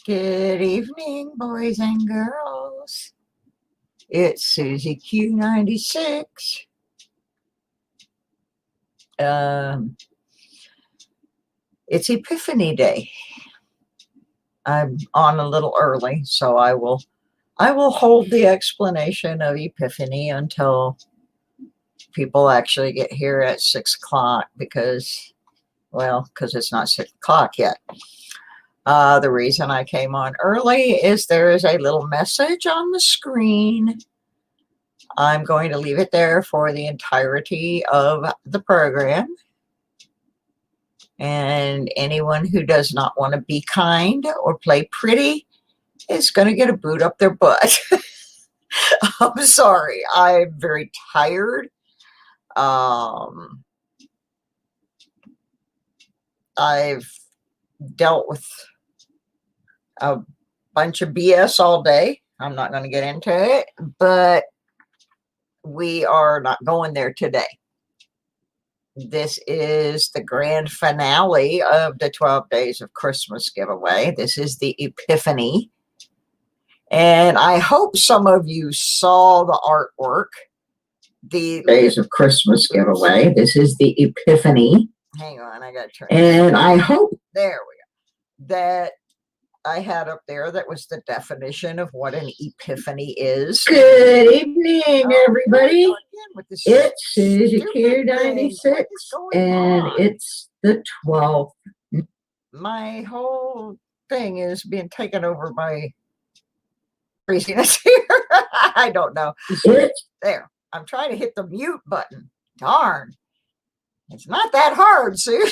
Good evening, boys and girls. It's Susie Q96. It's Epiphany Day. I'm on a little early, so I will hold the explanation of Epiphany until people actually get here at 6 o'clock because it's not 6 o'clock yet. The reason I came on early is there is a little message on the screen. I'm going to leave it there for the entirety of the program. And anyone who does not want to be kind or play pretty is going to get a boot up their butt. I'm sorry. I'm very tired. I've dealt with a bunch of BS all day. I'm not going to get into it, but we are not going there today. This is the grand finale of the 12 Days of Christmas giveaway. This is the Epiphany. And I hope some of you saw the artwork. The Days of Christmas giveaway. This is the Epiphany. Hang on, I got to turn. And I hope, there we go, that I had up there that was the definition of what an epiphany is. Good evening, everybody. It's Susie Q96, and it's the 12th. My whole thing is being taken over by craziness here. I don't know. There. I'm trying to hit the mute button. Darn. It's not that hard, Sue.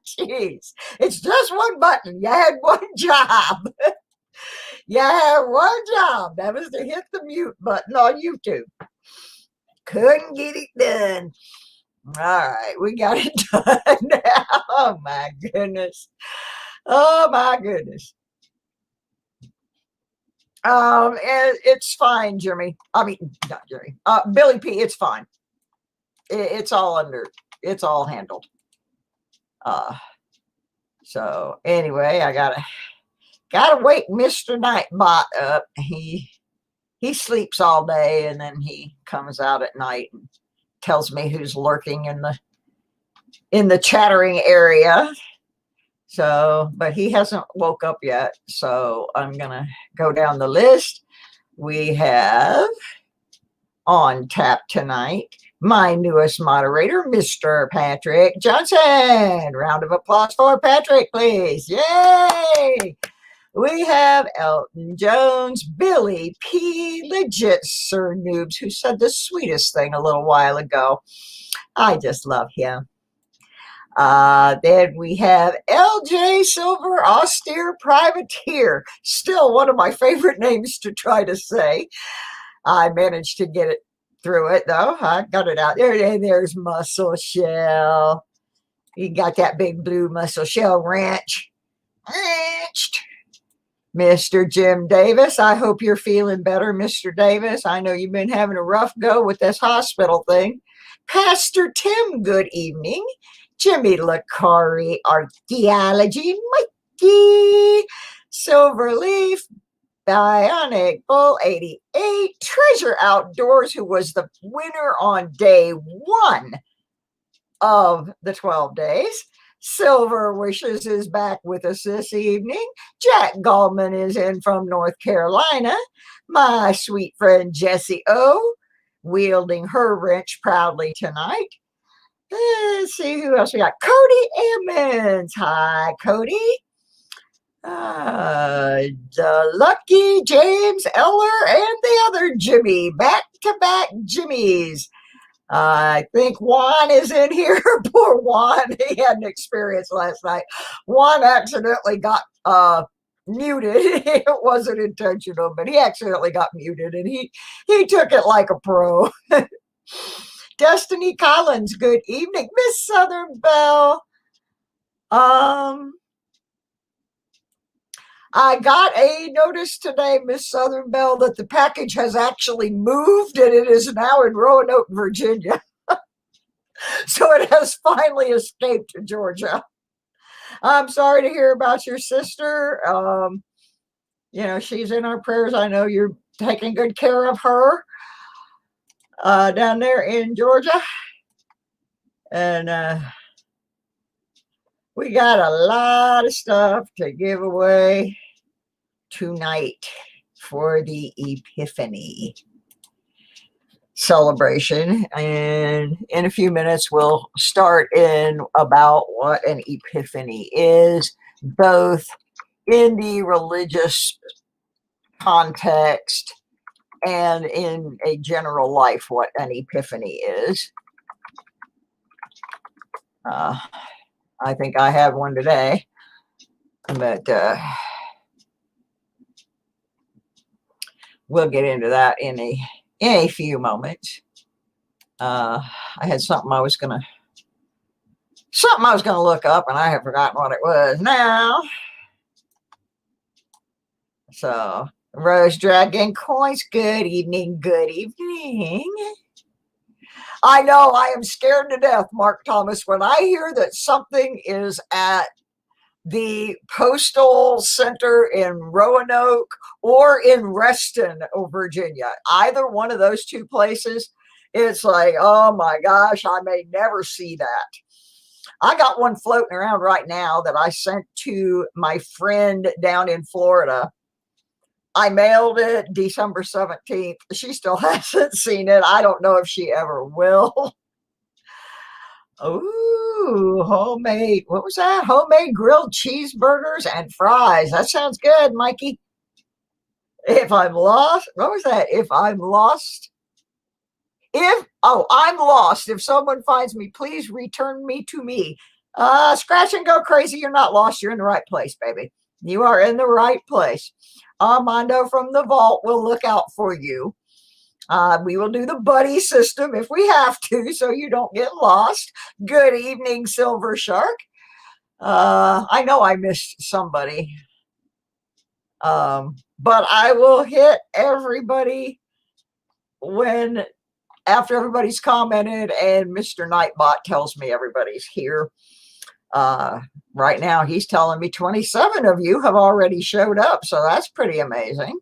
Jeez. It's just one button. You had one job. You had one job. That was to hit the mute button on YouTube. Couldn't get it done. All right. We got it done now. Oh, my goodness. Oh, my goodness. And it's fine, Jimmy. I mean, not Jimmy. Billy P, it's fine. It's all handled. So anyway, I gotta wake Mr. Nightbot up. He sleeps all day and then he comes out at night and tells me who's lurking in the chattering area. So, but he hasn't woke up yet. So I'm gonna go down the list. We have on tap tonight my newest moderator, Mr. Patrick Johnson. Round of applause for Patrick, please. Yay! We have Elton Jones, Billy P, legit Sir Noobs, who said the sweetest thing a little while ago. I just love him. Then we have LJ Silver, austere privateer. Still one of my favorite names to try to say. I managed to get it through it, though. I got it out there. And there's Muscle Shell. You got that big blue Muscle Shell ranch. Mr. Jim Davis, I hope you're feeling better, Mr. Davis. I know you've been having a rough go with this hospital thing. Pastor Tim, good evening. Jimmy Lacari, Archaeology, Mikey, Silverleaf, Bionic Bull 88, Treasure Outdoors, who was the winner on day 1 of the 12 days. Silver Wishes is back with us this evening. Jack Gallman is in from North Carolina. My sweet friend Jessie O, wielding her wrench proudly tonight. Let's see who else we got. Cody Emmons. Hi, Cody. The lucky James Eller and the other Jimmy. Back-to-back Jimmies. I think Juan is in here. Poor Juan. He had an experience last night. Juan accidentally got muted. It wasn't intentional, but he accidentally got muted, and he took it like a pro. Destiny Collins, good evening. Miss Southern Belle. I got a notice today, Miss Southern Belle, that the package has actually moved and it is now in Roanoke, Virginia. So it has finally escaped to Georgia. I'm sorry to hear about your sister. You know, she's in our prayers. I know you're taking good care of her down there in Georgia. And we got a lot of stuff to give away tonight for the Epiphany celebration. And in a few minutes, we'll start in about what an Epiphany is, both in the religious context and in a general life, what an epiphany is. I think I have one today, but we'll get into that in a few moments. I had something I was gonna look up, and I have forgotten what it was now. So, Rose Dragon Coins, good evening, good evening. I know I am scared to death, Mark Thomas, when I hear that something is at the Postal Center in Roanoke or in Reston, Virginia. Either one of those two places, it's like, oh my gosh, I may never see that. I got one floating around right now that I sent to my friend down in Florida. I mailed it December 17th. She still hasn't seen it. I don't know if she ever will. Ooh, homemade. What was that? Homemade grilled cheeseburgers and fries. That sounds good, Mikey. If I'm lost, what was that? If I'm lost. I'm lost. If someone finds me, please return me to me. Scratch and go crazy. You're not lost. You're in the right place, baby. You are in the right place. Armando from the vault will look out for you. We will do the buddy system if we have to, so you don't get lost. Good evening, Silver Shark. I know I missed somebody, but I will hit everybody after everybody's commented and Mr. Nightbot tells me everybody's here. Right now, he's telling me 27 of you have already showed up, so that's pretty amazing.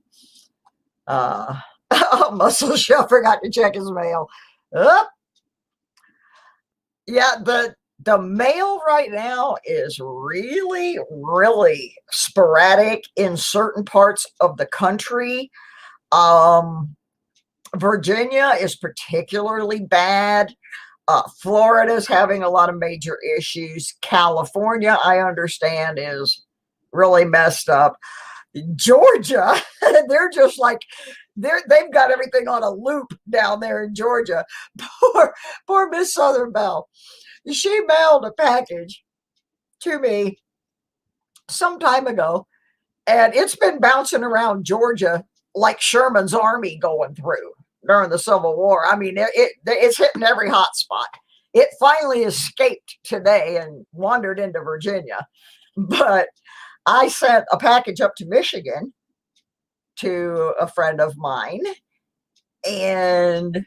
Muscle Shell forgot to check his mail. Yeah, the mail right now is really, really sporadic in certain parts of the country. Virginia is particularly bad. Florida's having a lot of major issues. California, I understand, is really messed up. Georgia, they're just like, they've got everything on a loop down there in Georgia. Poor Miss Southern Belle. She mailed a package to me some time ago, and it's been bouncing around Georgia like Sherman's army going through during the Civil War. I mean, it's hitting every hot spot. It finally escaped today and wandered into Virginia. But I sent a package up to Michigan to a friend of mine, and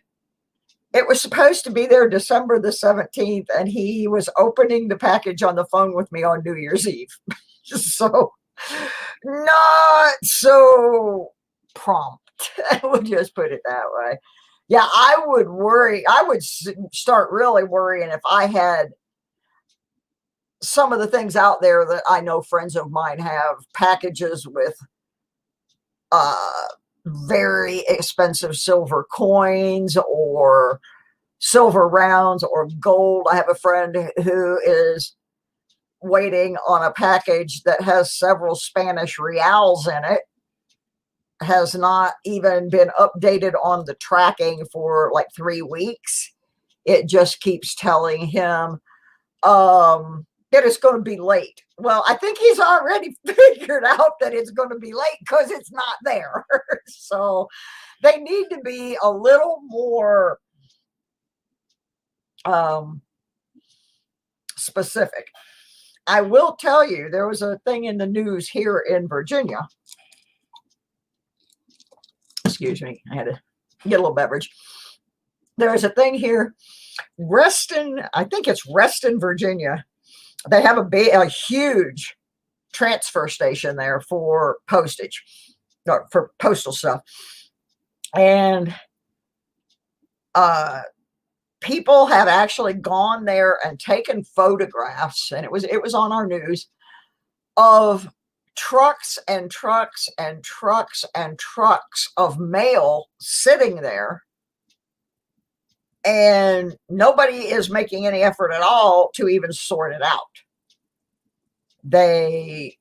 it was supposed to be there December the 17th, and he was opening the package on the phone with me on New Year's Eve. So, not so prompt. We'll just put it that way. Yeah, I would worry. I would start really worrying if I had some of the things out there that I know friends of mine have packages with very expensive silver coins or silver rounds or gold. I have a friend who is waiting on a package that has several Spanish reals in it. Has not even been updated on the tracking for like 3 weeks. It just keeps telling him that it's going to be late. Well, I think he's already figured out that it's going to be late because it's not there. So they need to be a little more specific. I will tell you, there was a thing in the news here in Virginia. Excuse me, I had to get a little beverage. There is a thing here, Reston, I think it's Reston, Virginia. they have a huge transfer station there for postage, or for postal stuff. And people have actually gone there and taken photographs, and it was on our news, of trucks and trucks and trucks and trucks of mail sitting there, and nobody is making any effort at all to even sort it out. They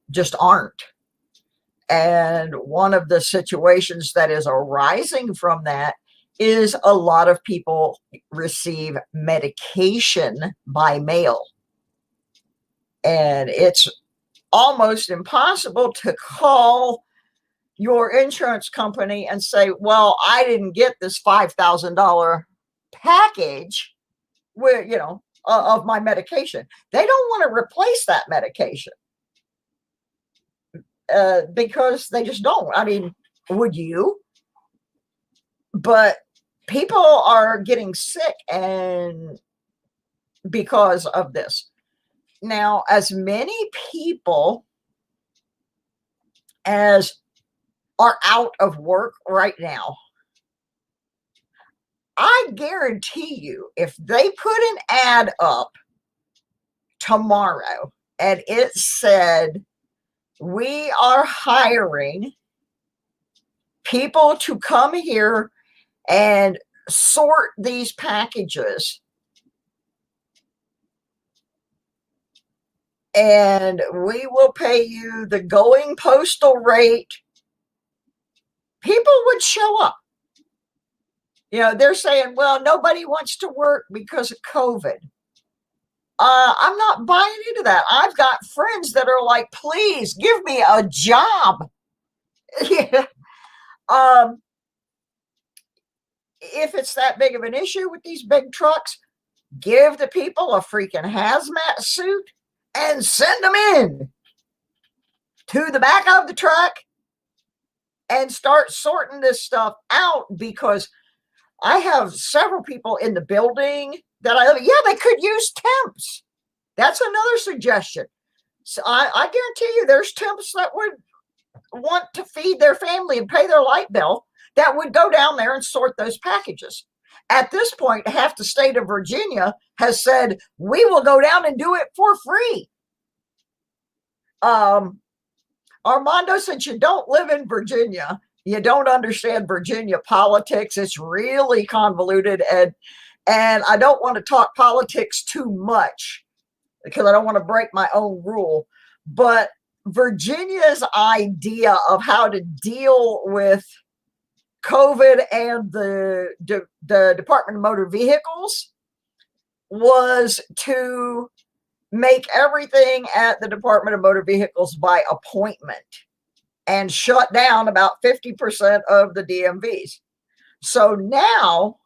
just aren't. And one of the situations that is arising from that is a lot of people receive medication by mail. And it's almost impossible to call your insurance company and say, well, I didn't get this $5,000 package with, of my medication. They don't want to replace that medication because they just don't. I mean, would you? But people are getting sick and because of this. Now, as many people as are out of work right now, I guarantee you, if they put an ad up tomorrow and it said, we are hiring people to come here and sort these packages, and we will pay you the going postal rate, people would show up. They're saying, well, nobody wants to work because of COVID. I'm not buying into that. I've got friends that are like, please give me a job. Yeah. If it's that big of an issue with these big trucks, give the people a freaking hazmat suit and send them in to the back of the truck and start sorting this stuff out, because I have several people in the building that they could use temps. That's another suggestion. So I guarantee you there's temps that would want to feed their family and pay their light bill that would go down there and sort those packages. At this point, half the state of Virginia has said, we will go down and do it for free. Armando, since you don't live in Virginia, you don't understand Virginia politics. It's really convoluted, and I don't want to talk politics too much because I don't want to break my own rule. But Virginia's idea of how to deal with COVID and the Department of Motor Vehicles was to make everything at the Department of Motor Vehicles by appointment and shut down about 50% of the DMVs. So now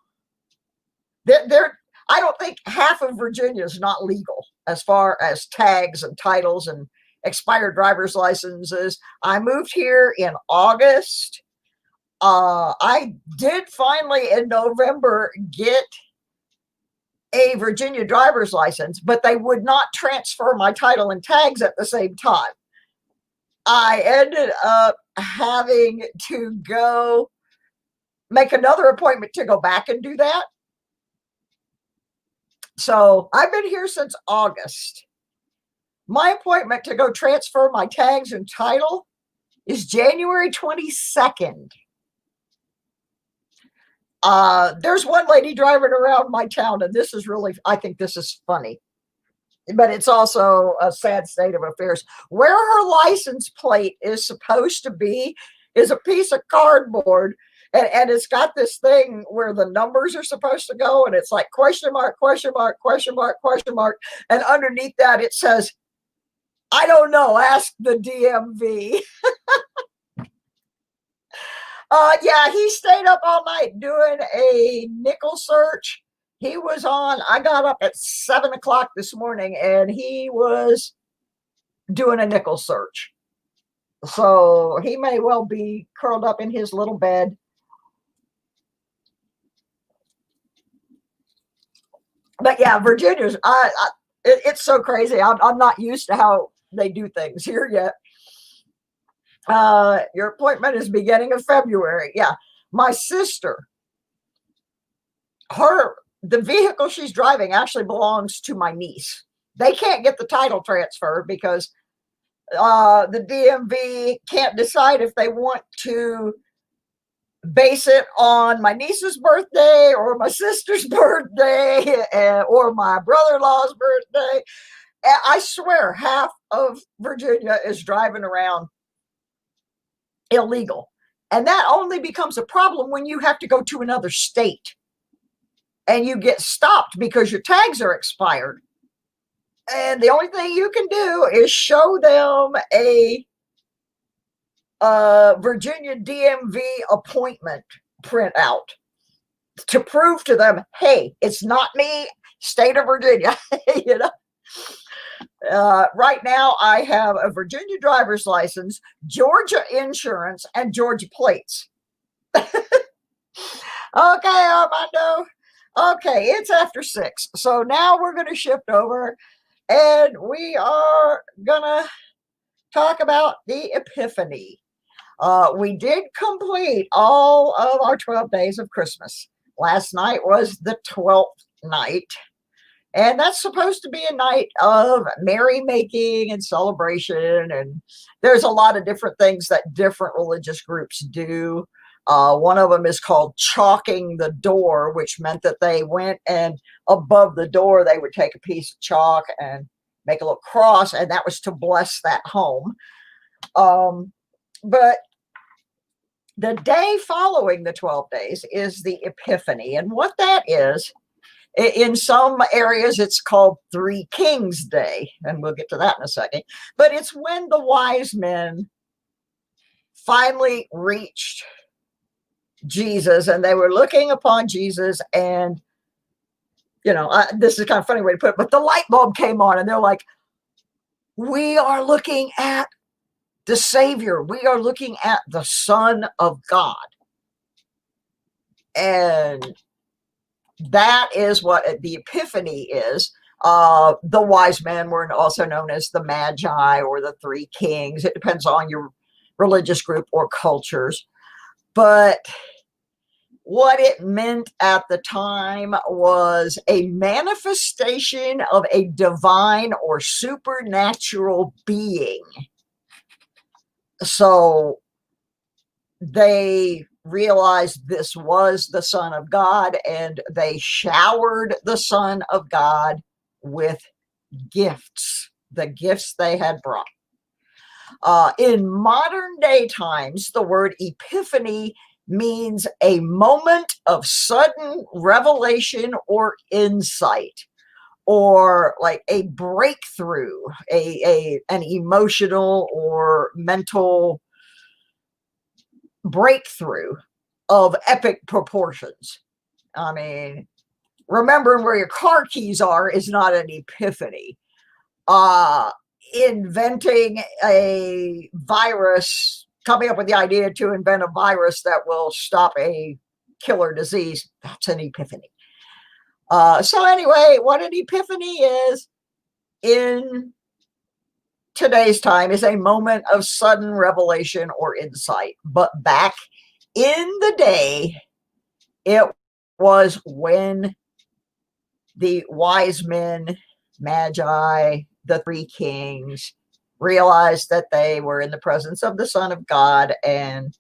I don't think half of Virginia is not legal as far as tags and titles and expired driver's licenses. I moved here in August. I did finally in November get a Virginia driver's license, but they would not transfer my title and tags at the same time. I ended up having to go make another appointment to go back and do that. So I've been here since August. My appointment to go transfer my tags and title is January 22nd. There's one lady driving around my town, and I think this is funny, but it's also a sad state of affairs. Where her license plate is supposed to be is a piece of cardboard, and it's got this thing where the numbers are supposed to go, and it's like question mark, question mark, question mark, question mark, and underneath that it says, I don't know, ask the DMV. Yeah, he stayed up all night doing a nickel search. He was on, I got up at 7 o'clock this morning and he was doing a nickel search. So he may well be curled up in his little bed. But yeah, Virginia's, It's so crazy. I'm not used to how they do things here yet. Your appointment is beginning of February. Yeah. My sister, the vehicle she's driving actually belongs to my niece. They can't get the title transferred because the DMV can't decide if they want to base it on my niece's birthday or my sister's birthday or my brother-in-law's birthday. And I swear half of Virginia is driving around illegal. And that only becomes a problem when you have to go to another state and you get stopped because your tags are expired. And the only thing you can do is show them a Virginia DMV appointment printout to prove to them, hey, it's not me, state of Virginia. You know, right now I have a Virginia driver's license, Georgia insurance, and Georgia plates. Okay, Armando. Okay, it's after 6. So now we're going to shift over and we are going to talk about the Epiphany. We did complete all of our 12 days of Christmas. Last night was the 12th night. And that's supposed to be a night of merrymaking and celebration. And there's a lot of different things that different religious groups do. One of them is called chalking the door, which meant that they went and above the door, they would take a piece of chalk and make a little cross. And that was to bless that home. But the day following the 12 days is the Epiphany. And what that is, in some areas, it's called Three Kings Day. And we'll get to that in a second. But it's when the wise men finally reached Jesus and they were looking upon Jesus. And, you know, this is kind of a funny way to put it, but the light bulb came on and they're like, we are looking at the Savior. We are looking at the Son of God. And that is what the Epiphany is. The wise men were also known as the Magi or the Three Kings. It depends on your religious group or cultures. But what it meant at the time was a manifestation of a divine or supernatural being. So they realized this was the Son of God, and they showered the Son of God with gifts, the gifts they had brought. In modern day times, the word epiphany means a moment of sudden revelation or insight, or like a breakthrough, an emotional or mental breakthrough of epic proportions. I mean, remembering where your car keys are is not an epiphany. Inventing a virus, coming up with the idea to invent a virus that will stop a killer disease, that's an epiphany. So anyway, what an epiphany is in today's time is a moment of sudden revelation or insight. But back in the day, it was when the wise men, Magi, the Three Kings, realized that they were in the presence of the Son of God, and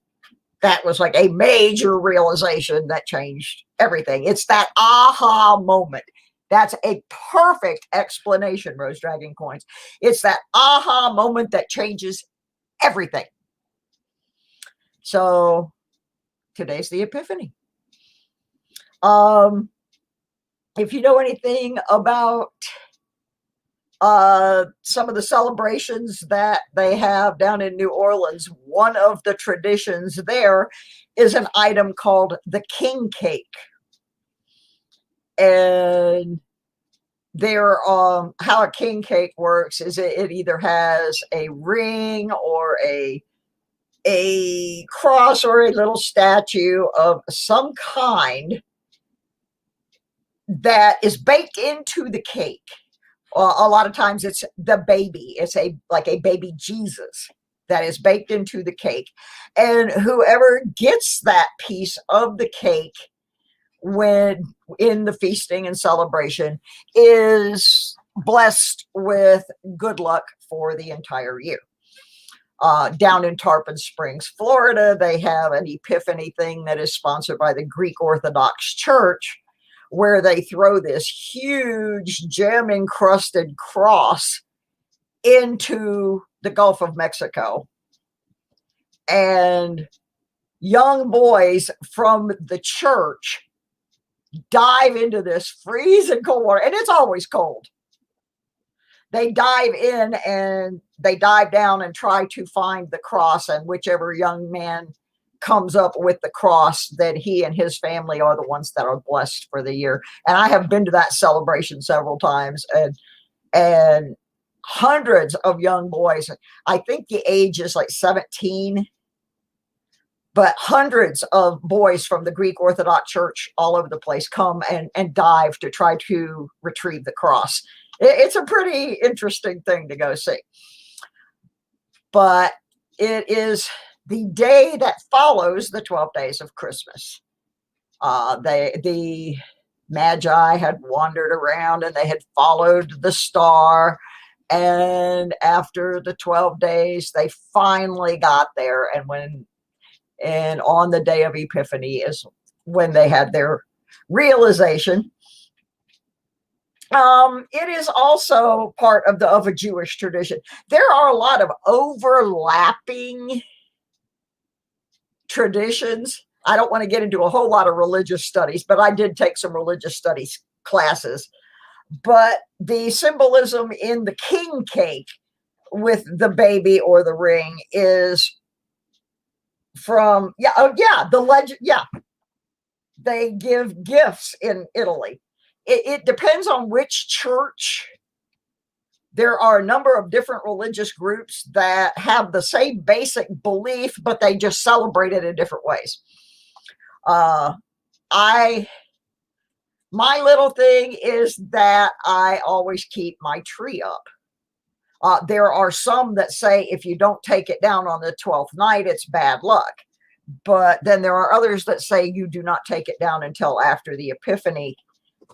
that was like a major realization that changed everything. It's that aha moment. That's a perfect explanation, Rose Dragon Coins. It's that aha moment that changes everything. So today's the Epiphany. If you know anything about some of the celebrations that they have down in New Orleans, one of the traditions there is an item called the king cake. And there, how a king cake works is it either has a ring or a cross or a little statue of some kind that is baked into the cake. a lot of times it's the baby. It's like a baby Jesus that is baked into the cake. And whoever gets that piece of the cake when in the feasting and celebration is blessed with good luck for the entire year. Down in Tarpon Springs, Florida, they have an Epiphany thing that is sponsored by the Greek Orthodox Church, where they throw this huge gem-encrusted cross into the Gulf of Mexico. And young boys from the church dive into this freezing cold water, and it's always cold. They dive in and they dive down and try to find the cross, and whichever young man comes up with the cross, that he and his family are the ones that are blessed for the year. And I have been to that celebration several times, and hundreds of young boys. I think the age is like 17, but hundreds of boys from the Greek Orthodox Church all over the place come and dive to try to retrieve the cross. It's a pretty interesting thing to go see. But it is the day that follows the 12 days of Christmas. The Magi had wandered around and they had followed the star. And after the 12 days, they finally got there. And on the day of Epiphany is when they had their realization. It is also part of a Jewish tradition. There are a lot of overlapping traditions. I don't want to get into a whole lot of religious studies, but I did take some religious studies classes. But the symbolism in the king cake with the baby or the ring is from, the legend. Yeah. They give gifts in Italy. It depends on which church. There are a number of different religious groups that have the same basic belief, but they just celebrate it in different ways. My little thing is that I always keep my tree up. There are some that say if you don't take it down on the 12th night, it's bad luck. But then there are others that say you do not take it down until after the Epiphany,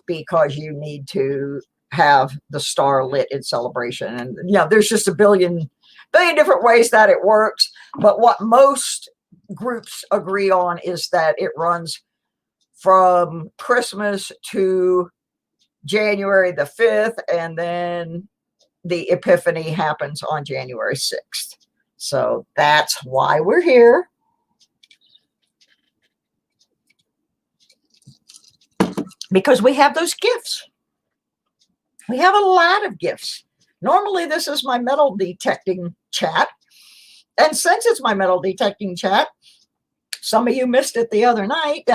because you need to have the star lit in celebration. And there's just a billion different ways that it works. But what most groups agree on is that it runs from Christmas to January the 5th, and then the Epiphany happens on January 6th. So that's why we're here. Because we have those gifts. We have a lot of gifts. Normally, this is my metal detecting chat. And since it's my metal detecting chat, some of you missed it the other night.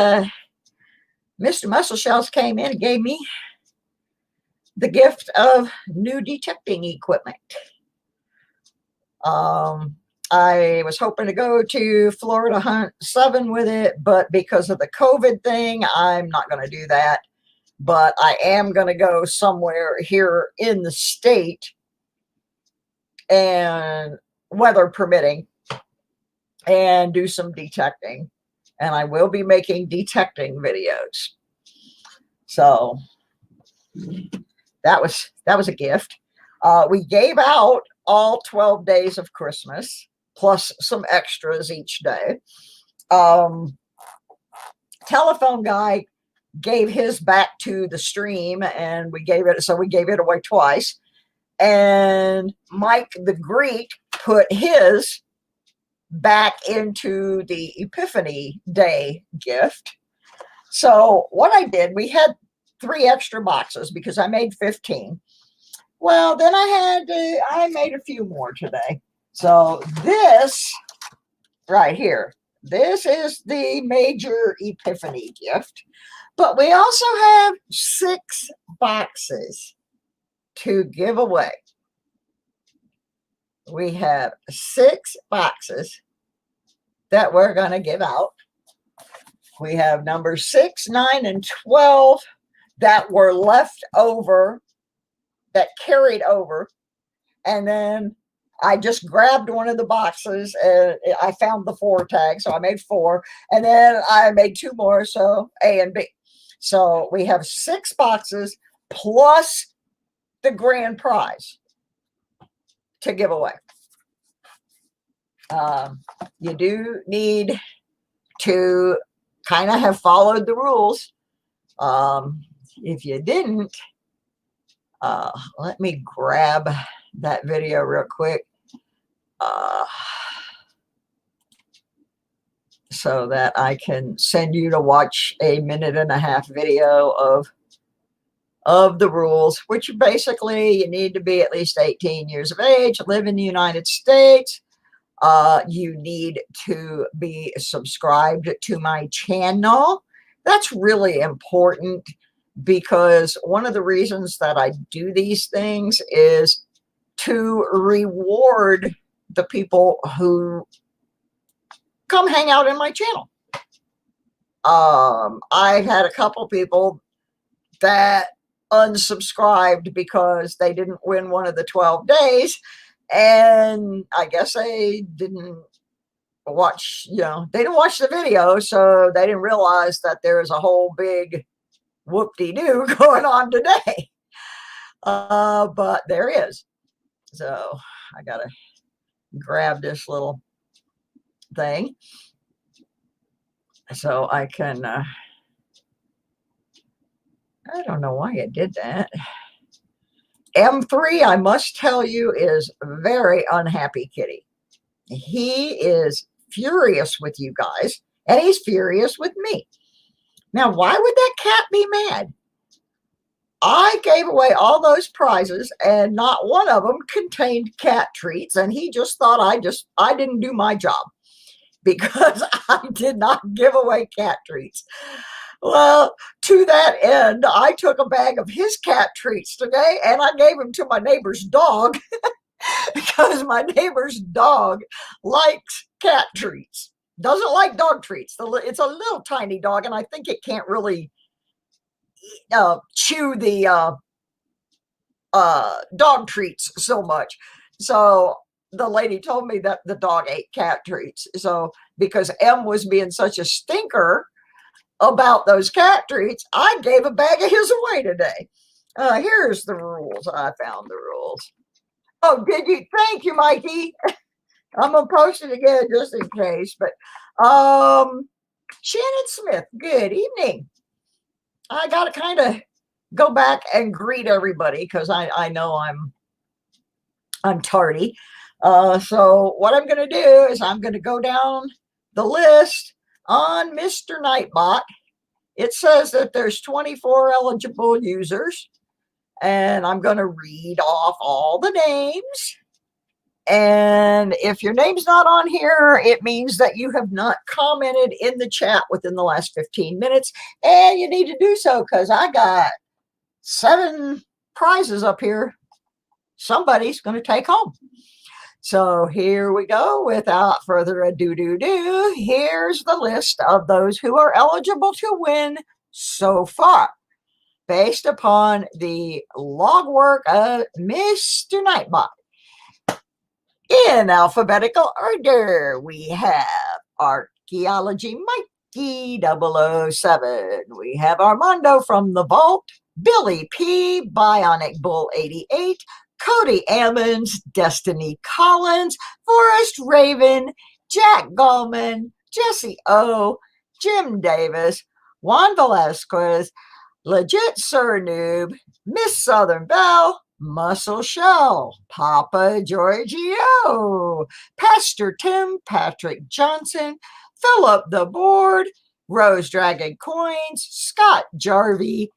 Mr. Muscle Shells came in and gave me the gift of new detecting equipment. I was hoping to go to Florida Hunt 7 with it, but because of the COVID thing, I'm not going to do that. But I am going to go somewhere here in the state, and weather permitting, and do some detecting. And I will be making detecting videos. So that was a gift. We gave out all 12 days of Christmas, plus some extras each day. Telephone guy gave his back to the stream, and we gave it away twice. And Mike the Greek put his back into the Epiphany Day gift. So what I did, we had 3 extra boxes because I made 15. Well, then I made a few more today. So this right here, this is the major Epiphany gift. But we also have 6 boxes to give away. We have 6 boxes that we're going to give out. We have numbers 6, 9, and 12 that were left over that carried over. And then I just grabbed one of the boxes and I found the 4 tag. So I made 4. And then I made 2 more. So A and B. So we have 6 boxes plus the grand prize to give away. You do need to kind of have followed the rules. If you didn't, let me grab that video real quick so that I can send you to watch a 1.5-minute video of the rules, which basically you need to be at least 18 years of age, live in the United States. You need to be subscribed to my channel. That's really important because one of the reasons that I do these things is to reward the people who come hang out in my channel. I've had a couple people that unsubscribed because they didn't win one of the 12 days. And I guess they didn't watch, they didn't watch the video. So they didn't realize that there's a whole big whoop-de-doo going on today. But there is. So I got to grab this little thing so I can, I don't know why it did that. M3, I must tell you, is very unhappy kitty. He is furious with you guys, and he's furious with me. Now, why would that cat be mad? I gave away all those prizes, and not one of them contained cat treats, and he just thought I didn't do my job because I did not give away cat treats. Well, to that end, I took a bag of his cat treats today and I gave him to my neighbor's dog because my neighbor's dog likes cat treats. Doesn't like dog treats. It's a little tiny dog and I think it can't really chew the dog treats so much. So the lady told me that the dog ate cat treats. So because M was being such a stinker about those cat treats, I gave a bag of his away today. Here's the rules. I found the rules. Oh, did you? Thank you, Mikey. I'm gonna post it again just in case. But Shannon Smith, good evening. I gotta kind of go back and greet everybody because I know I'm tardy. So what I'm gonna do is I'm gonna go down the list on Mr. Nightbot. It says that there's 24 eligible users, and I'm going to read off all the names. And if your name's not on here, it means that you have not commented in the chat within the last 15 minutes, and you need to do so because I got 7 prizes up here somebody's going to take home. So here we go. Without further ado, here's the list of those who are eligible to win so far, based upon the log work of Mr. Nightbot. In alphabetical order, we have Archaeology Mikey 007. We have Armando from the Vault, Billy P, Bionic Bull 88, Cody Ammons, Destiny Collins, Forrest Raven, Jack Gallman, Jesse O, Jim Davis, Juan Velasquez, Legit Sir Noob, Miss Southern Belle, Muscle Shell, Papa Giorgio, Pastor Tim, Patrick Johnson, Philip the Board, Rose Dragon Coins, Scott Jarvie,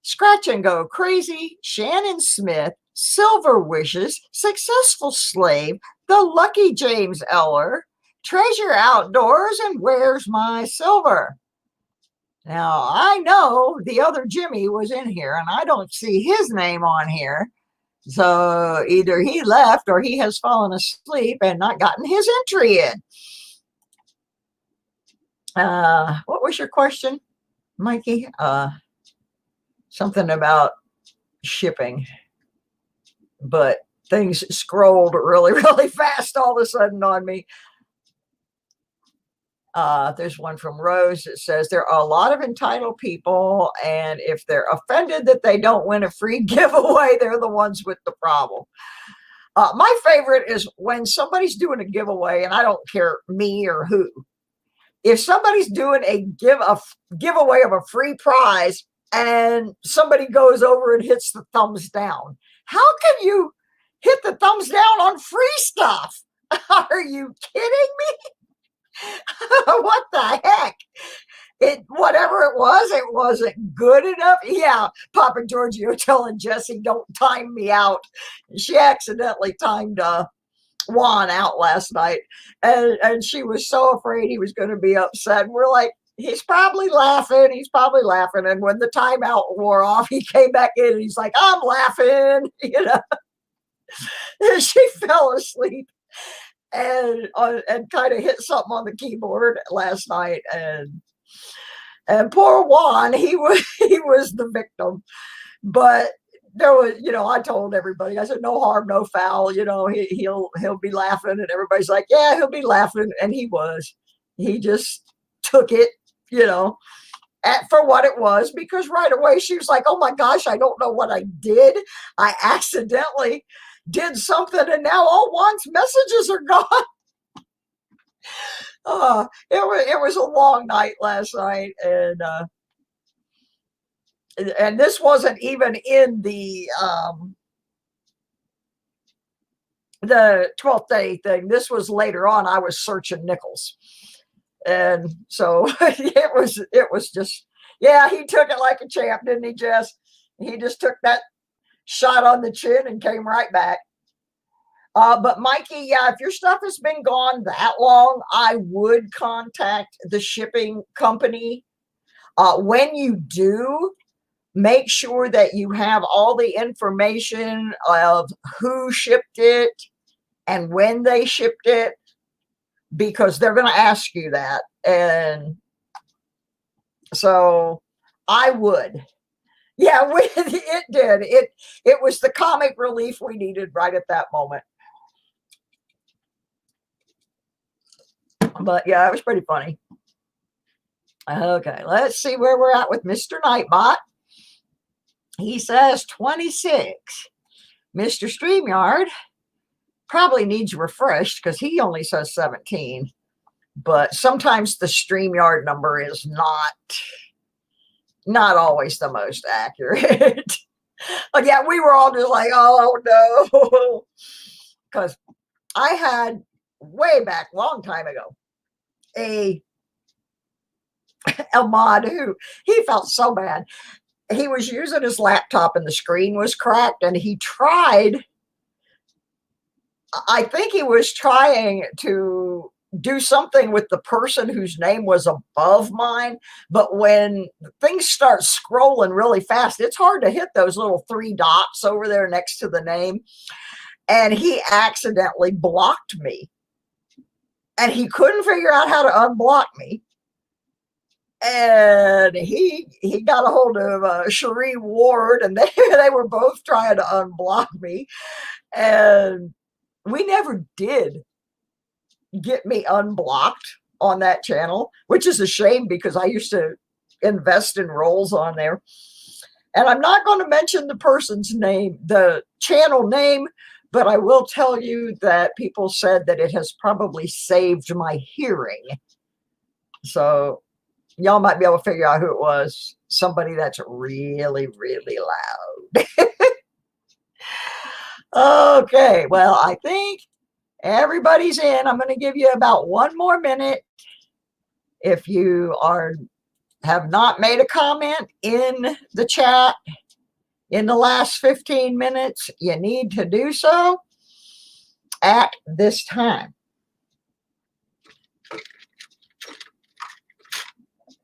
Scratch and Go Crazy, Shannon Smith, Silver Wishes, Successful Slave, The Lucky James Eller, Treasure Outdoors, and Where's My Silver? Now, I know the other Jimmy was in here, and I don't see his name on here. So either he left or he has fallen asleep and not gotten his entry in. What was your question, Mikey? Something about shipping. but things scrolled really, really fast all of a sudden on me. There's one from Rose that says there are a lot of entitled people, and if they're offended that they don't win a free giveaway, they're the ones with the problem. My favorite is when somebody's doing a giveaway, and I don't care me or who. If somebody's doing a giveaway of a free prize and somebody goes over and hits the thumbs down, how can you hit the thumbs down on free stuff? Are you kidding me? What the heck? Whatever it wasn't good enough. Yeah, Papa Giorgio telling Jessie, don't time me out. She accidentally timed Juan out last night, and she was so afraid he was going to be upset. And we're like, he's probably laughing. And when the timeout wore off, he came back in and he's like, I'm laughing. And she fell asleep and kind of hit something on the keyboard last night, and poor Juan, he was the victim. But there was, I told everybody, I said, no harm, no foul. He'll be laughing, and everybody's like, yeah, he'll be laughing, and he just took it, for what it was, because right away she was like, oh my gosh, I don't know what I did. I accidentally did something, and now all Juan's messages are gone. It was a long night last night, and this wasn't even in the 12th day thing. This was later on. I was searching nickels, and so it was just, yeah, he took it like a champ, didn't he, Jess? He just took that shot on the chin and came right back. But Mikey, yeah, if your stuff has been gone that long, I would contact the shipping company. When you do, make sure that you have all the information of who shipped it and when they shipped it, because they're going to ask you that. And so I would. Yeah, it did. It was the comic relief we needed right at that moment. But yeah, it was pretty funny. Okay, let's see where we're at with Mr. Nightbot. He says 26. Mr. StreamYard probably needs refreshed because he only says 17. But sometimes the StreamYard number is not always the most accurate. But yeah, we were all just like, oh no. Because I had way back, long time ago, a mod who, he felt so bad. He was using his laptop and the screen was cracked, and he tried, I think he was trying to do something with the person whose name was above mine, but when things start scrolling really fast, it's hard to hit those little 3 dots over there next to the name, and he accidentally blocked me, and he couldn't figure out how to unblock me. And he got a hold of Cherie Ward, and they were both trying to unblock me, and we never did get me unblocked on that channel, which is a shame because I used to invest in roles on there. And I'm not going to mention the person's name, the channel name, but I will tell you that people said that it has probably saved my hearing. So y'all might be able to figure out who it was. Somebody that's really, really loud. Okay, well, I think everybody's in. I'm going to give you about 1 more minute. If you have not made a comment in the chat in the last 15 minutes, you need to do so at this time.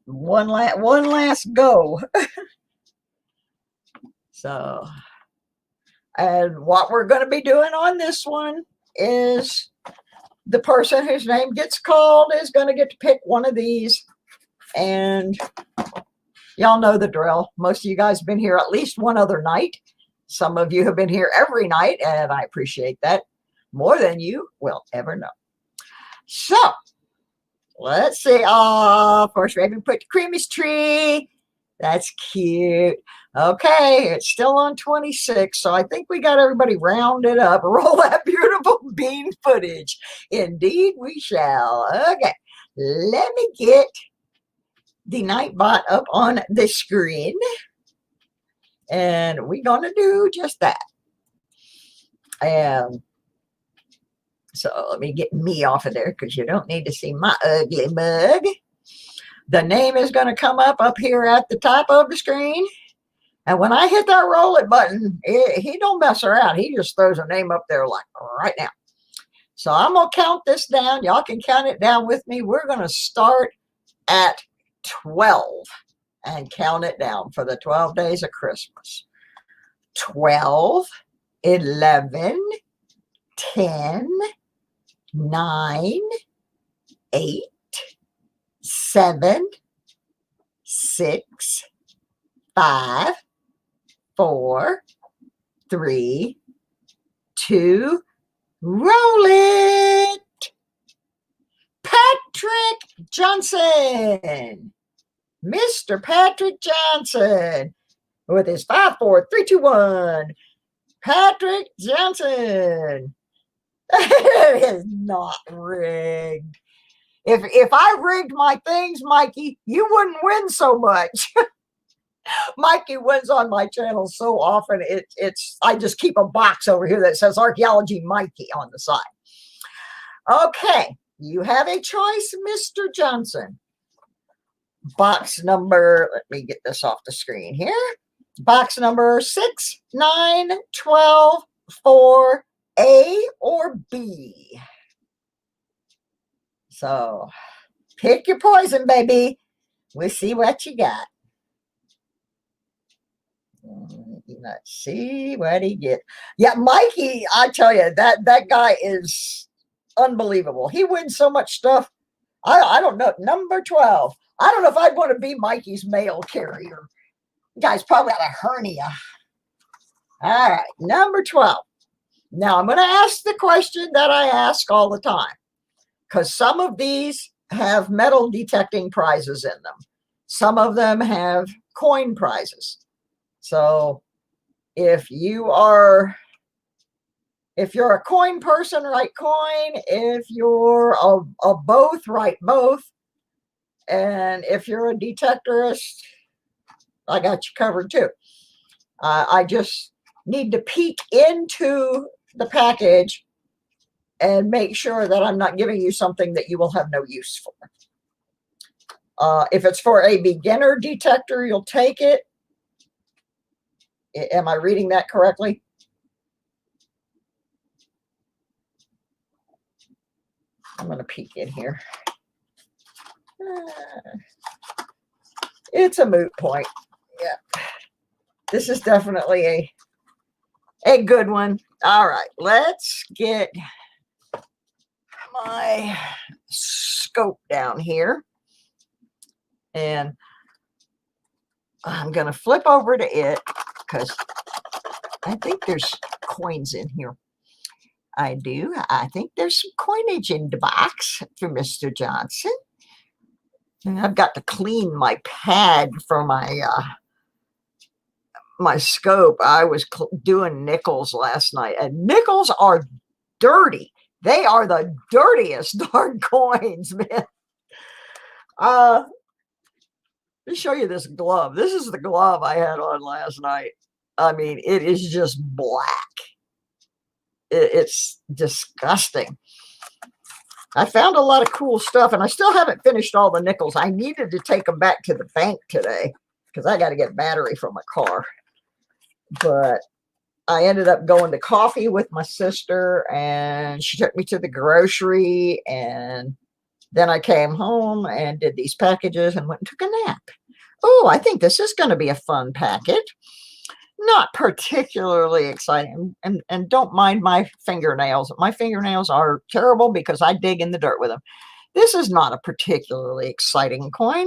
One last go. So, and what we're going to be doing on this one is the person whose name gets called is going to get to pick one of these. And y'all know the drill. Most of you guys have been here at least one other night. some of you have been here every night, and I appreciate that more than you will ever know. So let's see. Oh, of course, Raven put the Christmas tree. That's cute. Okay, it's still on 26, so I think we got everybody rounded up. Roll that beautiful bean footage. Indeed, we shall. Okay, let me get the Nightbot up on the screen, and we're going to do just that. And so let me get me off of there because you don't need to see my ugly mug. The name is going to come up here at the top of the screen. And when I hit that roll it button, he don't mess around. He just throws a name up there like right now. So I'm going to count this down. Y'all can count it down with me. We're going to start at 12 and count it down for the 12 days of Christmas. 12, 11, 10, 9, 8, 7, 6, 5, 4, 3, 2, roll it. Patrick Johnson. Mr. Patrick Johnson with his 5, 4, 3, 2, 1. Patrick Johnson. It is not rigged. If I rigged my things, Mikey, you wouldn't win so much. Mikey wins on my channel so often. I just keep a box over here that says Archaeology Mikey on the side. Okay, you have a choice, Mr. Johnson. Box number, let me get this off the screen here. Box number 6, 9, 12, 4, A or B. So pick your poison, baby. We'll see what you got. Let's see what he get. Yeah, Mikey, I tell you, that guy is unbelievable. He wins so much stuff. I don't know. Number 12. I don't know if I'd want to be Mikey's mail carrier. The guy's probably got a hernia. All right, number 12. Now, I'm going to ask the question that I ask all the time, because some of these have metal detecting prizes in them. Some of them have coin prizes. So if you're a coin person, write coin. If you're a both, write both. And if you're a detectorist, I got you covered too. I just need to peek into the package and make sure that I'm not giving you something that you will have no use for. If it's for a beginner detector, you'll take it. Am I reading that correctly? I'm going to peek in here. It's a moot point. Yeah. This is definitely a good one. All right, let's get my scope down here. And I'm going to flip over to it because I think there's coins in here. I do. I think there's some coinage in the box for Mr. Johnson. And I've got to clean my pad for my my scope. I was doing nickels last night, and nickels are dirty. They are the dirtiest darn coins, man. Let me show you this glove. This is the glove I had on last night. I mean, it is just black. It's disgusting. I found a lot of cool stuff, and I still haven't finished all the nickels. I needed to take them back to the bank today because I got to get battery for my car. But I ended up going to coffee with my sister, and she took me to the grocery, and then I came home and did these packages and went and took a nap. Oh, I think this is going to be a fun package. Not particularly exciting, and don't mind my fingernails. My fingernails are terrible because I dig in the dirt with them. This is not a particularly exciting coin.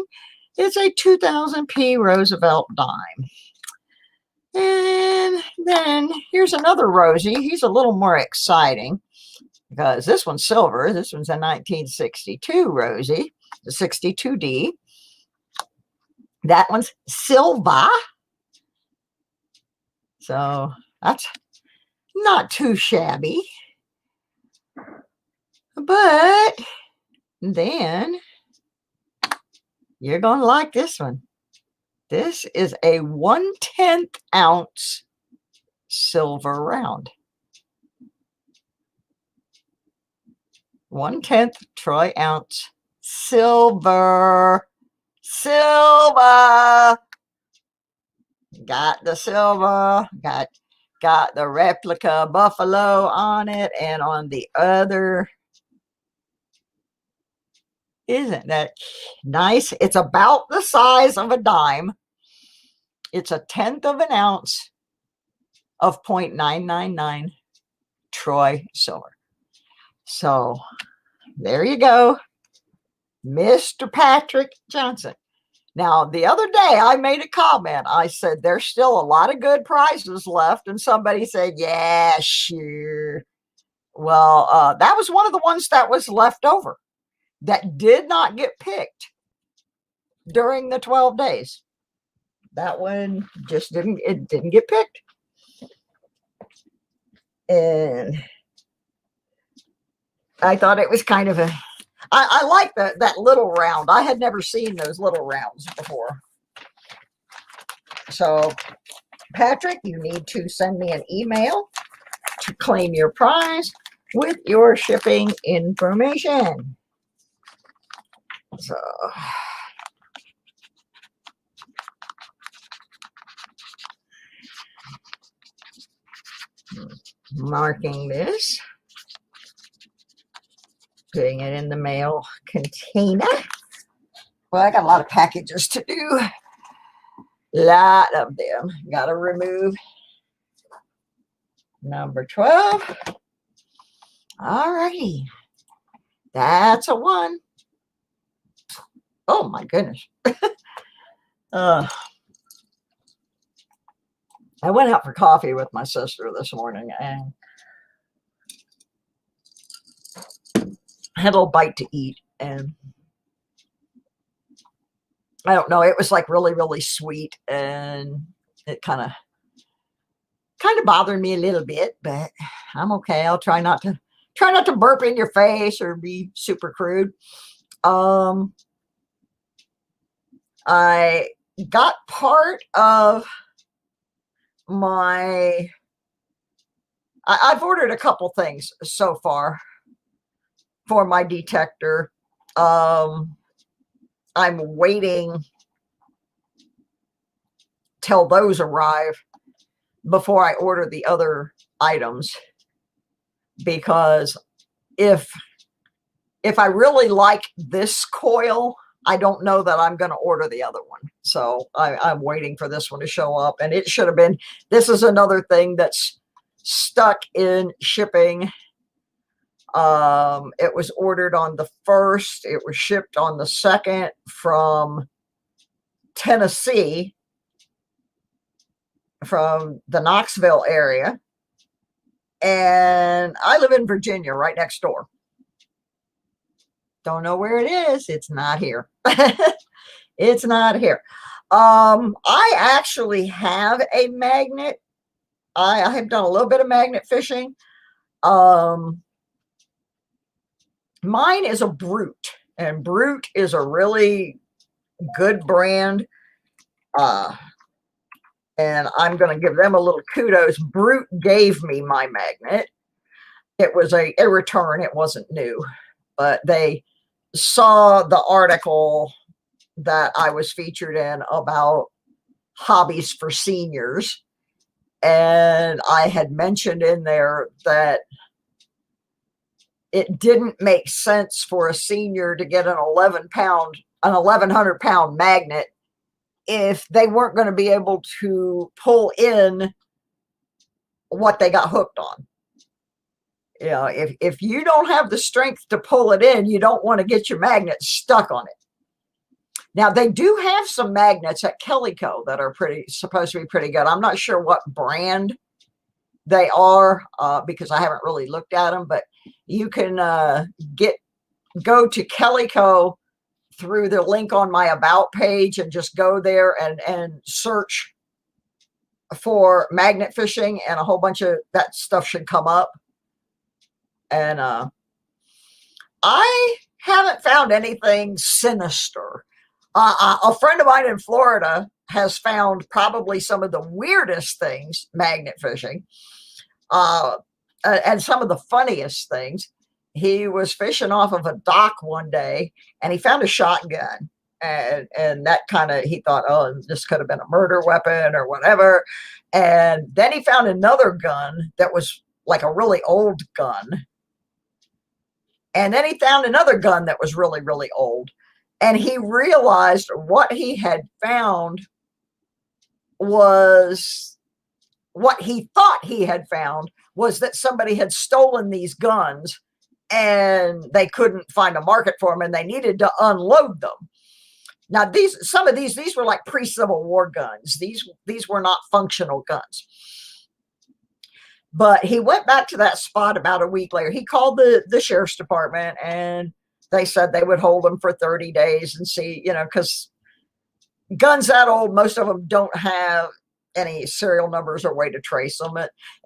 It's a 2000p Roosevelt dime. And then here's another Rosie. He's a little more exciting because this one's silver. This one's a 1962 Rosie, the 62D. That one's silver. So that's not too shabby. But then you're going to like this one. This is a 1/10 ounce silver round. 1/10 troy ounce silver. Silver. Got the silver. Got the replica buffalo on it, and on the other. Isn't that nice? It's about the size of a dime. It's 1/10 of an ounce of 0.999 troy silver. So there you go, Mr. Patrick Johnson. Now, the other day I made a comment. I said, there's still a lot of good prizes left. And somebody said, yeah, sure. Well, that was one of the ones that was left over that did not get picked during the 12 days. That one just didn't get picked. And I thought it was kind of I like that little round. I had never seen those little rounds before. So, Patrick, you need to send me an email to claim your prize with your shipping information. So, marking this, putting it in the mail container. Well, I got a lot of packages to do. Lot of them. Got to remove number 12. All righty. That's a 1. Oh, my goodness. I went out for coffee with my sister this morning and had a little bite to eat. And I don't know, it was like really, really sweet. And it kind of bothered me a little bit, but I'm okay. I'll try not to burp in your face or be super crude. I got part of my, I've ordered a couple things so far for my detector. I'm waiting till those arrive before I order the other items, because if I really like this coil, I don't know that I'm going to order the other one. So I'm waiting for this one to show up, and it should have been. This is another thing that's stuck in shipping. It was ordered on the 1st. It was shipped on the 2nd from Tennessee, from the Knoxville area. And I live in Virginia, right next door. Don't know where it is. It's not here. It's not here. I actually have a magnet. I have done a little bit of magnet fishing. Mine is a Brute, and Brute is a really good brand. And I'm going to give them a little kudos. Brute gave me my magnet. It was a return. It wasn't new, but they saw the article that I was featured in about hobbies for seniors. And I had mentioned in there that it didn't make sense for a senior to get an 1,100-pound magnet if they weren't going to be able to pull in what they got hooked on. You know, if you don't have the strength to pull it in, you don't want to get your magnet stuck on it. Now, they do have some magnets at Kellyco that are supposed to be pretty good. I'm not sure what brand they are because I haven't really looked at them, but you can go to Kellyco through the link on my About page and just go there and search for magnet fishing, and a whole bunch of that stuff should come up. And I haven't found anything sinister. A friend of mine in Florida has found probably some of the weirdest things magnet fishing, and some of the funniest things. He was fishing off of a dock one day, and he found a shotgun. And that kind of, he thought, oh, this could have been a murder weapon or whatever. And then he found another gun that was like a really old gun. And then he found another gun that was really, really old. And he realized what he had found was, what he thought he had found was that somebody had stolen these guns and they couldn't find a market for them, and they needed to unload them. Now, some of these were like pre-Civil War guns. These were not functional guns. But he went back to that spot about a week later. He called the sheriff's department, and they said they would hold him for 30 days and see, because guns that old, most of them don't have any serial numbers or way to trace them.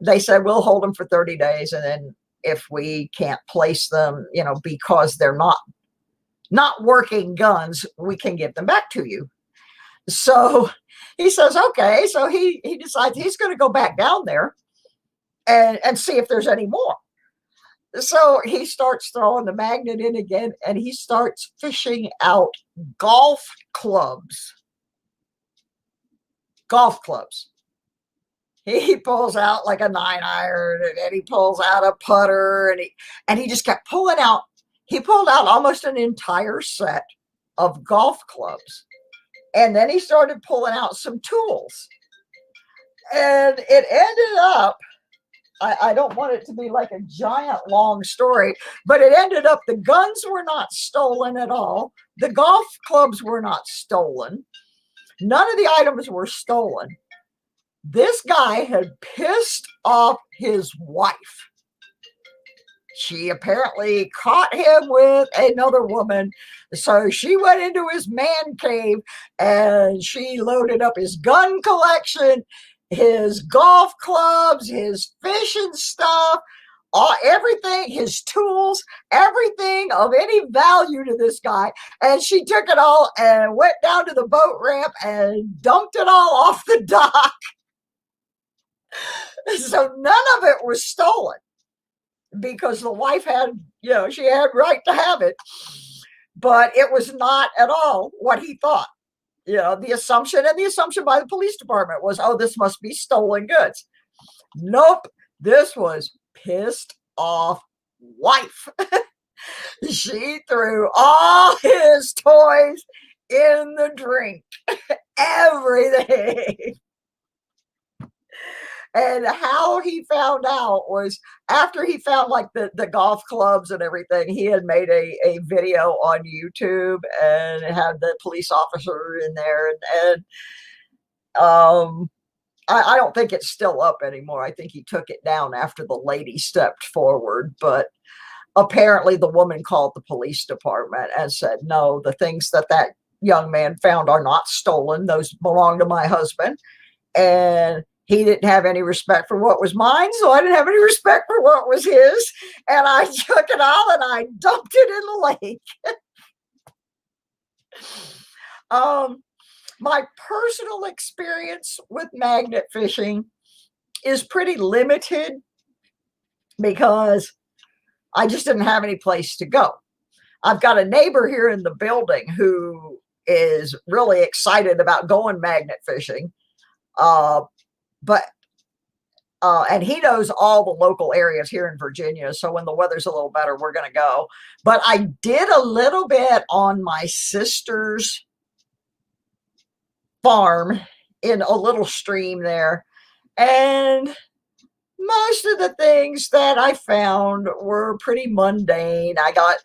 They said, we'll hold them for 30 days. And then if we can't place them, because they're not working guns, we can give them back to you. So he says, okay. So he decides he's going to go back down there and see if there's any more. So he starts throwing the magnet in again, and he starts fishing out golf clubs. Golf clubs. He pulls out like a 9-iron, and he pulls out a putter, and he just kept pulling out. He pulled out almost an entire set of golf clubs. And then he started pulling out some tools. And it ended up, I don't want it to be like a giant long story, but it ended up the guns were not stolen at all. The golf clubs were not stolen. None of the items were stolen. This guy had pissed off his wife. She apparently caught him with another woman. So she went into his man cave and she loaded up his gun collection, his golf clubs, his fishing stuff, everything, his tools, everything of any value to this guy. And she took it all and went down to the boat ramp and dumped it all off the dock. So none of it was stolen, because the wife had, she had right to have it, but it was not at all what he thought. The assumption by the police department was, oh, this must be stolen goods. Nope. This was pissed off wife. She threw all his toys in the drink, everything. And how he found out was after he found like the golf clubs and everything, he had made a video on YouTube, and it had the police officer in there. And I don't think it's still up anymore. I think he took it down after the lady stepped forward. But apparently the woman called the police department and said, no, the things that young man found are not stolen. Those belong to my husband. And he didn't have any respect for what was mine, so I didn't have any respect for what was his. And I took it all and I dumped it in the lake. My personal experience with magnet fishing is pretty limited because I just didn't have any place to go. I've got a neighbor here in the building who is really excited about going magnet fishing. And he knows all the local areas here in Virginia. So when the weather's a little better, we're going to go. But I did a little bit on my sister's farm in a little stream there. And most of the things that I found were pretty mundane. I got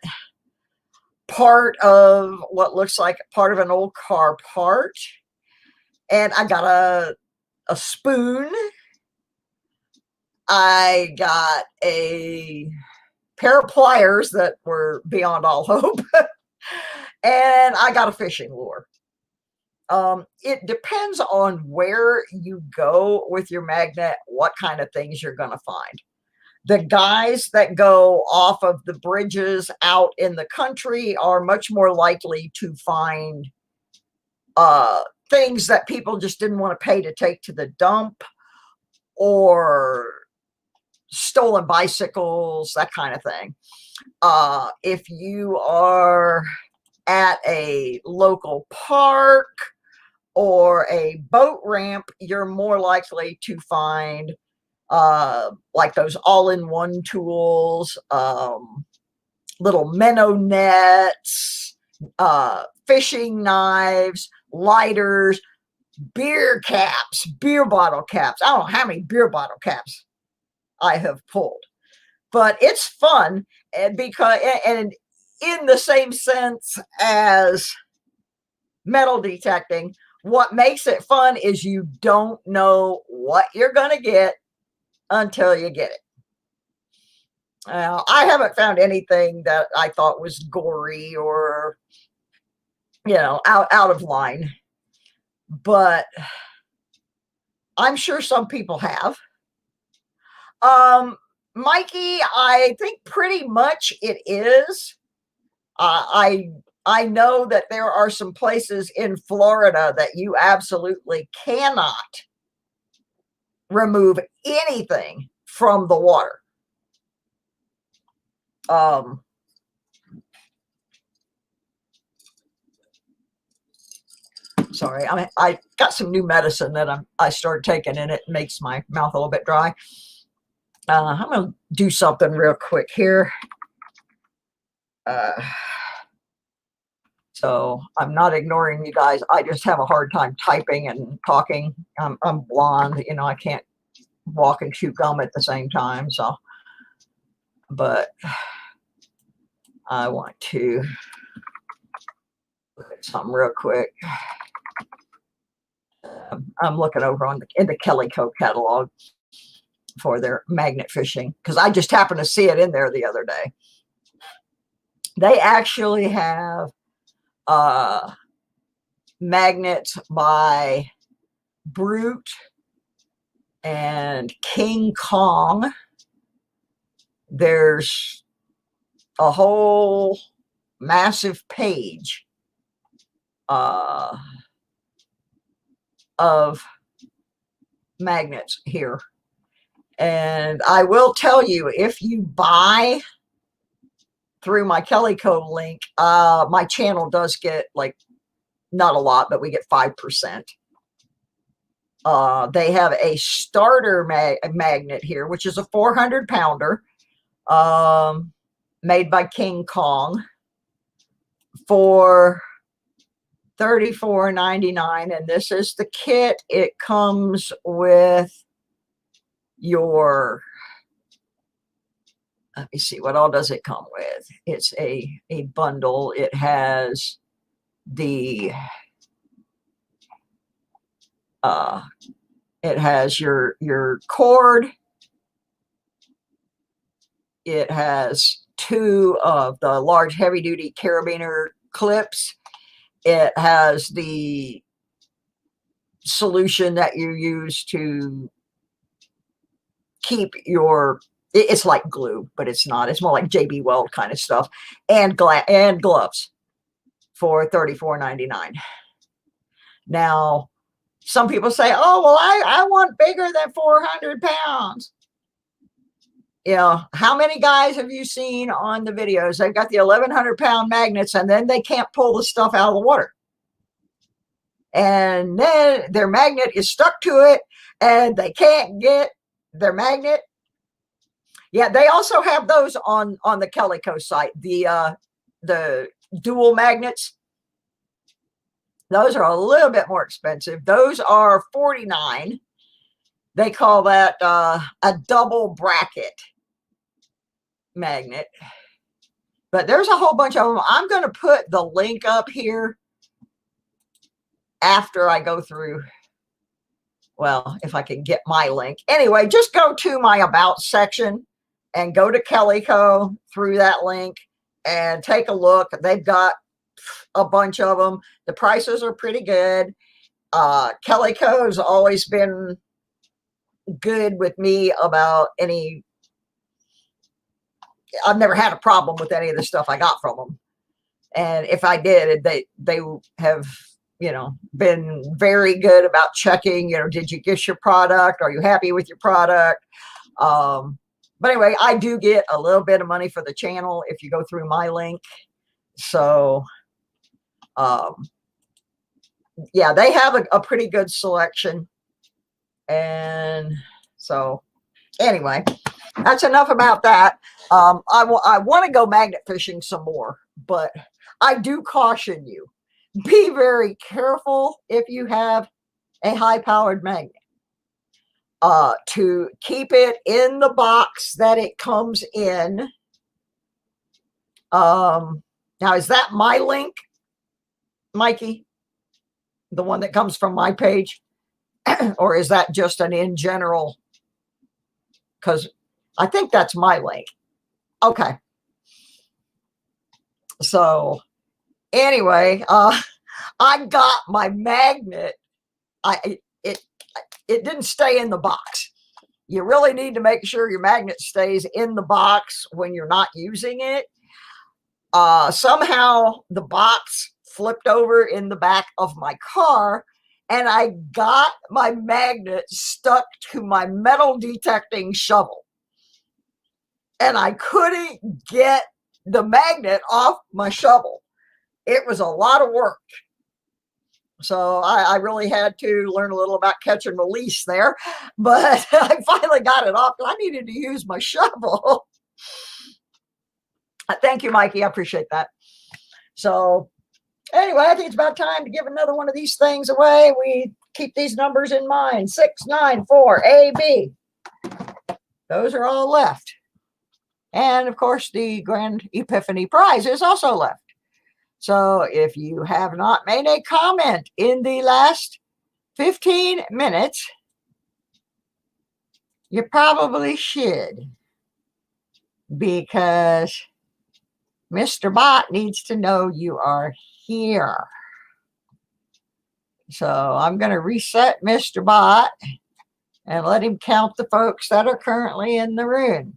part of what looks like part of an old car part. And I got a spoon. I got a pair of pliers that were beyond all hope. And I got a fishing lure. It depends on where you go with your magnet, what kind of things you're going to find. The guys that go off of the bridges out in the country are much more likely to find things that people just didn't want to pay to take to the dump, or stolen bicycles, that kind of thing. If you are at a local park or a boat ramp, you're more likely to find like those all-in-one tools, little minnow nets, fishing knives, lighters, beer caps, beer bottle caps. I don't know how many beer bottle caps I have pulled, but it's fun. And because, and in the same sense as metal detecting, what makes it fun is you don't know what you're going to get until you get it. I haven't found anything that I thought was gory or, you know, out of line, but I'm sure some people have. Mikey, I think pretty much it is. I know that there are some places in Florida that you absolutely cannot remove anything from the water. Sorry, I got some new medicine that I started taking, and it makes my mouth a little bit dry. I'm going to do something real quick here. So I'm not ignoring you guys. I just have a hard time typing and talking. I'm blonde, you know, I can't walk and chew gum at the same time. So, but I want to look at something real quick. I'm looking over in the Kelly Co catalog for their magnet fishing, because I just happened to see it in there the other day. They actually have magnets by Brute and King Kong. There's a whole massive page of magnets here. And I will tell you, if you buy through my Kelly Co link, my channel does get, like, not a lot, but we get 5%. They have a starter magnet here, which is a 400 pounder, made by King Kong for $34.99. And this is the kit. It comes with your, let me see, what all does it come with? It's a bundle. It has the it has your cord. It has 2 of the large heavy duty carabiner clips. It has the solution that you use to keep your, it's like glue, but it's not. It's more like JB Weld kind of stuff. And gloves for $34.99. Now, some people say, oh, well, I want bigger than 400 pounds. You know, how many guys have you seen on the videos? They've got the 1,100 pound magnets, and then they can't pull the stuff out of the water. And then their magnet is stuck to it, and they can't get their magnet. Yeah, they also have those on the Kelly Co site, the dual magnets. Those are a little bit more expensive. Those are $49. They call that a double bracket magnet. But there's a whole bunch of them. I'm going to put the link up here after I go through. Well, if I can get my link. Anyway, just go to my About section and go to Calico through that link and take a look. They've got a bunch of them. The prices are pretty good. Calico's always been good with me about any. I've never had a problem with any of the stuff I got from them. And if I did, they have, you know, been very good about checking, you know, did you get your product? Are you happy with your product? But anyway, I do get a little bit of money for the channel if you go through my link. So, yeah, they have a pretty good selection. And so anyway, that's enough about that. I want to go magnet fishing some more, but I do caution you, be very careful if you have a high-powered magnet. To keep it in the box that it comes in. Now, is that my link, Mikey? The one that comes from my page? Or is that just an in general? Because I think that's my link. Okay. So anyway, I got my magnet. It didn't stay in the box. You really need to make sure your magnet stays in the box when you're not using it. Somehow the box flipped over in the back of my car, and I got my magnet stuck to my metal detecting shovel. And I couldn't get the magnet off my shovel. It was a lot of work. So I really had to learn a little about catch and release there, but I finally got it off. I needed to use my shovel. Thank you, Mikey. I appreciate that. So anyway, I think it's about time to give another one of these things away. We keep these numbers in mind. 694 AB. Those are all left. And of course, the Grand Epiphany prize is also left. So if you have not made a comment in the last 15 minutes, you probably should, because Mr. Bot needs to know you are here. So I'm going to reset Mr. Bot and let him count the folks that are currently in the room.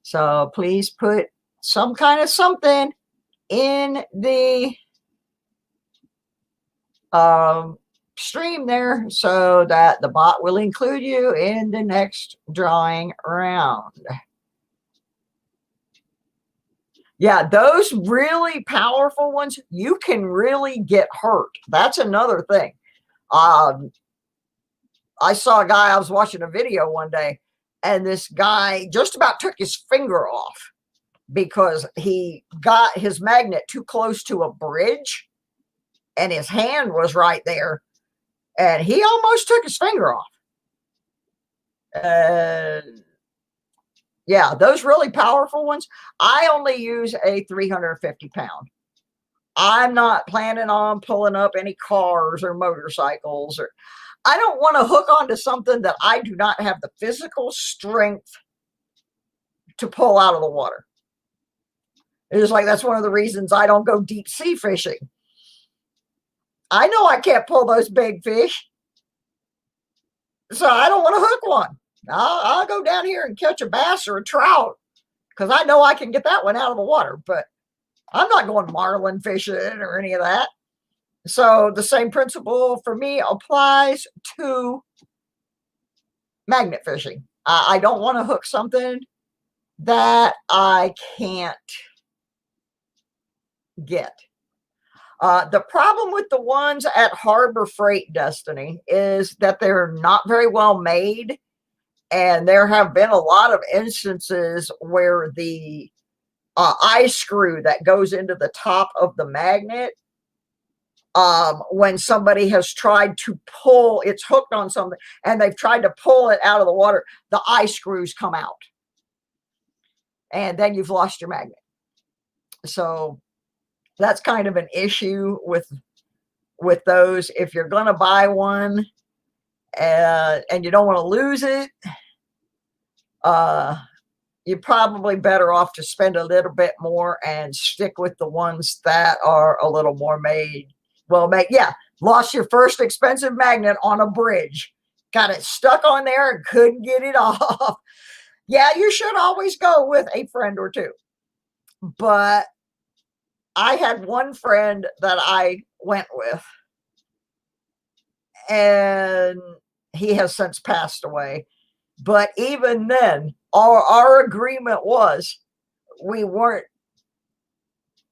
So please put some kind of something in the stream there so that the bot will include you in the next drawing round. Yeah, those really powerful ones, you can really get hurt. That's another thing. I saw a guy, I was watching a video one day, and this guy just about took his finger off because he got his magnet too close to a bridge and his hand was right there and he almost took his finger off. Yeah, those really powerful ones. I only use a 350 pound. I'm not planning on pulling up any cars or motorcycles, or I don't want to hook onto something that I do not have the physical strength to pull out of the water. It's like, that's one of the reasons I don't go deep sea fishing. I know I can't pull those big fish, so I don't want to hook one. I'll go down here and catch a bass or a trout because I know I can get that one out of the water, but I'm not going marlin fishing or any of that. So the same principle for me applies to magnet fishing. I don't want to hook something that I can't get. The problem with the ones at Harbor Freight Destiny is that they're not very well made, and there have been a lot of instances where the eye screw that goes into the top of the magnet, when somebody has tried to pull, it's hooked on something, and they've tried to pull it out of the water, the eye screws come out, and then you've lost your magnet. So that's kind of an issue with those. If you're going to buy one and you don't want to lose it, you're probably better off to spend a little bit more and stick with the ones that are a little more well made. Yeah, lost your first expensive magnet on a bridge. Got it stuck on there and couldn't get it off. Yeah, you should always go with a friend or two. But I had one friend that I went with, and he has since passed away. But even then, our agreement was we weren't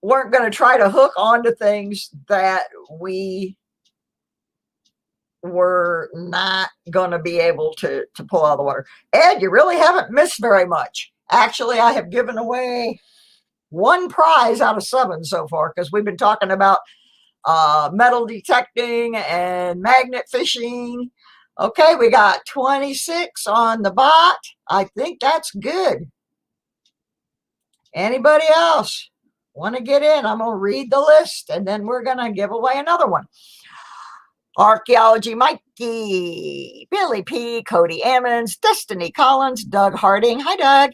going to try to hook onto things that we were not going to be able to pull out of the water. Ed, you really haven't missed very much. Actually, I have given away one prize out of 7 so far, because we've been talking about metal detecting and magnet fishing. Okay, we got 26 on the bot. I think that's good. Anybody else want to get in? I'm going to read the list, and then we're going to give away another one. Archaeology Mikey, Billy P, Cody Ammons, Destiny Collins, Doug Harding. Hi, Doug.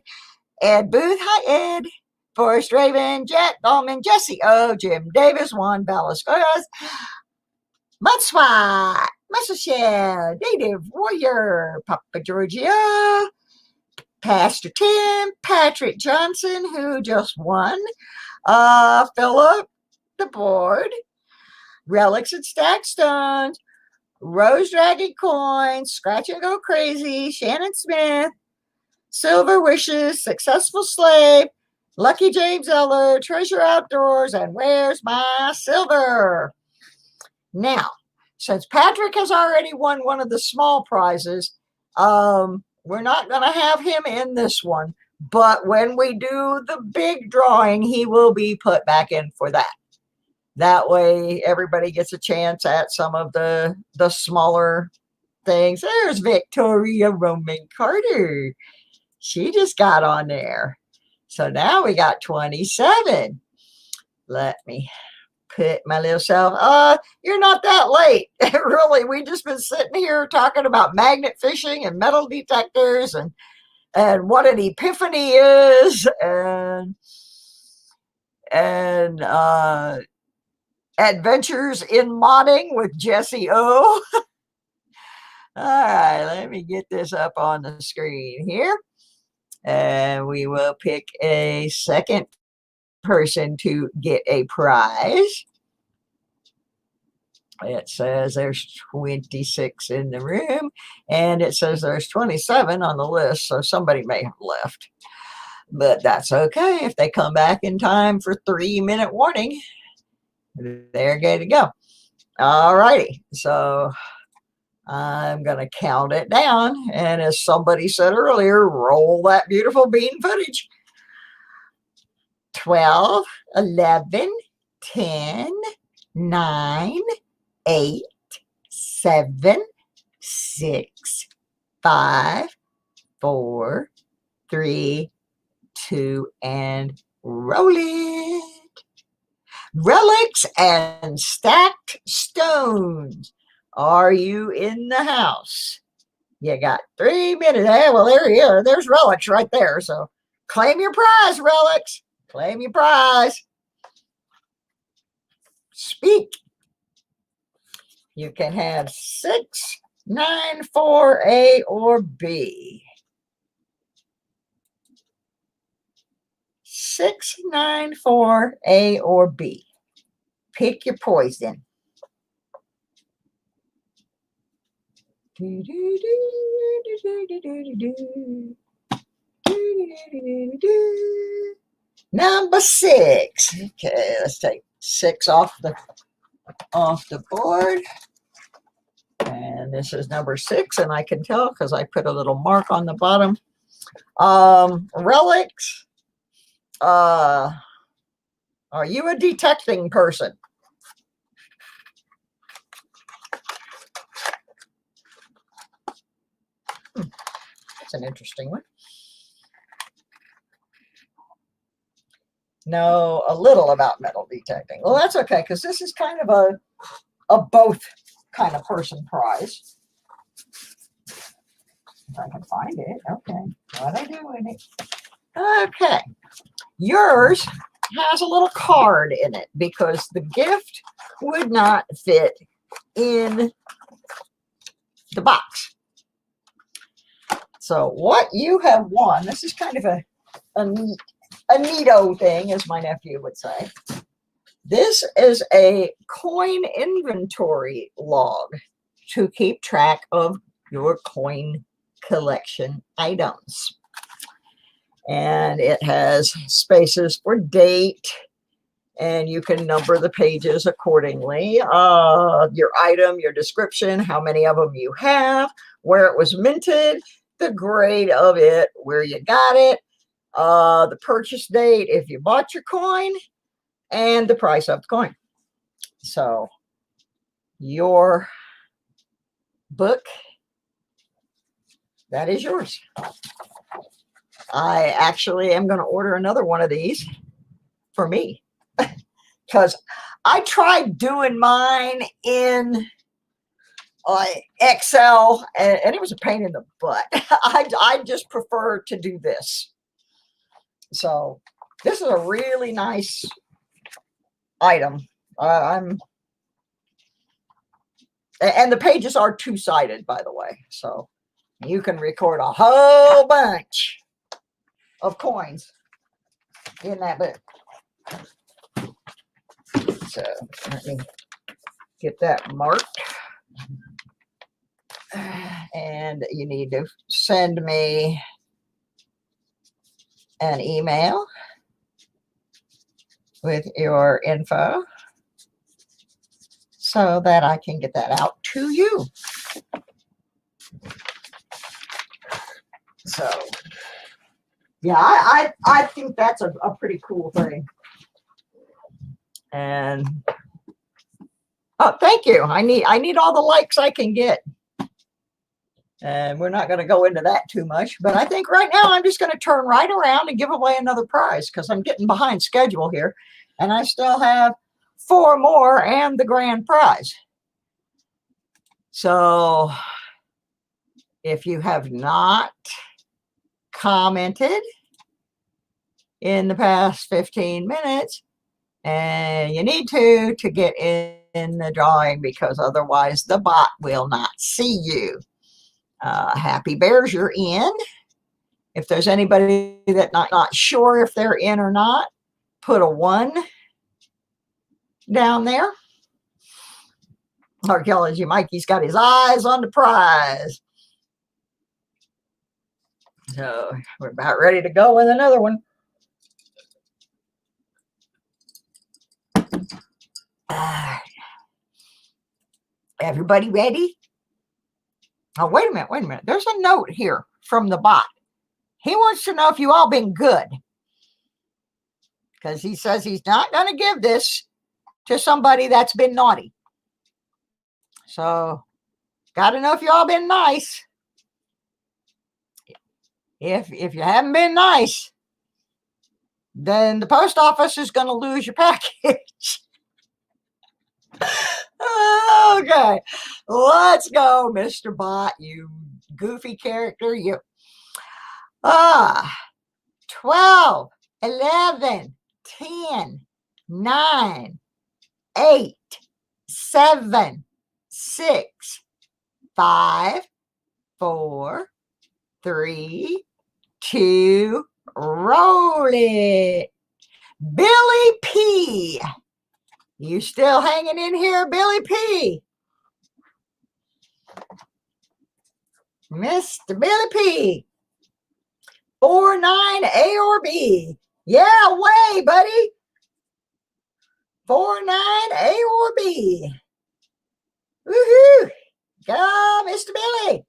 Ed Booth. Hi, Ed. Forrest Raven, Jack Ballman, Jesse O, Jim Davis, Juan Balascoas, Mudswat, Muscle Shell, Native Warrior, Papa Georgia, Pastor Tim, Patrick Johnson, who just won, Philip, the board, Relics and Stack Stones, Rose Dragon Coins, Scratch and Go Crazy, Shannon Smith, Silver Wishes, Successful Slave, Lucky James Eller, Treasure Outdoors, and Where's My Silver? Now, since Patrick has already won one of the small prizes, we're not going to have him in this one. But when we do the big drawing, he will be put back in for that. That way, everybody gets a chance at some of the smaller things. There's Victoria Roman Carter. She just got on there. So now we got 27. Let me put my little self. You're not that late. Really, we just been sitting here talking about magnet fishing and metal detectors and what an epiphany is and adventures in modding with Jesse O. All right, let me get this up on the screen here. And we will pick a second person to get a prize. It says there's 26 in the room, and it says there's 27 on the list, so somebody may have left. But that's okay. If they come back in time for 3-minute warning, they're good to go. All righty. So I'm going to count it down. And as somebody said earlier, roll that beautiful bean footage. 12, 11, 10, 9, 8, 7, 6, 5, 4, 3, 2, and roll it. Relics and stacked stones. Are you in the house? You got 3 minutes. Hey, well, there you are. There's relics right there. So claim your prize, relics. Claim your prize. Speak. You can have 6, 9, 4, A, or B. 6, 9, 4, A, or B. Pick your poison. Number 6. Okay, let's take 6 off the board. And this is number 6, and I can tell because I put a little mark on the bottom. Relics. Are you a detecting person? That's an interesting one. know a little about metal detecting. Well, that's okay, because this is kind of a both kind of person prize. If I can find it. Okay. What I do with it? Okay. Yours has a little card in it because the gift would not fit in the box. So what you have won, this is kind of a neato thing, as my nephew would say. This is a coin inventory log to keep track of your coin collection items. And it has spaces for date, and you can number the pages accordingly. Your item, your description, how many of them you have, where it was minted, the grade of it, where you got it, the purchase date if you bought your coin, and the price of the coin. So your book, that is yours. I actually am going to order another one of these for me because I tried doing mine in Excel and it was a pain in the butt. I just prefer to do this. So this is a really nice item. And the pages are two-sided, by the way. So you can record a whole bunch of coins in that book. So let me get that marked. And you need to send me an email with your info so that I can get that out to you. So yeah, I think that's a pretty cool thing. And oh, thank you. I need all the likes I can get. And we're not going to go into that too much, but I think right now I'm just going to turn right around and give away another prize because I'm getting behind schedule here, and I still have 4 more and the grand prize. So if you have not commented in the past 15 minutes, and you need to get in the drawing because otherwise the bot will not see you. Happy Bears, you're in. If there's anybody that not sure if they're in or not, put a 1 down there. Archaeology Mikey's got his eyes on the prize. So we're about ready to go with another one. Everybody ready? Oh, wait a minute. There's a note here from the bot. He wants to know if you all been good. Because he says he's not going to give this to somebody that's been naughty. So, got to know if you all been nice. If you haven't been nice, then the post office is going to lose your package. Okay, let's go, Mr. Bot, you goofy character, you. 12, 11, 10, 9, 8, 7, 6, 5, 4, 3, 2, roll it. Billy P. You still hanging in here, Billy P? Mr. Billy P. 4, 9, A or B. Yeah, way, buddy. 4, 9, A or B. Woohoo! Go, Mr. Billy.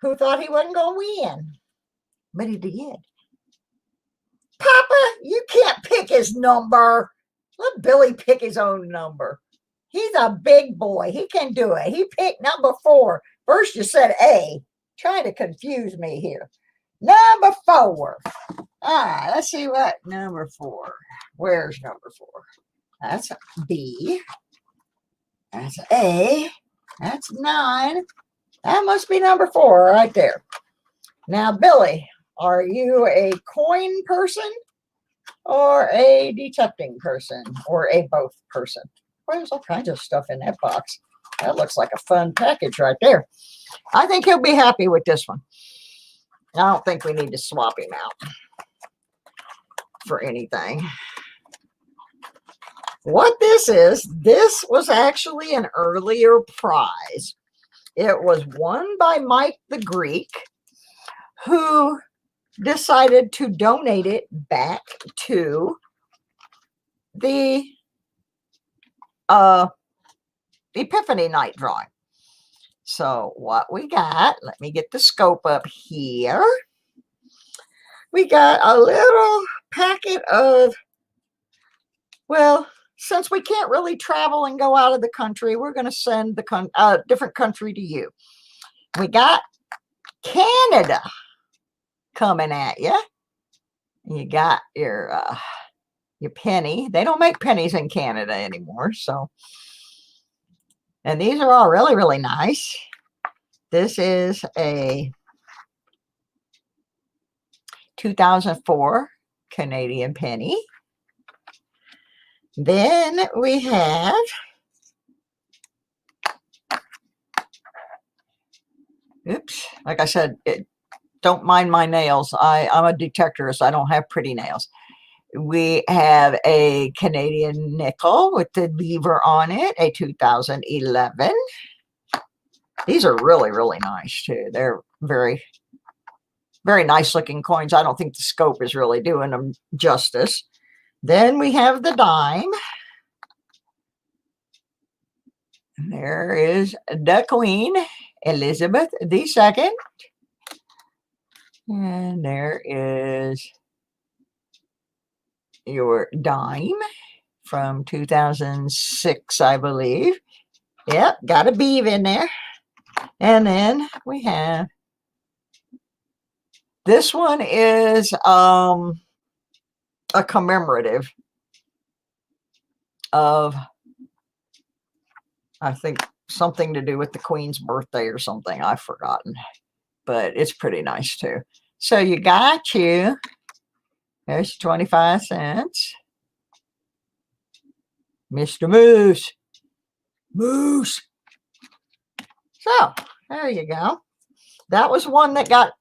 Who thought he wasn't going to win? But he did. Papa, you can't pick his number. Let Billy pick his own number. He's a big boy. He can do it. He picked number 4. First you said A. Trying to confuse me here. Number 4. Let's see what number 4. Where's number 4? That's B. That's A. That's 9. That must be number 4 right there. Now, Billy, are you a coin person or a detecting person or a both person? Well, there's all kinds of stuff in that box. That looks like a fun package right there. I think he'll be happy with this one. I don't think we need to swap him out for anything. What this was actually an earlier prize. It was won by Mike the Greek, who decided to donate it back to the Epiphany night drawing. So what we got, let me get the scope up here. We got a little packet of, well, since we can't really travel and go out of the country, we're going to send the different country to you. We got Canada coming at you. You got your penny. They don't make pennies in Canada anymore, so. And these are all really, really nice. This is a 2004 Canadian penny. Then we have oops, like I said, don't mind my nails. I'm a detector, so I don't have pretty nails. We have a Canadian nickel with the beaver on it, a 2011. These are really, really nice too. They're very, very nice looking coins. I don't think the scope is really doing them justice. Then we have the dime. There is the Queen Elizabeth II. And there is your dime from 2006, I believe. Yep, got a beav in there. And then we have, this one is a commemorative of, I think, something to do with the Queen's birthday or something. I've forgotten. But it's pretty nice too. So you got you. There's 25 cents. Mr. Moose. Moose. So there you go. That was one that got,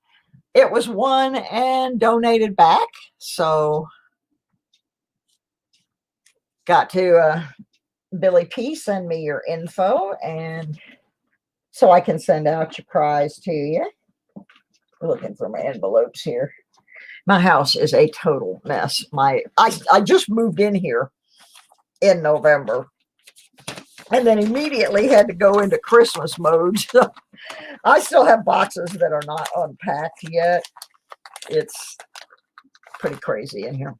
it was won and donated back. So got to Billy P, send me your info, and so I can send out your prize to you. Looking for my envelopes here. My house is a total mess. I just moved in here in November and then immediately had to go into Christmas mode. So I still have boxes that are not unpacked yet. It's pretty crazy in here.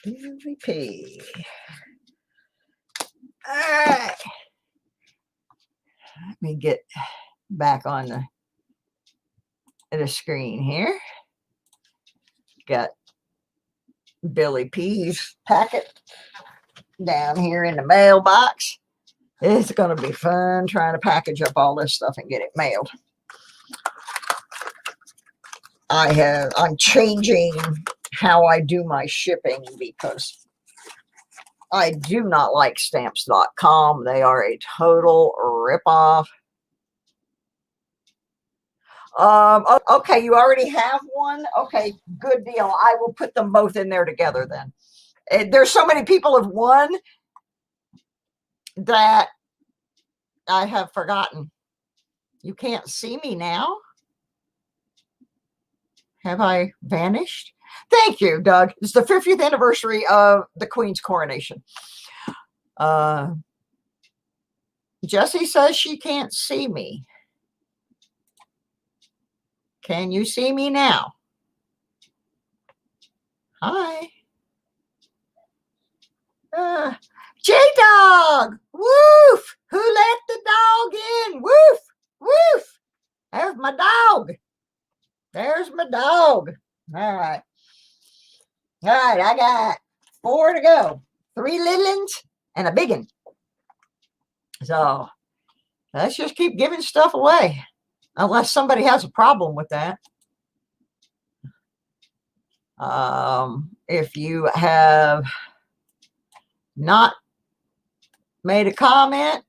MVP. All right. Let me get back on the screen here. Got Billy P's packet down here in the mailbox. It's going to be fun trying to package up all this stuff and get it mailed. I'm changing how I do my shipping because I do not like stamps.com. They are a total ripoff. Okay, you already have one? Okay, good deal. I will put them both in there together then. There's so many people have won that I have forgotten. You can't see me now? Have I vanished? Thank you, Doug. It's the 50th anniversary of the Queen's coronation. Jessie says she can't see me. Can you see me now? Hi. J-Dog! Woof! Who let the dog in? Woof! Woof! There's my dog. There's my dog. All right. All right, I got 4 to go. 3 little ones and a big one. So let's just keep giving stuff away. Unless somebody has a problem with that. If you have not made a comment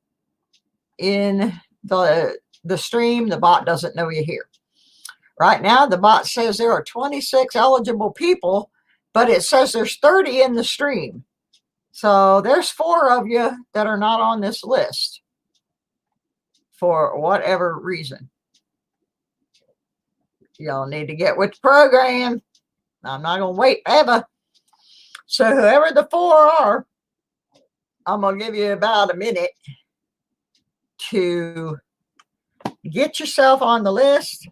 in the stream, the bot doesn't know you're here. Right now, the bot says there are 26 eligible people, but it says there's 30 in the stream. So there's 4 of you that are not on this list for whatever reason. Y'all need to get with the program. I'm not going to wait ever. So whoever the 4 are, I'm going to give you about a minute to get yourself on the list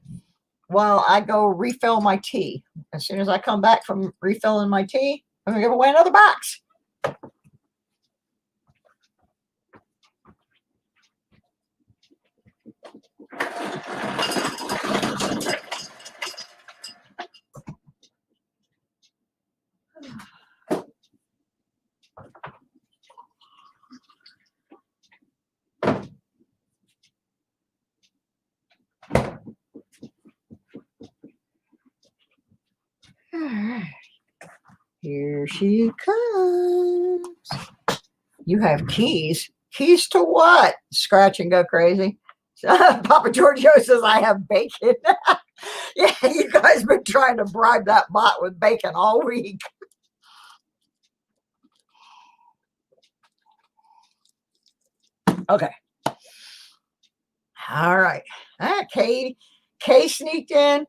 while I go refill my tea. As soon as I come back from refilling my tea, I'm going to give away another box. All right. Here she comes. You have keys. Keys to what? Scratch and go crazy. Papa Giorgio says I have bacon. Yeah, you guys been trying to bribe that bot with bacon all week. Okay. All right. Kay sneaked in.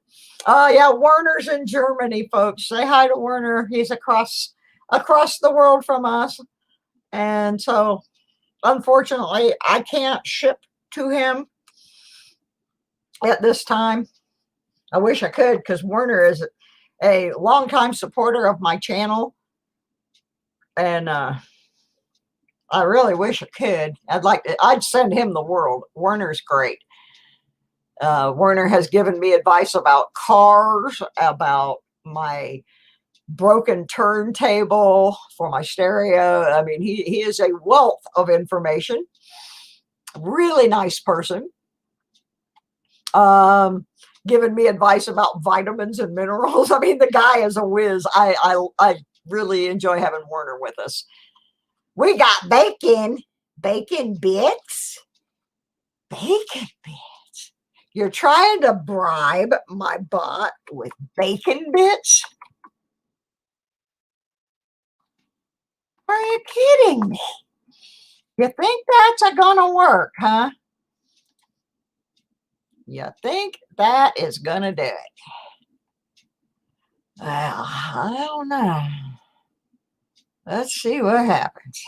Yeah, Werner's in Germany, folks. Say hi to Werner. He's across the world from us. And so, unfortunately, I can't ship to him at this time. I wish I could, because Werner is a longtime supporter of my channel. And I really wish I could. I'd send him the world. Werner's great. Werner has given me advice about cars, about my broken turntable for my stereo. I mean, he is a wealth of information. Really nice person. Giving me advice about vitamins and minerals. I mean, the guy is a whiz. I really enjoy having Werner with us. We got bacon bits. Bacon bits. You're trying to bribe my bot with bacon bits? Are you kidding me? You think that's gonna work, huh? You think that is gonna do it? Well, I don't know. Let's see what happens.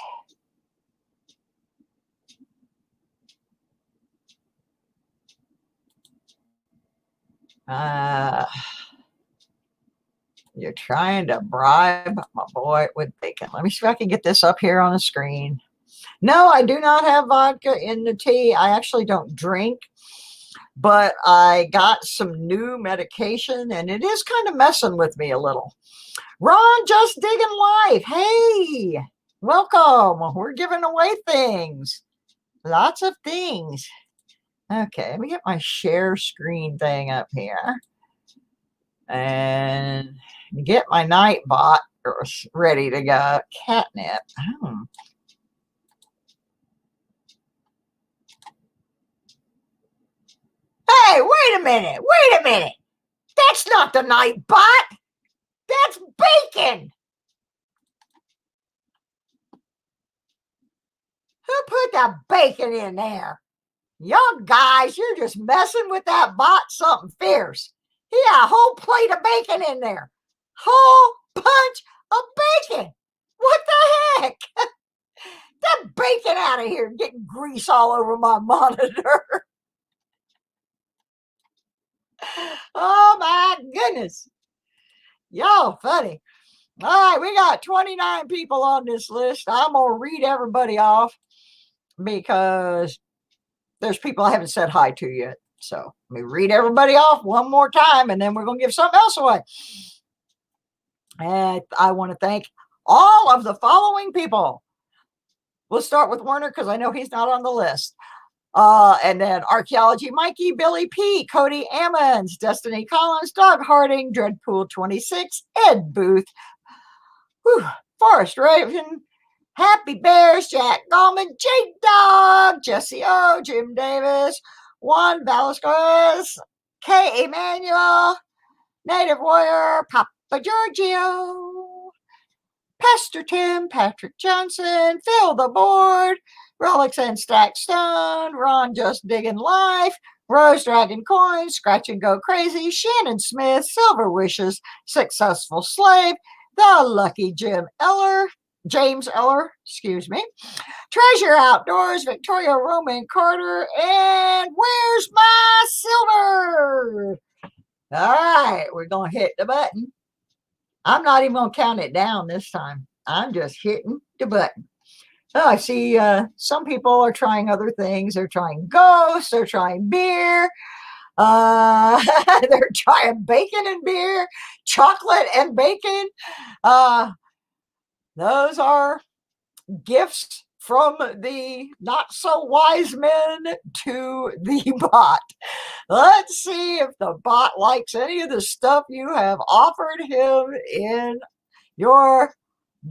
You're trying to bribe my boy with bacon. Let me see if I can get this up here on the screen. No, I do not have vodka in the tea. I actually don't drink, but I got some new medication and it is kind of messing with me a little. Ron, just digging life. Hey, welcome. We're giving away things. Lots of things. Okay, let me get my share screen thing up here. And get my night bot ready to go. Catnip. Oh. Hey, wait a minute. That's not the night bot. That's bacon. Who put the bacon in there? Young guys, you're just messing with that bot something fierce. He had a whole plate of bacon in there. Whole bunch of bacon. What the heck? That bacon out of here, getting grease all over my monitor. Oh my goodness. Y'all funny. All right, we got 29 people on this list. I'm going to read everybody off because there's people I haven't said hi to yet. So let me read everybody off one more time, and then we're going to give something else away. And I want to thank all of the following people. We'll start with Werner because I know he's not on the list. And then Archaeology Mikey, Billy P, Cody Ammons, Destiny Collins, Doug Harding, Dreadpool 26, Ed Booth, Forrest Raven, Happy Bears, Jack Gallman, Jake Dog, Jesse O, Jim Davis, Juan Velasquez, K. Emmanuel, Native Warrior, Papa Giorgio, Pastor Tim, Patrick Johnson, Phil the Board, Rolex and Stack Stone, Ron Just Digging Life, Rose Dragon Coins, Scratch and Go Crazy, Shannon Smith, Silver Wishes, Successful Slave, The Lucky James Eller, excuse me, Treasure Outdoors, Victoria Roman Carter, and Where's My Silver? All right, we're going to hit the button. I'm not even going to count it down this time. I'm just hitting the button. Oh, I see some people are trying other things. They're trying ghosts. They're trying beer. They're trying bacon and beer, chocolate and bacon. Those are gifts from the not so wise men to the bot. Let's see if the bot likes any of the stuff you have offered him in your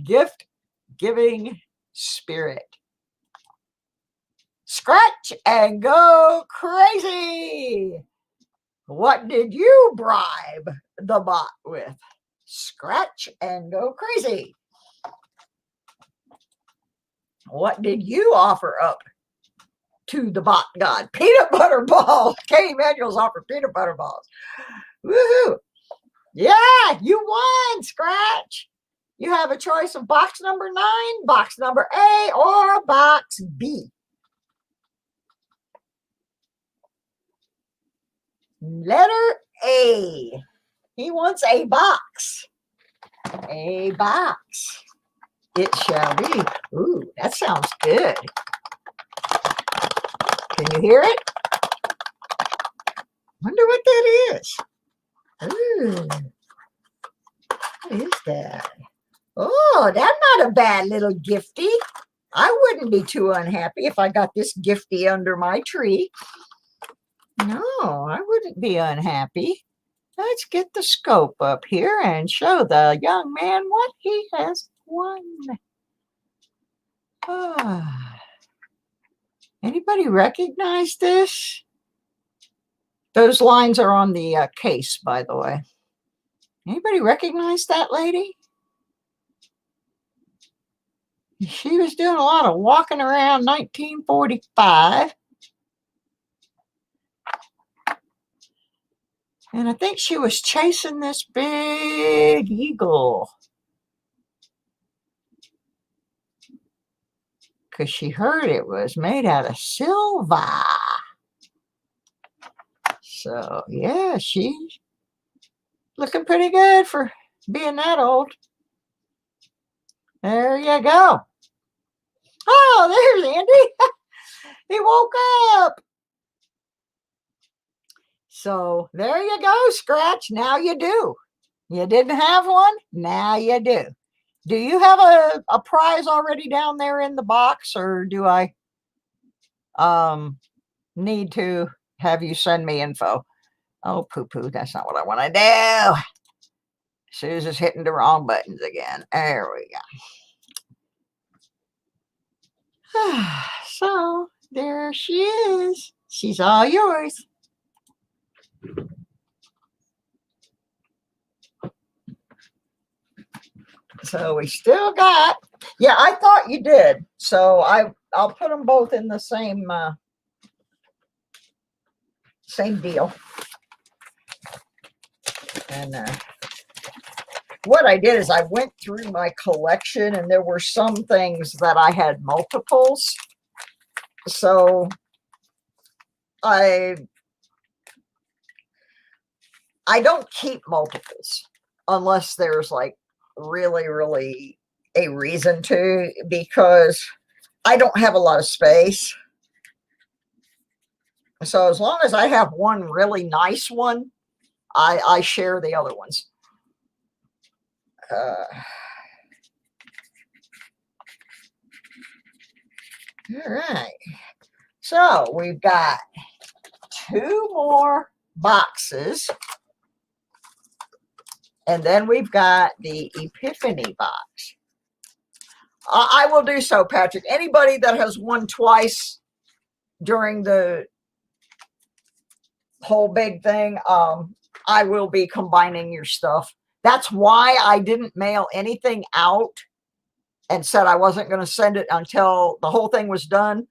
gift giving spirit. Scratch and go crazy. What did you bribe the bot with? Scratch and go crazy. What did you offer up to the bot god? Peanut butter balls. K. Emanuel's offered peanut butter balls. Woohoo. Yeah, you won, Scratch. You have a choice of box number 9, box number A, or box B. Letter A. He wants a box. A box. It shall be. Ooh, that sounds good. Can you hear it? Wonder what that is. Ooh. What is that? Oh, that's not a bad little gifty. I wouldn't be too unhappy if I got this gifty under my tree. No, I wouldn't be unhappy. Let's get the scope up here and show the young man what he has won. Anybody recognize this? Those lines are on the case, by the way. Anybody recognize that lady? She was doing a lot of walking around 1945. And I think she was chasing this big eagle. Because she heard it was made out of silver. So, yeah, she's looking pretty good for being that old. There you go. Oh, there's Andy. He woke up. So, there you go, Scratch. Now you do. You didn't have one? Now you do. Do you have a prize already down there in the box, or do I need to have you send me info? Oh, poo-poo, that's not what I want to do. Susan's hitting the wrong buttons again. There we go. So, there she is. She's all yours. So we still got, yeah, I thought you did. So I'll put them both in the same deal. And what I did is I went through my collection, and there were some things that I had multiples. So I don't keep multiples unless there's like really a reason to, because I don't have a lot of space. So as long as I have one really nice one, I share the other ones. All right. So we've got 2 more boxes. And then we've got the Epiphany box. I will do so, Patrick. Anybody that has won twice during the whole big thing, I will be combining your stuff. That's why I didn't mail anything out and said I wasn't going to send it until the whole thing was done,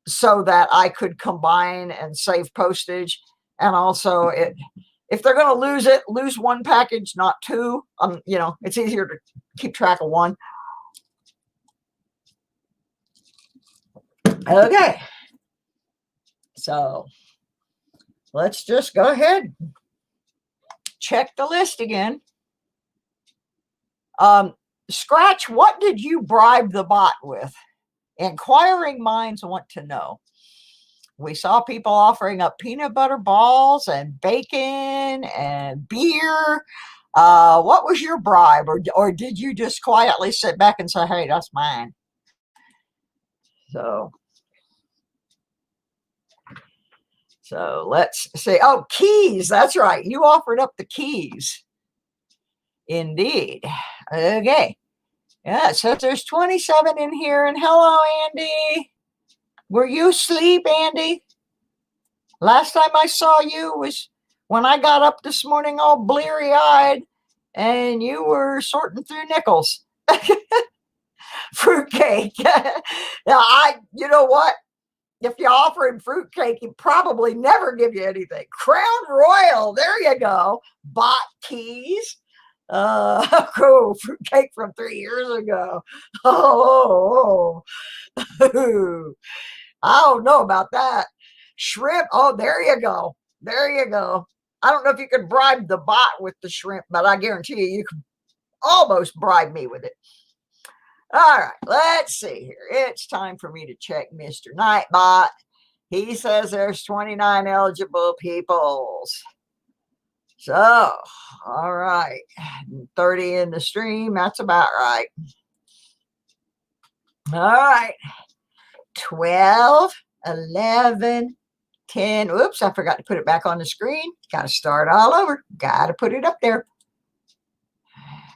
so that I could combine and save postage. And also, if they're going to lose it, lose 1 package, not 2. You know, it's easier to keep track of 1. Okay. So let's just go ahead. Check the list again. Scratch, what did you bribe the bot with? Inquiring minds want to know. We saw people offering up peanut butter balls and bacon and beer. What was your bribe? Or did you just quietly sit back and say, hey, that's mine? So let's see. Oh, keys. That's right. You offered up the keys. Indeed. Okay. Yeah, it says there's 27 in here. And hello, Andy. Were you asleep, Andy? Last time I saw you was when I got up this morning all bleary-eyed and you were sorting through nickels. Fruitcake. Now, you know what? If you offer him fruitcake, he'd probably never give you anything. Crown Royal, there you go. Bot keys. Cool. Fruitcake from 3 years ago. Oh. I don't know about that. Shrimp. Oh, there you go. There you go. I don't know if you could bribe the bot with the shrimp, but I guarantee you, you could almost bribe me with it. All right, let's see here. It's time for me to check Mr. Nightbot. He says there's 29 eligible peoples. So, all right. 30 in the stream. That's about right. All right. 12, 11, 10. Oops, I forgot to put it back on the screen. Got to start all over. Got to put it up there.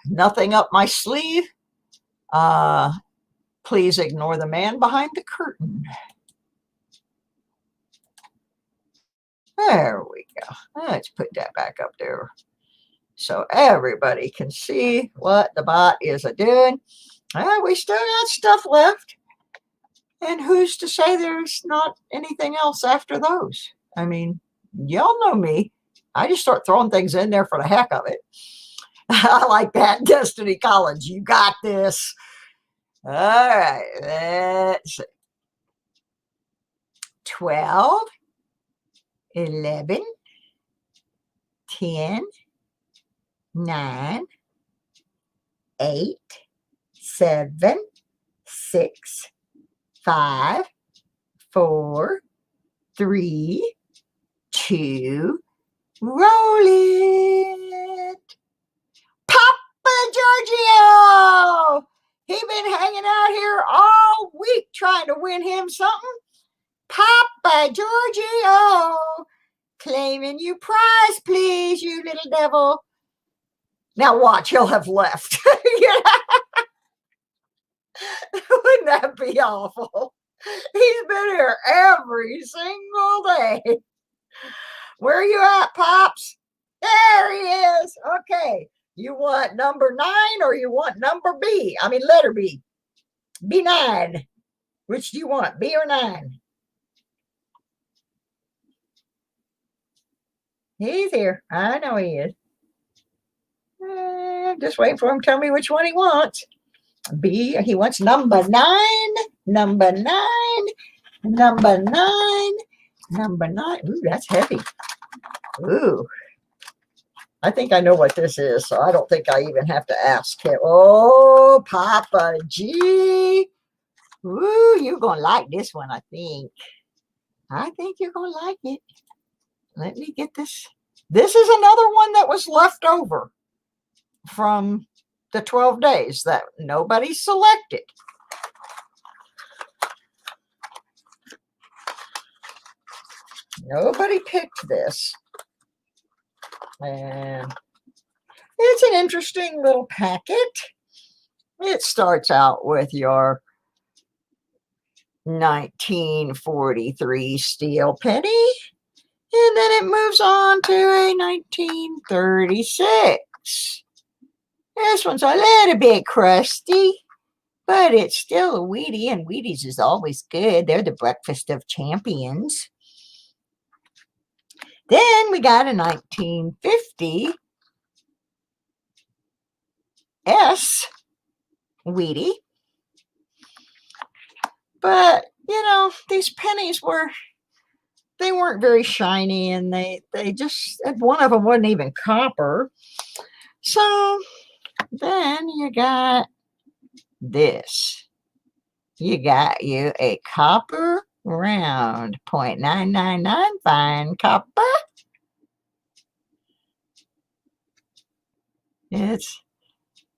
Nothing up my sleeve. Please ignore the man behind the curtain. There we go. Let's put that back up there so everybody can see what the bot is doing. We still got stuff left. And who's to say there's not anything else after those? I mean, y'all know me. I just start throwing things in there for the heck of it. I like that. Destiny College, you got this. All right, let's see. 12, 11, 10, 9, 8, 7, 6, 5, 4, 3, 2, roll it. Papa Giorgio! He been hanging out here all week trying to win him something. Papa Giorgio, claiming you prize, please, you little devil. Now watch, he'll have left. Wouldn't that be awful? He's been here every single day. Where are you at, Pops? There he is. Okay. You want number 9 or you want number B? I mean, letter B. B9. Which do you want, B or 9? He's here. I know he is. Just waiting for him to tell me which one he wants. B, he wants number 9, number 9, number 9, number 9. Ooh, that's heavy. Ooh. I think I know what this is, so I don't think I even have to ask him. Oh, Papa G. Ooh, you're going to like this one, I think. I think you're going to like it. Let me get this. This is another one that was left over from the 12 days that nobody selected. Nobody picked this. And it's an interesting little packet. It starts out with your 1943 steel penny, and then it moves on to a 1936. This one's a little bit crusty, but it's still a Wheatie, and Wheaties is always good. They're the breakfast of champions. Then we got a 1950 S Wheatie. But, you know, these pennies they weren't very shiny, and they just, one of them wasn't even copper. So then you got this. You got you a copper round, 0.999 fine copper. It's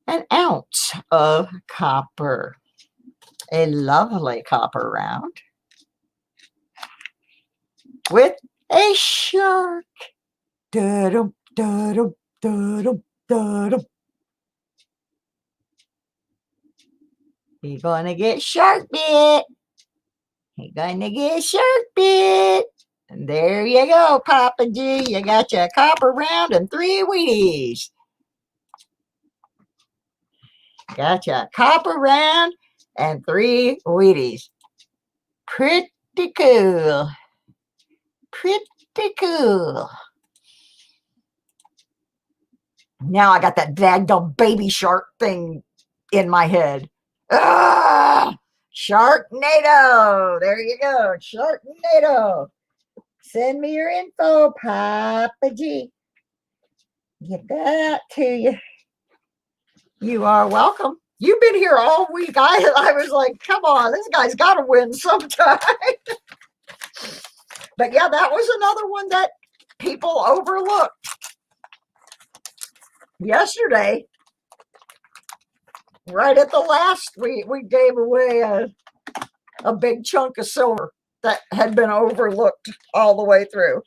an ounce of copper. A lovely copper round with a shark. Da-dum, da-dum, da-dum, da-dum. You're going to get shark bit. You're going to get shark bit. And there you go, Papa G. You got your copper round and 3 Wheaties. Got your copper round and 3 Wheaties. Pretty cool. Pretty cool. Now I got that daggum baby shark thing in my head. Ah, Sharknado. There you go. Sharknado. Send me your info, Papa G. Get that to you. You are welcome. You've been here all week. I was like, come on, this guy's got to win sometime. But yeah, that was another one that people overlooked. Yesterday, right at the last, we gave away a big chunk of silver that had been overlooked all the way through.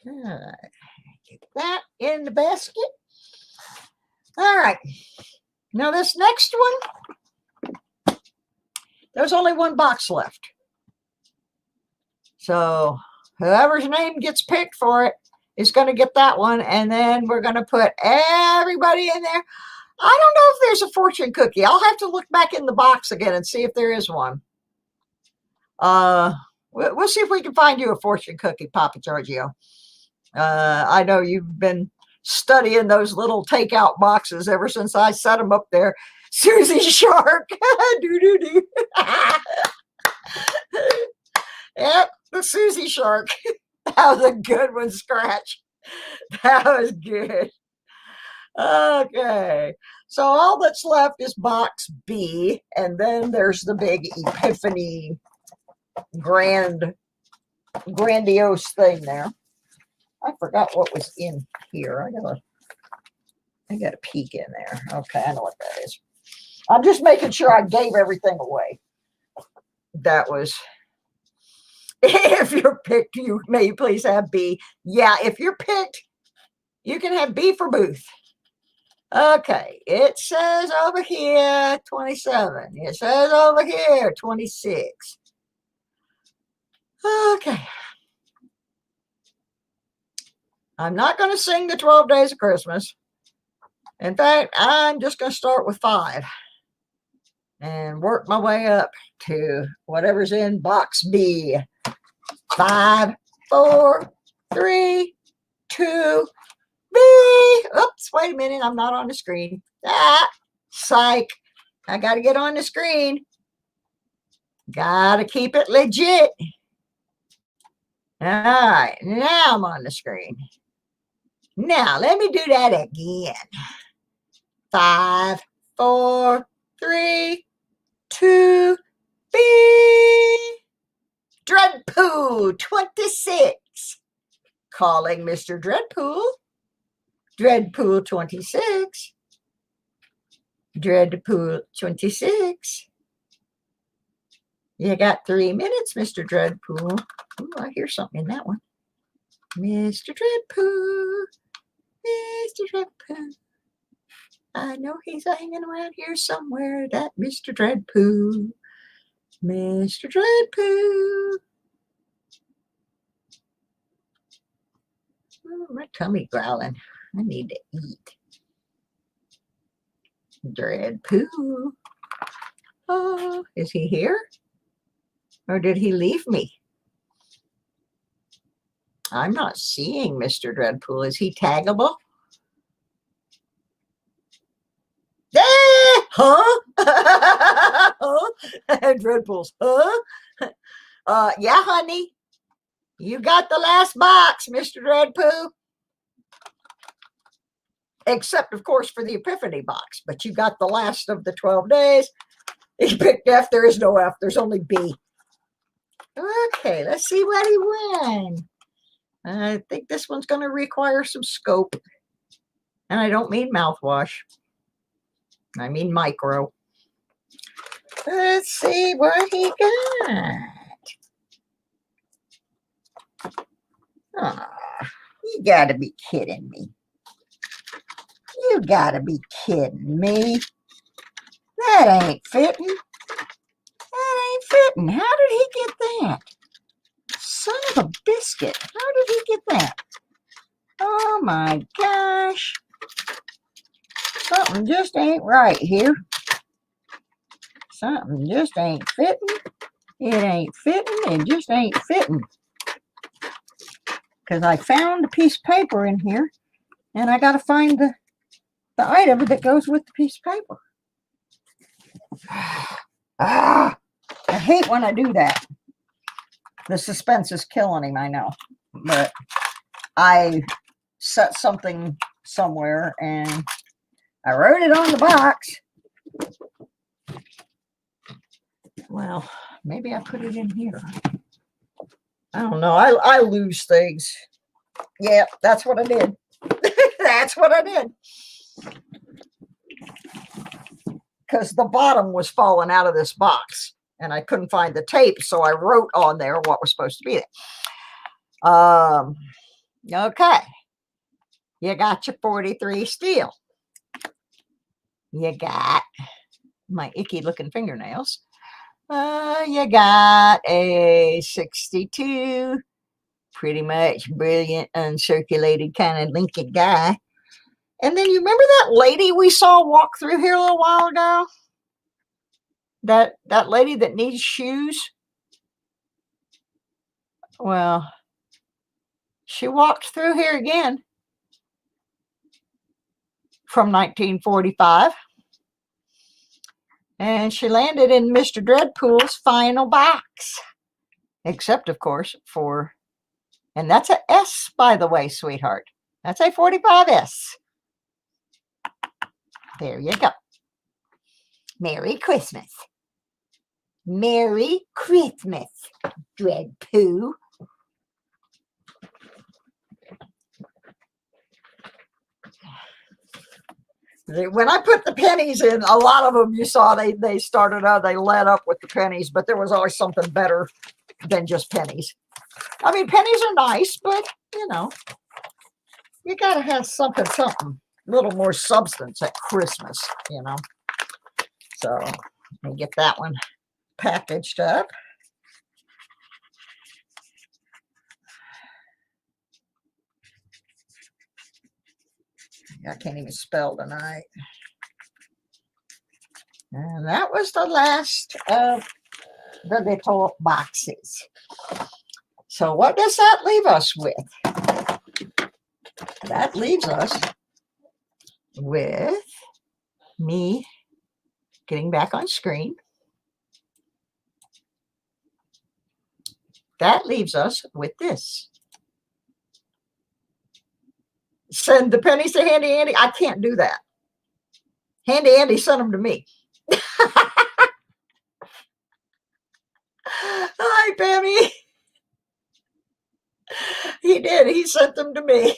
All right, get that in the basket. All right, now this next one, there's only one box left. So whoever's name gets picked for it is going to get that one. And then we're going to put everybody in there. I don't know if there's a fortune cookie. I'll have to look back in the box again and see if there is one. We'll see if we can find you a fortune cookie, Papa Giorgio. I know you've been studying those little takeout boxes ever since I set them up there. Susie Shark. Do. Yep, the Susie Shark. That was a good one, Scratch. That was good. Okay, so all that's left is box B, and then there's the big Epiphany grandiose thing there. I forgot what was in here. I got a peek in there. Okay, I know what that is. I'm just making sure I gave everything away. That was, if you're picked, you may please have B. Yeah, if you're picked, you can have B for Booth. Okay, it says over here 27. It says over here 26. Okay. I'm not going to sing the 12 Days of Christmas. In fact, I'm just going to start with 5 and work my way up to whatever's in box B. 5, 4, 3, 2, B. Oops, wait a minute. I'm not on the screen. Ah, psych. I got to get on the screen. Got to keep it legit. All right, now I'm on the screen. Now, let me do that again. 5, 4, 3, 2, B. Dreadpool 26. Calling Mr. Dreadpool. Dreadpool 26. Dreadpool 26. You got 3 minutes, Mr. Dreadpool. Ooh, I hear something in that one. Mr. Dreadpool. Mr. Dreadpool. I know he's hanging around here somewhere, that Mr. Dreadpool. Mr. Dreadpool. Oh, my tummy growling. I need to eat. Dreadpool. Oh, is he here? Or did he leave me? I'm not seeing Mr. Dreadpool. Is he taggable? Huh? Huh? Dreadpool's, huh? Yeah, honey. You got the last box, Mr. Dreadpool. Except, of course, for the Epiphany box. But you got the last of the 12 days. He picked F. There is no F. There's only B. Okay, let's see what he won. I think this one's going to require some scope. And I don't mean mouthwash. I mean micro. Let's see what he got. Aw, you gotta be kidding me. You gotta be kidding me. That ain't fitting. That ain't fitting. How did he get that? Son of a biscuit. How did he get that? Oh my gosh. Something just ain't right here. Something just ain't fitting. It ain't fitting. It just ain't fitting. Because I found a piece of paper in here, and I got to find the item that goes with the piece of paper. I hate when I do that. The suspense is killing him, I know. But I set something somewhere, and I wrote it on the box. Well, maybe I put it in here. I don't know. I lose things. Yeah, that's what I did. That's what I did. Because the bottom was falling out of this box, and I couldn't find the tape, so I wrote on there what was supposed to be there. Okay. You got your 43 steel. You got my icky looking fingernails. You got a 62, pretty much brilliant, uncirculated kind of Lincoln guy. And then you remember that lady we saw walk through here a little while ago? That lady that needs shoes? Well, she walked through here again from 1945. And she landed in Mr. Dreadpool's final box. Except, of course, for, and that's a S, by the way, sweetheart. That's a 45S. There you go. Merry Christmas. Merry Christmas, Dreadpool. When I put the pennies in, a lot of them you saw, they started out, they led up with the pennies, but there was always something better than just pennies. I mean, pennies are nice, but, you know, you got to have something, a little more substance at Christmas, you know. So, let me get that one packaged up. I can't even spell tonight. And that was the last of the little boxes. So what does that leave us with? That leaves us with me Getting back on screen. That leaves us with this. Send the pennies to Handy Andy. I can't do that. Handy Andy sent them to me. Hi, Pammy. He did. He sent them to me.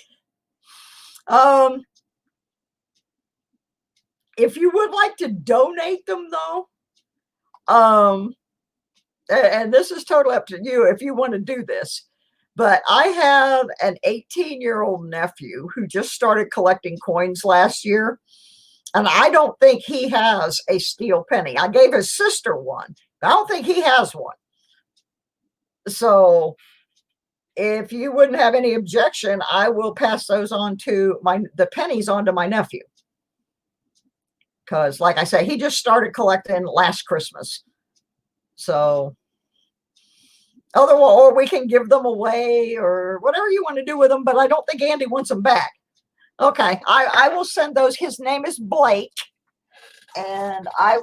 If you would like to donate them, though, and this is totally up to you if you want to do this, but I have an 18-year-old nephew who just started collecting coins last year, and I don't think he has a steel penny. I gave his sister one, but I don't think he has one. So if you wouldn't have any objection, I will pass those on to the pennies on to my nephew. Because, like I say, he just started collecting last Christmas. So, or we can give them away or whatever you want to do with them, but I don't think Andy wants them back. Okay, I will send those. His name is Blake, and I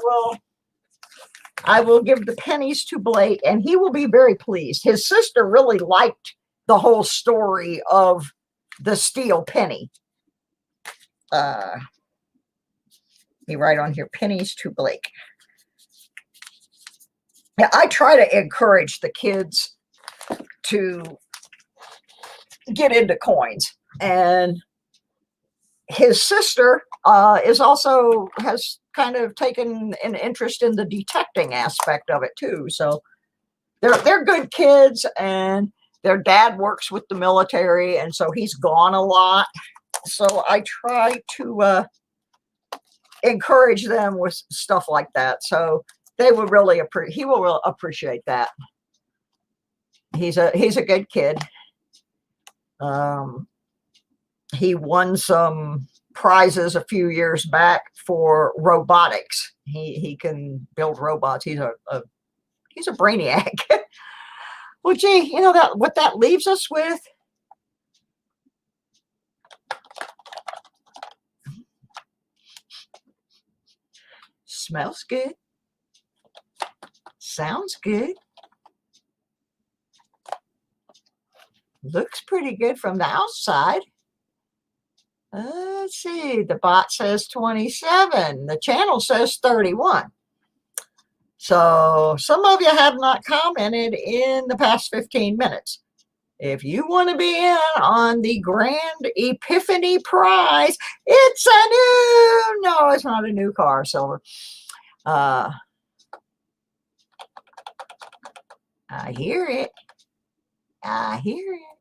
will give the pennies to Blake, and he will be very pleased. His sister really liked the whole story of the steel penny. Me write on here, pennies to Blake. Yeah, I try to encourage the kids to get into coins, and his sister has kind of taken an interest in the detecting aspect of it too. So they're good kids, and their dad works with the military, and so he's gone a lot. So I try to encourage them with stuff like that. So they will really he will appreciate that. He's a good kid. He won some prizes a few years back for robotics. He can build robots. He's a brainiac. Well, gee, you know what that leaves us with? Smells good. Sounds good. Looks pretty good from the outside. Let's see. The bot says 27. The channel says 31. So some of you have not commented in the past 15 minutes. If you want to be in on the grand Epiphany prize, it's no, it's not a new car, Silver. I hear it. I hear it.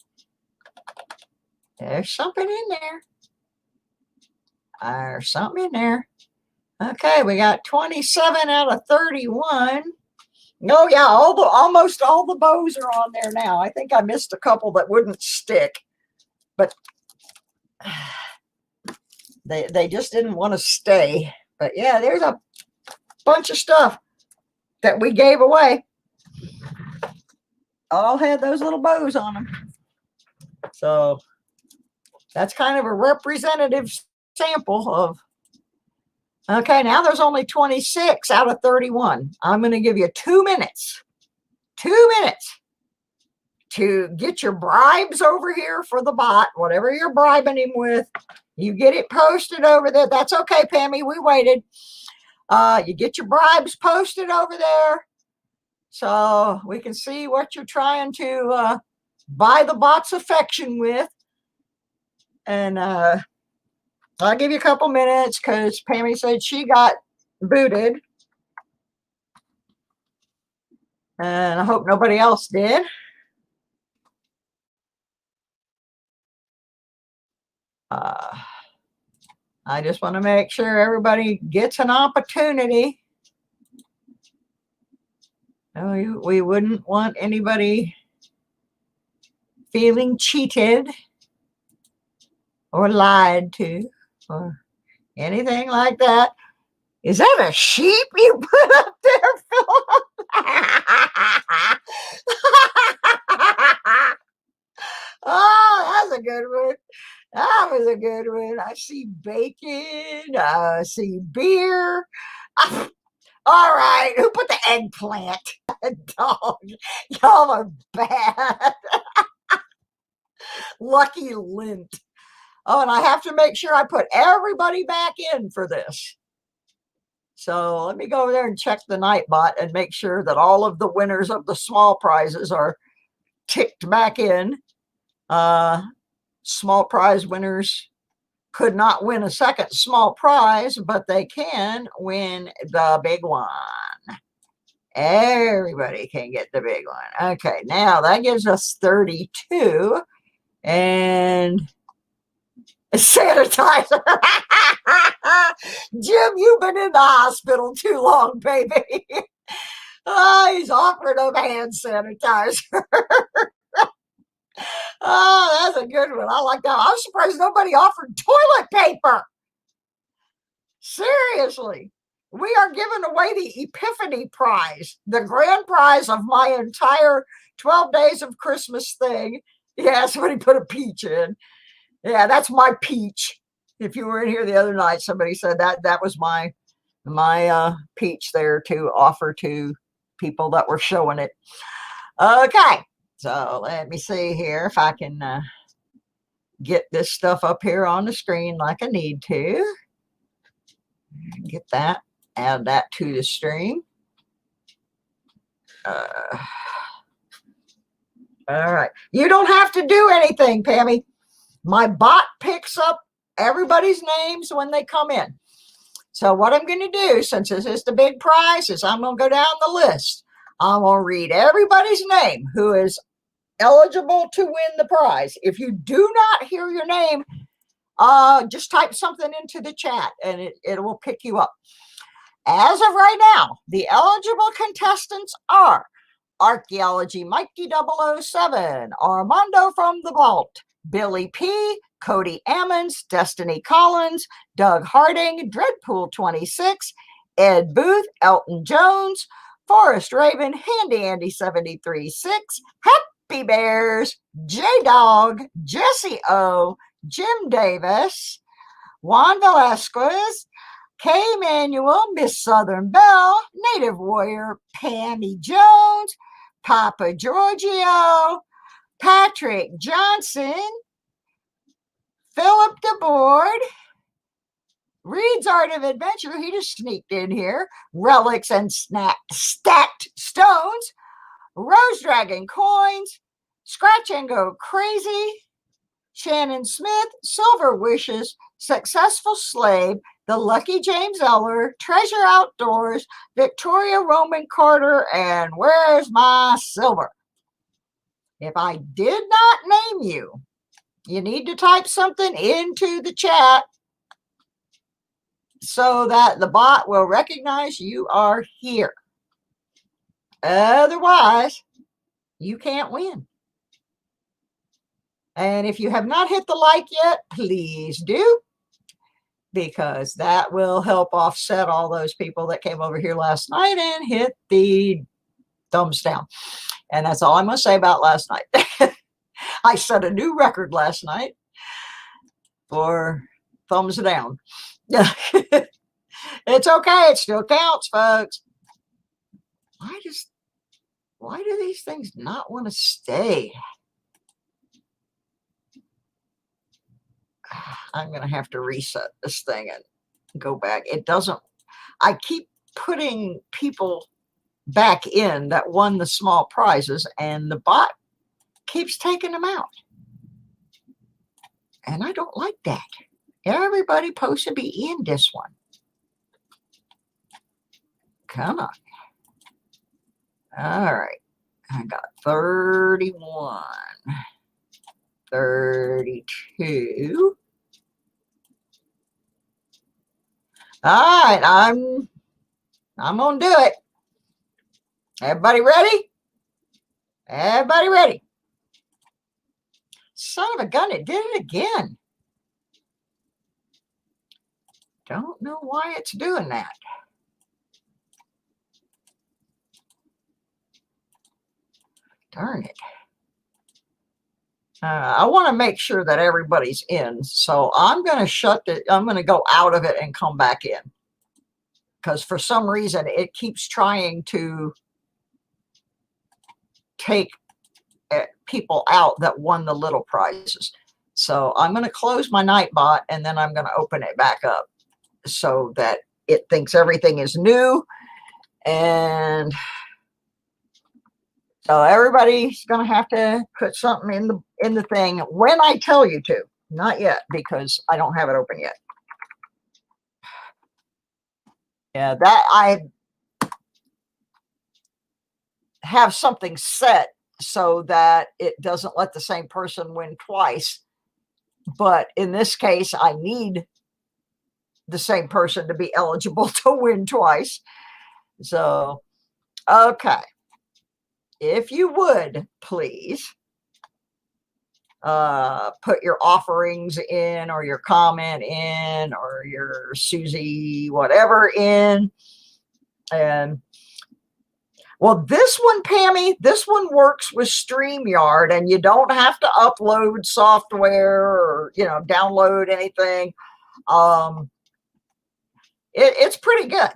There's something in there. There's something in there. Okay, we got 27 out of 31. Oh yeah, almost all the bows are on there now. I think I missed a couple that wouldn't stick, but they just didn't want to stay. But yeah, there's a bunch of stuff that we gave away. All had those little bows on them. So that's kind of a representative sample of. Okay, now there's only 26 out of 31. I'm going to give you 2 minutes. 2 minutes to get your bribes over here for the bot, whatever you're bribing him with. You get it posted over there. That's okay, Pammy. We waited. You get your bribes posted over there so we can see what you're trying to buy the bot's affection with. And I'll give you a couple minutes because Pammy said she got booted. And I hope nobody else did. I just want to make sure everybody gets an opportunity. We wouldn't want anybody feeling cheated or lied to or anything like that. Is that a sheep you put up there, Philip? Oh, that's a good one. That was a good one. I see bacon. I see beer. All right. Who put the eggplant? Dog. Y'all are bad. Lucky Lint. Oh, and I have to make sure I put everybody back in for this. So let me go over there and check the Nightbot and make sure that all of the winners of the small prizes are ticked back in. Small prize winners could not win a second small prize, but they can win the big one. Everybody can get the big one. Okay, now that gives us 32. And sanitizer. Jim, you've been in the hospital too long, baby. He's offering up hand sanitizer. Oh, that's a good one. I like that. I'm surprised nobody offered toilet paper. Seriously. We are giving away the Epiphany prize, the grand prize of my entire 12 days of Christmas thing. Yeah, somebody put a peach in. Yeah, that's my peach. If you were in here the other night, somebody said that was my peach there to offer to people that were showing it. Okay, so let me see here if I can get this stuff up here on the screen like I need to. Get that, add that to the stream. All right, you don't have to do anything, Pammy. My bot picks up everybody's names when they come in. So what I'm going to do, since this is the big prize, is I'm going to go down the list. I'm going to read everybody's name who is eligible to win the prize. If you do not hear your name, just type something into the chat and it will pick you up. As of right now, the eligible contestants are Archaeology Mikey 007, Armando from the Vault, Billy P., Cody Ammons, Destiny Collins, Doug Harding, Dreadpool 26, Ed Booth, Elton Jones, Forrest Raven, Handy Andy 73-6, Happy Bears, J-Dog, Jesse O, Jim Davis, Juan Velasquez, K. Manuel, Miss Southern Belle, Native Warrior, Pammy Jones, Papa Giorgio, Patrick Johnson, Philip DeBoard, Reed's Art of Adventure, he just sneaked in here, Relics and Stacked Stones, Rose Dragon Coins, Scratch and Go Crazy, Shannon Smith, Silver Wishes, Successful Slave, The Lucky James Eller, Treasure Outdoors, Victoria Roman Carter, and Where's My Silver? If I did not name you, you need to type something into the chat so that the bot will recognize you are here. Otherwise, you can't win. And if you have not hit the like yet, please do, because that will help offset all those people that came over here last night and hit the thumbs down. And that's all I'm going to say about last night. I set a new record last night for thumbs down. It's okay. It still counts, folks. Why do these things not want to stay? I'm going to have to reset this thing and go back. It doesn't. I keep putting people back in that won the small prizes, and the bot keeps taking them out. And I don't like that. Everybody supposed to be in this one. Come on. All right. I got 31. 32. All right. I'm going to do it. Everybody ready? Everybody ready? Son of a gun, it did it again. Don't know why it's doing that. Darn it. I want to make sure that everybody's in. So I'm going to I'm going to go out of it and come back in. because for some reason it keeps trying to take people out that won the little prizes. So I'm going to close my Nightbot, and then I'm going to open it back up so that it thinks everything is new. And so everybody's going to have to put something in the thing when I tell you to. Not yet, because I don't have it open yet. Yeah, that I have something set so that it doesn't let the same person win twice. But in this case, I need the same person to be eligible to win twice. So, okay. If you would, please, put your offerings in, or your comment in, or your Susie whatever in. And well, this one, Pammy, this one works with StreamYard, and you don't have to upload software or, you know, download anything. It's pretty good.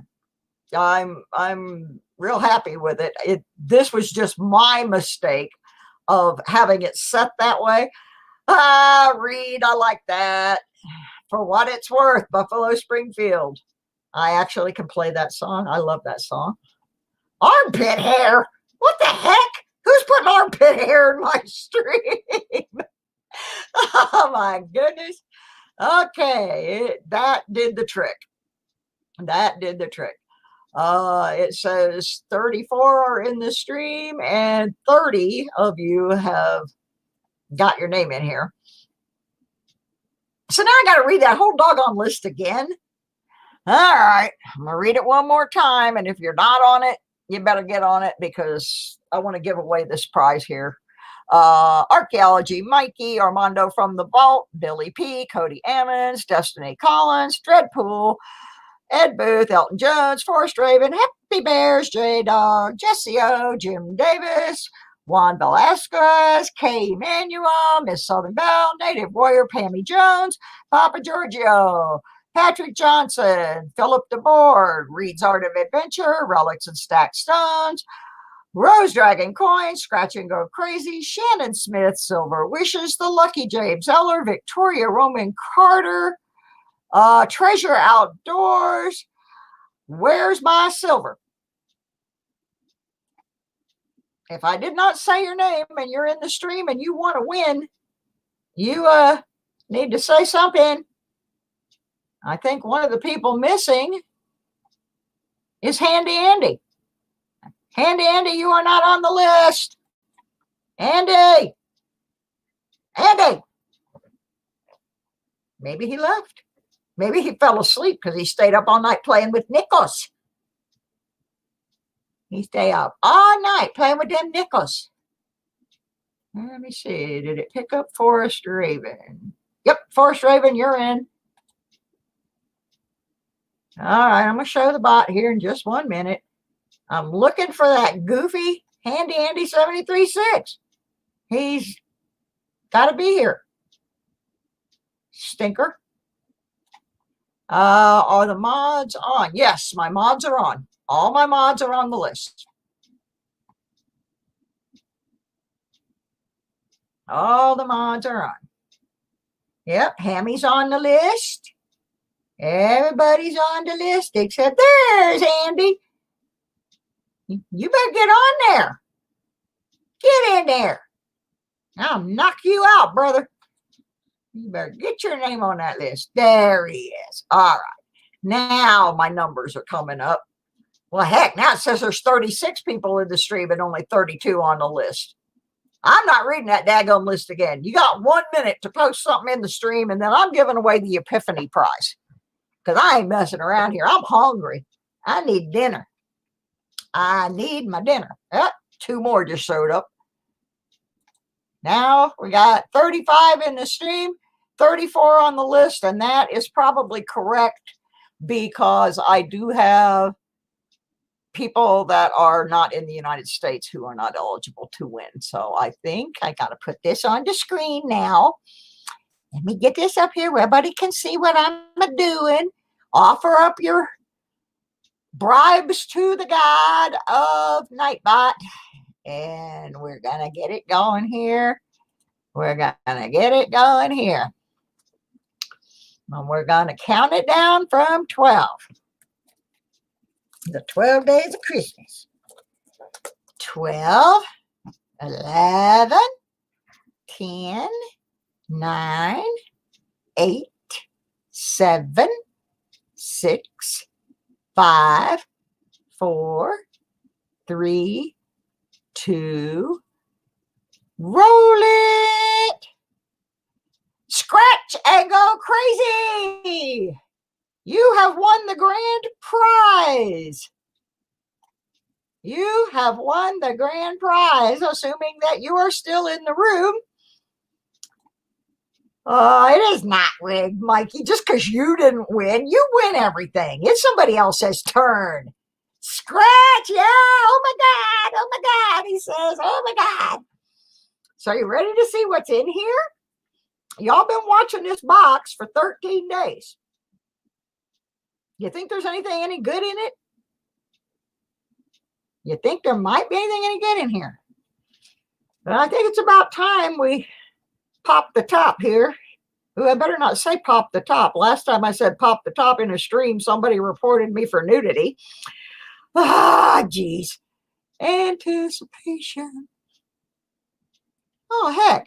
I'm real happy with it. This was just my mistake of having it set that way. Reed, I like that. For what it's worth, Buffalo Springfield. I actually can play that song. I love that song. Armpit hair? What the heck? Who's putting armpit hair in my stream? Oh my goodness. Okay, that did the trick. That did the trick. It says 34 are in the stream, and 30 of you have got your name in here. So now I got to read that whole doggone list again. All right, I'm going to read it one more time, and if you're not on it, you better get on it, because I want to give away this prize here. Archaeology, Mikey, Armando from the Vault, Billy P, Cody Ammons, Destiny Collins, Dreadpool, Ed Booth, Elton Jones, Forrest Raven, Happy Bears, J Dog, Jesse O, Jim Davis, Juan Velasquez, Kay Emmanuel, Miss Southern Belle, Native Warrior, Pammy Jones, Papa Giorgio, Patrick Johnson, Philip DeBoard, Reed's Art of Adventure, Relics and Stacked Stones, Rose Dragon Coins, Scratch and Go Crazy, Shannon Smith, Silver Wishes, The Lucky James Eller, Victoria Roman Carter, Treasure Outdoors, Where's My Silver? If I did not say your name and you're in the stream and you want to win, you need to say something. I think one of the people missing is Handy Andy. Handy Andy, you are not on the list. Andy! Andy! Maybe he left. Maybe he fell asleep because he stayed up all night playing with nickels. He stayed up all night playing with them nickels. Let me see. Did it pick up Forrest Raven? Yep, Forrest Raven, you're in. All right, I'm going to show the bot here in just 1 minute. I'm looking for that goofy Handy Andy 73.6. He's got to be here. Stinker. Are the mods on? Yes, my mods are on. All my mods are on the list. All the mods are on. Yep, Hammy's on the list. Everybody's on the list except there's Andy. You better get on there. Get in there. I'll knock you out, brother. You better get your name on that list. There he is. All right. Now my numbers are coming up. Well, heck, now it says there's 36 people in the stream and only 32 on the list. I'm not reading that daggone list again. You got 1 minute to post something in the stream, and then I'm giving away the Epiphany prize. Because I ain't messing around here. I'm hungry. I need dinner. I need my dinner. Yep, 2 more just showed up. Now we got 35 in the stream, 34 on the list, and that is probably correct because I do have people that are not in the United States who are not eligible to win. So I think I got to put this on the screen now. Let me get this up here where everybody can see what I'm doing. Offer up your bribes to the god of Nightbot. And we're going to get it going here. We're going to get it going here. And we're going to count it down from 12. The 12 days of Christmas. 12, 11, 10, 9, 8, 7, 6, 5, 4, 3, 2, roll it. Scratch and go crazy. You have won the grand prize. You have won the grand prize, assuming that you are still in the room. It is not rigged, Mikey. Just because you didn't win, you win everything. It's somebody else's turn. Scratch, yeah. Oh my God, he says, oh my God. So you ready to see what's in here? Y'all been watching this box for 13 days. You think there's anything any good in it? You think there might be anything any good in here? But I think it's about time we pop the top here. Ooh, I better not say pop the top. Last time I said pop the top in a stream, somebody reported me for nudity. Ah, geez. Anticipation. Oh, heck.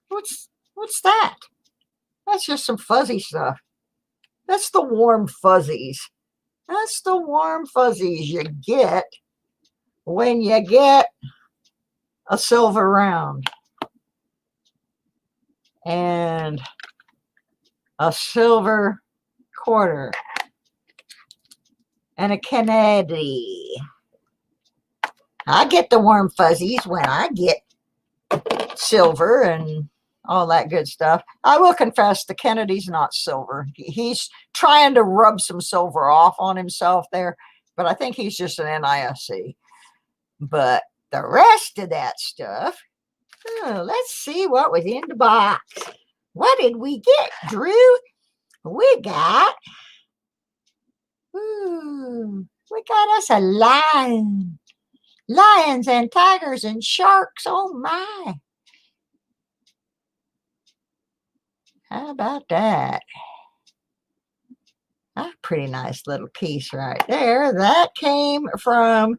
What's that? That's just some fuzzy stuff. That's the warm fuzzies. That's the warm fuzzies you get when you get a silver round and a silver quarter and a Kennedy. I get the warm fuzzies when I get silver and all that good stuff. I will confess the Kennedy's not silver. He's trying to rub some silver off on himself there, but I think he's just an NISC. But the rest of that stuff, let's see what was in the box. What did we get, Drew? We got us a lion. Lions and tigers and sharks. Oh my. How about that? A pretty nice little piece right there. That came from,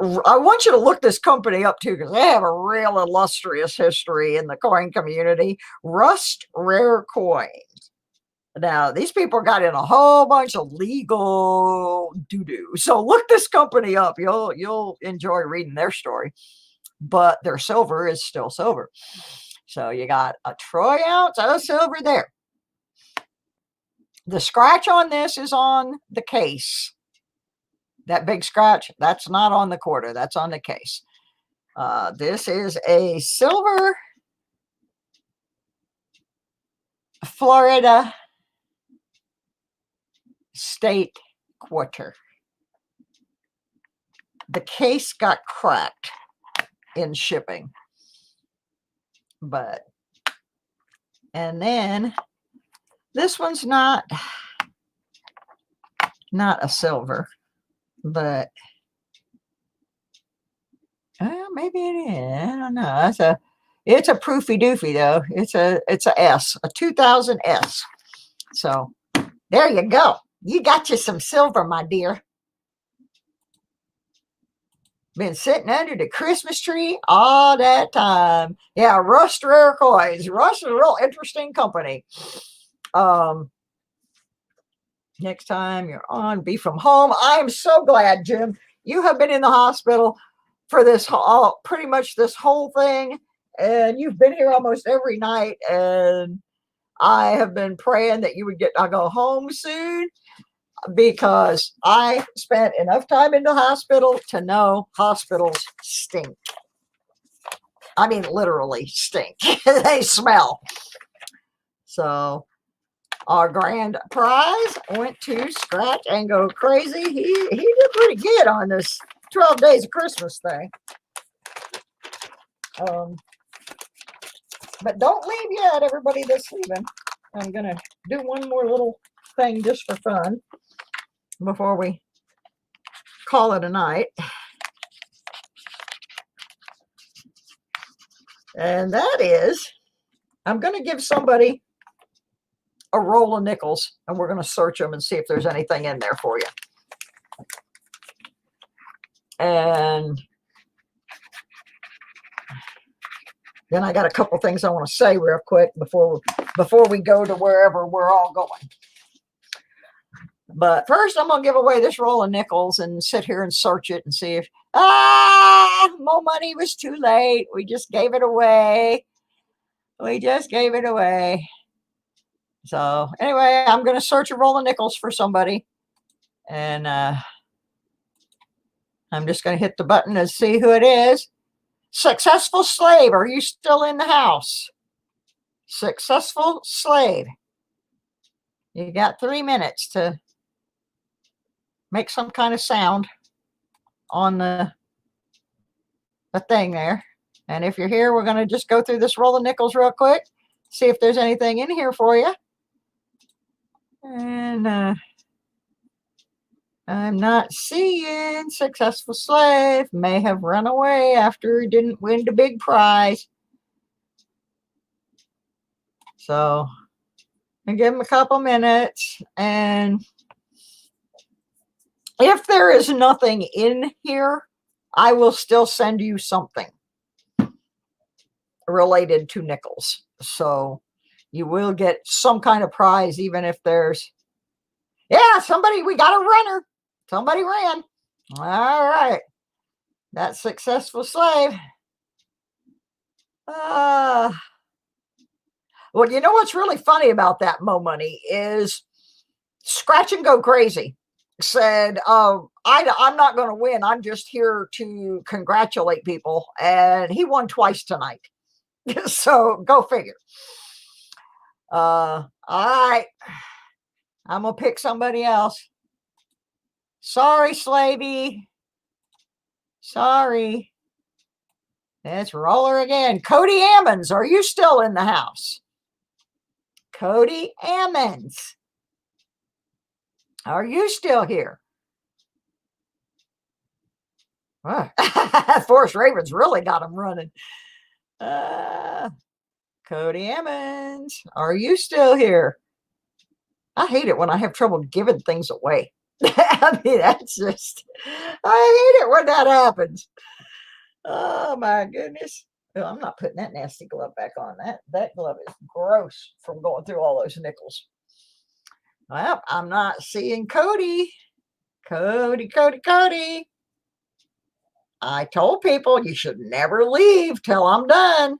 I want you to look this company up too, because they have a real illustrious history in the coin community. Rust Rare Coins. Now, these people got in a whole bunch of legal doo-doo. So look this company up. You'll enjoy reading their story. But their silver is still silver. So you got a troy ounce of silver there. The scratch on this is on the case. That big scratch, that's not on the quarter. That's on the case. This is a silver Florida state quarter. The case got cracked in shipping. And then this one's not a silver, but maybe it is. I don't know. It's a proofy doofy though. It's a S, a 2000 S. So there you go. You got you some silver, my dear. Been sitting under the Christmas tree all that time. Yeah, Rust Rare Coins. Rust is a real interesting company. Next time you're on Be From Home. I'm so glad, Jim, you have been in the hospital for this pretty much this whole thing. And you've been here almost every night. And I have been praying that you would go home soon, because I spent enough time in the hospital to know hospitals stink. I mean, literally stink. They smell. So our grand prize went to Scratch and Go Crazy. He did pretty good on this 12 days of Christmas thing. But don't leave yet, everybody that's leaving. I'm going to do one more little thing just for fun. before we call it a night. And that is, I'm going to give somebody a roll of nickels, and we're going to search them and see if there's anything in there for you. And then I got a couple things I want to say real quick before we go to wherever we're all going. But first, I'm going to give away this roll of nickels and sit here and search it and see if, more money was too late. We just gave it away. We just gave it away. So anyway, I'm going to search a roll of nickels for somebody. And I'm just going to hit the button to see who it is. Successful slave, are you still in the house? Successful slave. You got 3 minutes to make some kind of sound on the thing there. And if you're here, we're going to just go through this roll of nickels real quick, see if there's anything in here for you. And I'm not seeing. Successful slave may have run away after he didn't win the big prize. So I give him a couple minutes, and if there is nothing in here, I will still send you something related to nickels. So you will get some kind of prize, even if there's, yeah, somebody, we got a runner. Somebody ran. All right. That successful slave. Well, you know what's really funny about that Mo Money is Scratch and Go Crazy said, I'm not going to win. I'm just here to congratulate people. And he won twice tonight. So go figure. All right. I'm going to pick somebody else. Sorry, Slavey. Sorry. Let's roll her again. Cody Ammons, are you still in the house? Cody Ammons. Are you still here? Forrest Ravens really got him running. Cody Ammons, are you still here? I hate it when I have trouble giving things away. I mean, that's just, I hate it when that happens. Oh my goodness. Oh, I'm not putting that nasty glove back on. That glove is gross from going through all those nickels. Well, I'm not seeing Cody. Cody. I told people you should never leave till I'm done.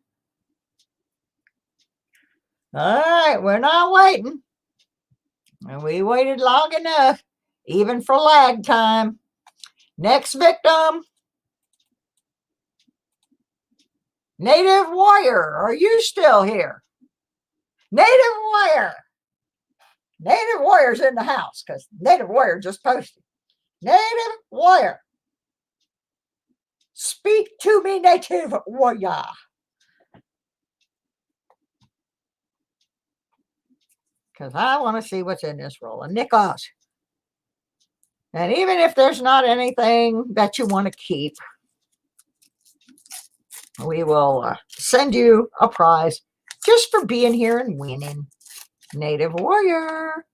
All right, we're not waiting. And we waited long enough, even for lag time. Next victim. Native Warrior, are you still here? Native Warrior. Native Warrior's in the house because Native Warrior just posted. Native Warrior. Speak to me, Native Warrior. Because I want to see what's in this roll of nickels. And even if there's not anything that you want to keep, we will send you a prize just for being here and winning. Native Warrior,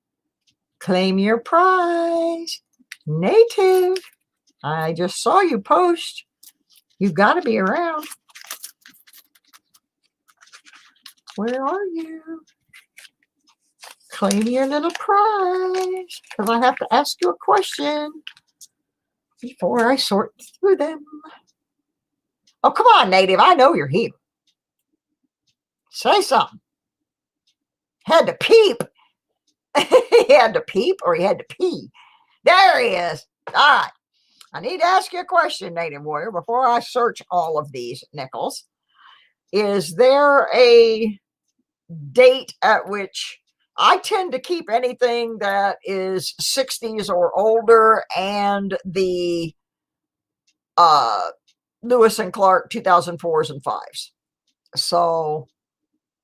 claim your prize. Native, I just saw you post. You've got to be around. Where are you? Claim your little prize, because I have to ask you a question before I sort through them. Oh, come on, Native. I know you're here. Say something. Had to peep. He had to peep or he had to pee. There he is. All right. I need to ask you a question, Native Warrior, before I search all of these nickels. Is there a date at which I tend to keep anything that is 60s or older and the Lewis and Clark 2004s and 5s. So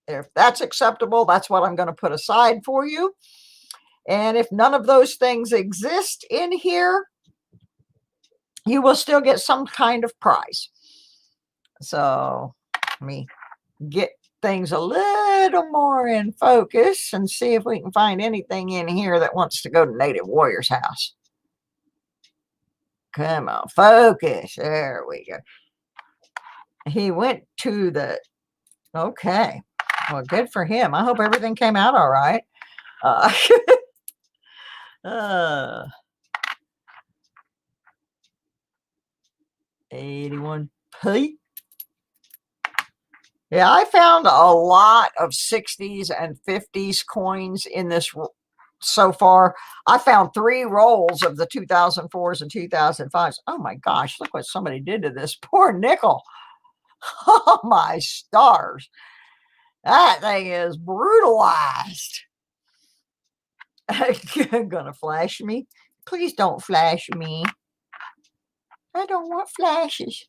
if that's acceptable, that's what I'm going to put aside for you. And if none of those things exist in here, you will still get some kind of prize. So let me get things a little more in focus and see if we can find anything in here that wants to go to Native Warrior's house. Come on, focus. There we go. He went to the, okay. Well, good for him. I hope everything came out all right. 81p. Yeah, I found a lot of 60s and 50s coins in this so far. I found 3 rolls of the 2004s and 2005s. Oh my gosh, look what somebody did to this poor nickel. Oh my stars. That thing is brutalized. Gonna flash me? Please don't flash me. I don't want flashes.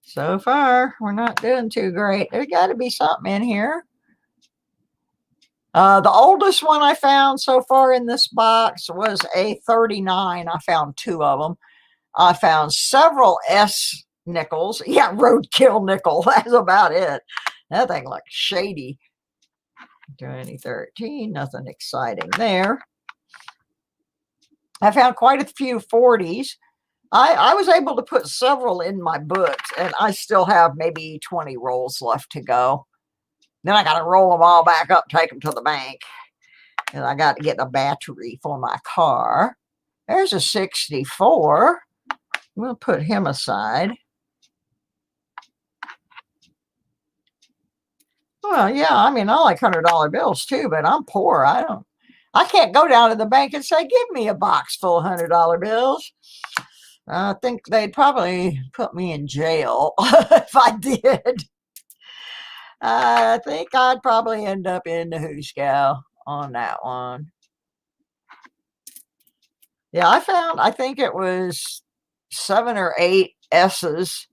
So far, we're not doing too great. There's got to be something in here. The oldest one I found so far in this box was a 39. I found 2 of them. I found several S nickels. Yeah, roadkill nickel. That's about it. That thing looks shady. 2013, nothing exciting there. I found quite a few 40s. I was able to put several in my books, and I still have maybe 20 rolls left to go. Then I got to roll them all back up, take them to the bank. And I got to get a battery for my car. There's a 64. We'll put him aside. Well, yeah, I mean, I like $100 bills too, but I'm poor. I can't go down to the bank and say, give me a box full of $100 bills. I think they'd probably put me in jail if I did. I think I'd probably end up in the Hooskow on that one. Yeah, I think it was 7 or 8 S's.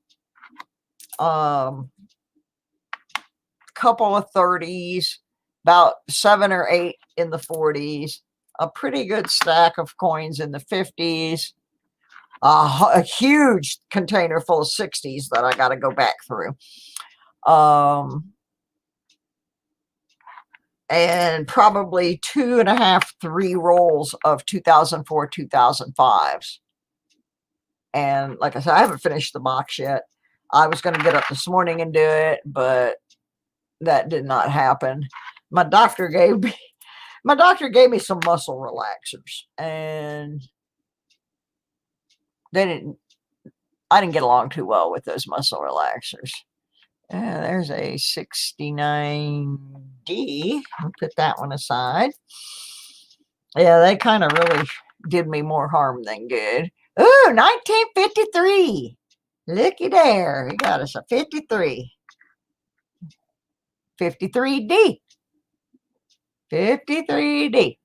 Couple of 30s, about 7 or 8 in the 40s, a pretty good stack of coins in the 50s, a huge container full of 60s that I got to go back through. And probably 2.5, 3 rolls of 2004, 2005s. And like I said, I haven't finished the box yet. I was going to get up this morning and do it, but that did not happen. My doctor gave me some muscle relaxers, and I didn't get along too well with those muscle relaxers. There's a 69D. I'll put that one aside. Yeah, they kind of really did me more harm than good. Ooh, 1953. Looky there. We got us a 53. 53D. 53D.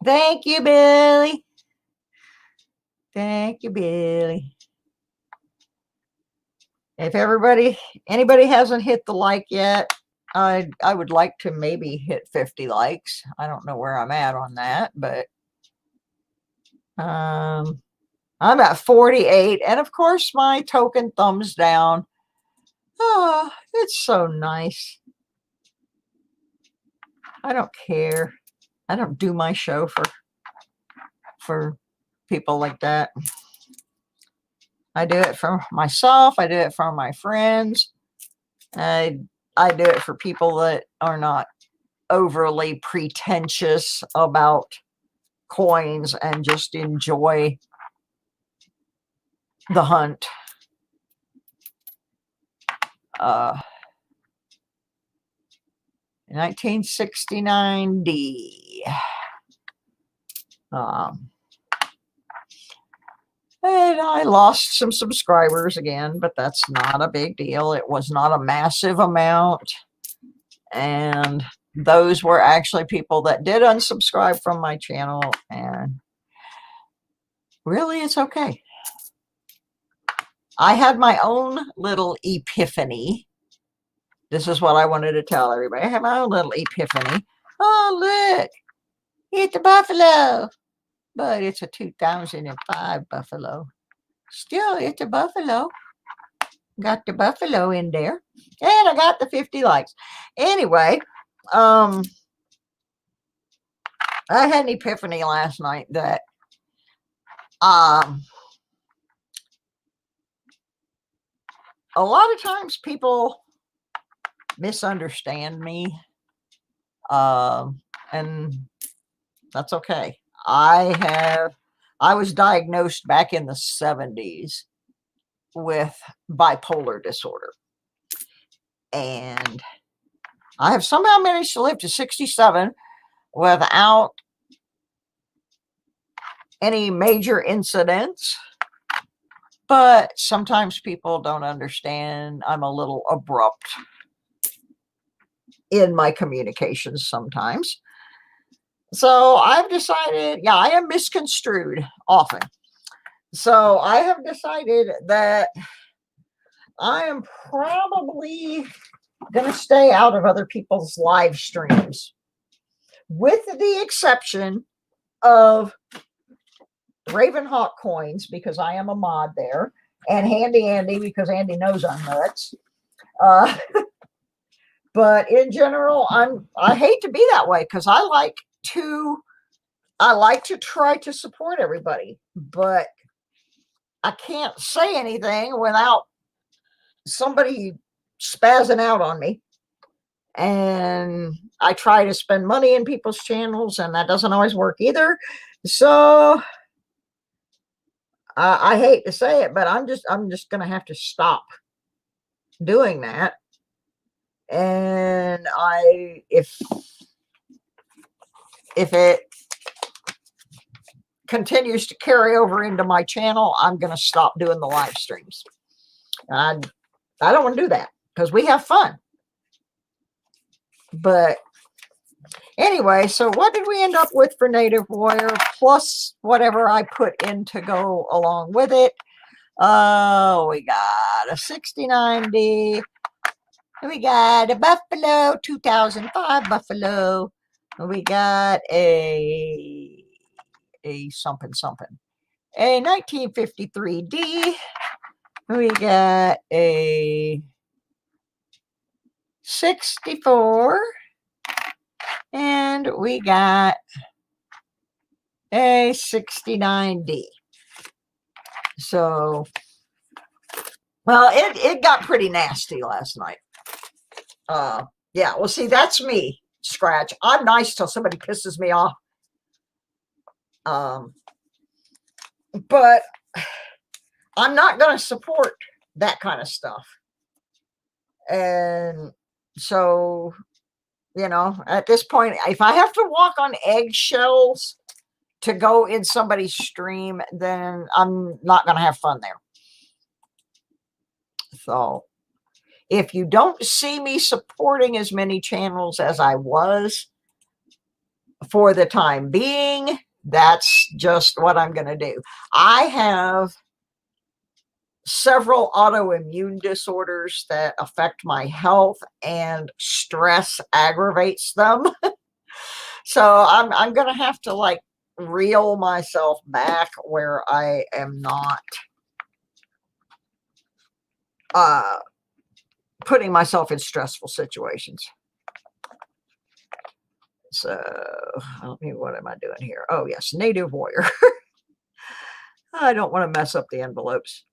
Thank you, Billy. Thank you, Billy. If anybody hasn't hit the like yet, I would like to maybe hit 50 likes. I don't know where I'm at on that, but I'm at 48. And of course, my token thumbs down. Oh, it's so nice. I don't care. I don't do my show for people like that. I do it for myself. I do it for my friends. I do it for people that are not overly pretentious about coins and just enjoy the hunt. 1969D. And I lost some subscribers again, but that's not a big deal. It was not a massive amount. And those were actually people that did unsubscribe from my channel. And really, it's okay. I had my own little epiphany this is what I wanted to tell everybody. I have my own little epiphany. Oh, look, it's a buffalo. But it's a 2005 buffalo. Still, it's a buffalo. Got the buffalo in there. And I got the 50 likes. Anyway, I had an epiphany last night that a lot of times people misunderstand me. And that's okay. I was diagnosed back in the 70s with bipolar disorder. And I have somehow managed to live to 67 without any major incidents. But sometimes people don't understand. I'm a little abrupt in my communications sometimes. So I've decided, yeah, I am misconstrued often. So I have decided that I am probably going to stay out of other people's live streams, with the exception of Ravenhawk Coins, because I am a mod there, and Handy Andy, because Andy knows I'm nuts. But in general, I hate to be that way, because I like to try to support everybody, but I can't say anything without somebody spazzing out on me. And I try to spend money in people's channels, and that doesn't always work either. So I hate to say it, but I'm just gonna have to stop doing that. And if it continues to carry over into my channel, I'm going to stop doing the live streams. I don't want to do that, because we have fun. But anyway, so what did we end up with for Native Warrior, plus whatever I put in to go along with it? Oh, we got a 69D. We got a buffalo, 2005 buffalo. We got a something. A 1953D. We got a 64. And we got a 69D. So, well, it got pretty nasty last night. Yeah, well, see, that's me, Scratch. I'm nice till somebody pisses me off. But I'm not going to support that kind of stuff. And so, you know, at this point, if I have to walk on eggshells to go in somebody's stream, then I'm not going to have fun there. So if you don't see me supporting as many channels as I was for the time being, that's just what I'm going to do. I have several autoimmune disorders that affect my health, and stress aggravates them. So I'm going to have to like reel myself back where I am not putting myself in stressful situations. So what am I doing here? Oh yes, Native Warrior. I don't want to mess up the envelopes.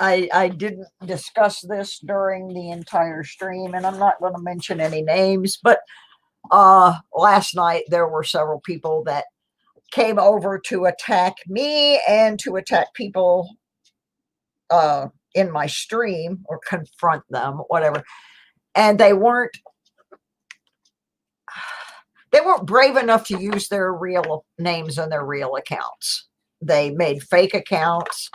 I didn't discuss this during the entire stream, and I'm not going to mention any names, but last night there were several people that came over to attack me and to attack people in my stream, or confront them, whatever. And they weren't brave enough to use their real names and their real accounts. They made fake accounts.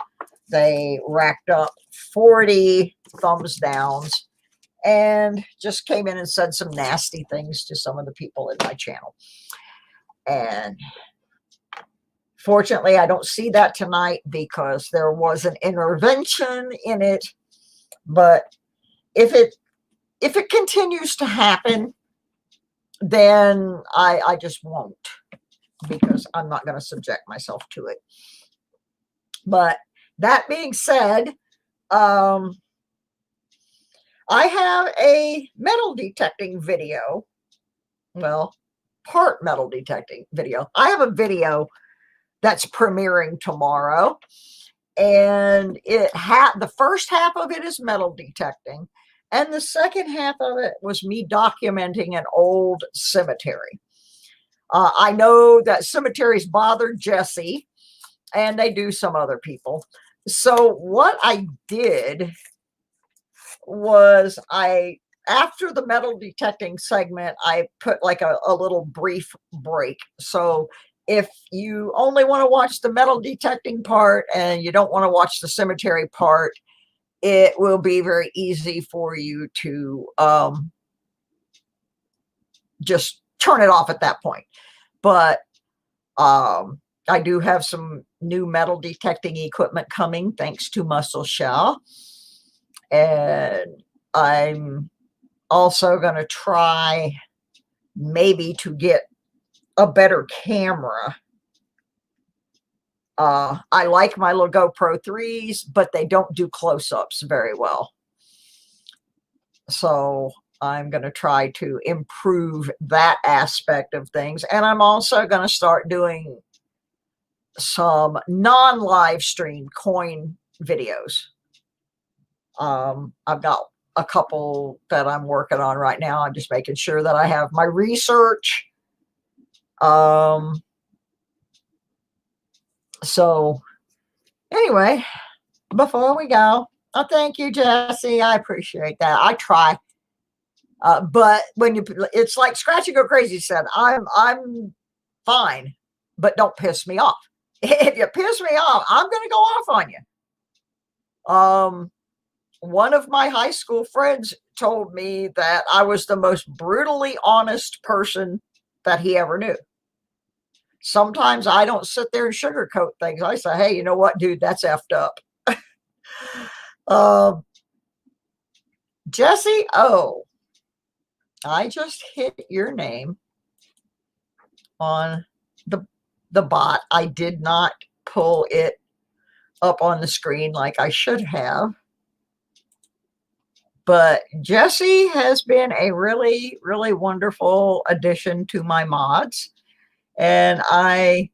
They racked up 40 thumbs downs and just came in and said some nasty things to some of the people in my channel. And Fortunately, I don't see that tonight because there was an intervention in it. But if it continues to happen, then I just won't, because I'm not going to subject myself to it. But that being said, I have a metal detecting video. Well, part metal detecting video. I have a video that's premiering tomorrow, and the first half of it is metal detecting, and the second half of it was me documenting an old cemetery. I know that cemeteries bother Jesse, and they do some other people. So what I did was after the metal detecting segment, I put like a little brief break. So if you only want to watch the metal detecting part and you don't want to watch the cemetery part, it will be very easy for you to just turn it off at that point. But I do have some new metal detecting equipment coming, thanks to Muscle Shell. And I'm also going to try maybe to get a better camera. I like my little GoPro 3s, but they don't do close-ups very well. So I'm going to try to improve that aspect of things. And I'm also going to start doing some non-live stream coin videos. I've got a couple that I'm working on right now. I'm just making sure that I have my research. So anyway, before we go, thank you, Jesse. I appreciate that. I try. But when it's like Scratchy Go Crazy said, I'm fine, but don't piss me off. If you piss me off, I'm going to go off on you. One of my high school friends told me that I was the most brutally honest person that he ever knew. Sometimes I don't sit there and sugarcoat things. I say, hey, you know what, dude, that's effed up. Jesse O, I just hit your name on the bot. I did not pull it up on the screen like I should have. But Jesse has been a really, really wonderful addition to my mods. And I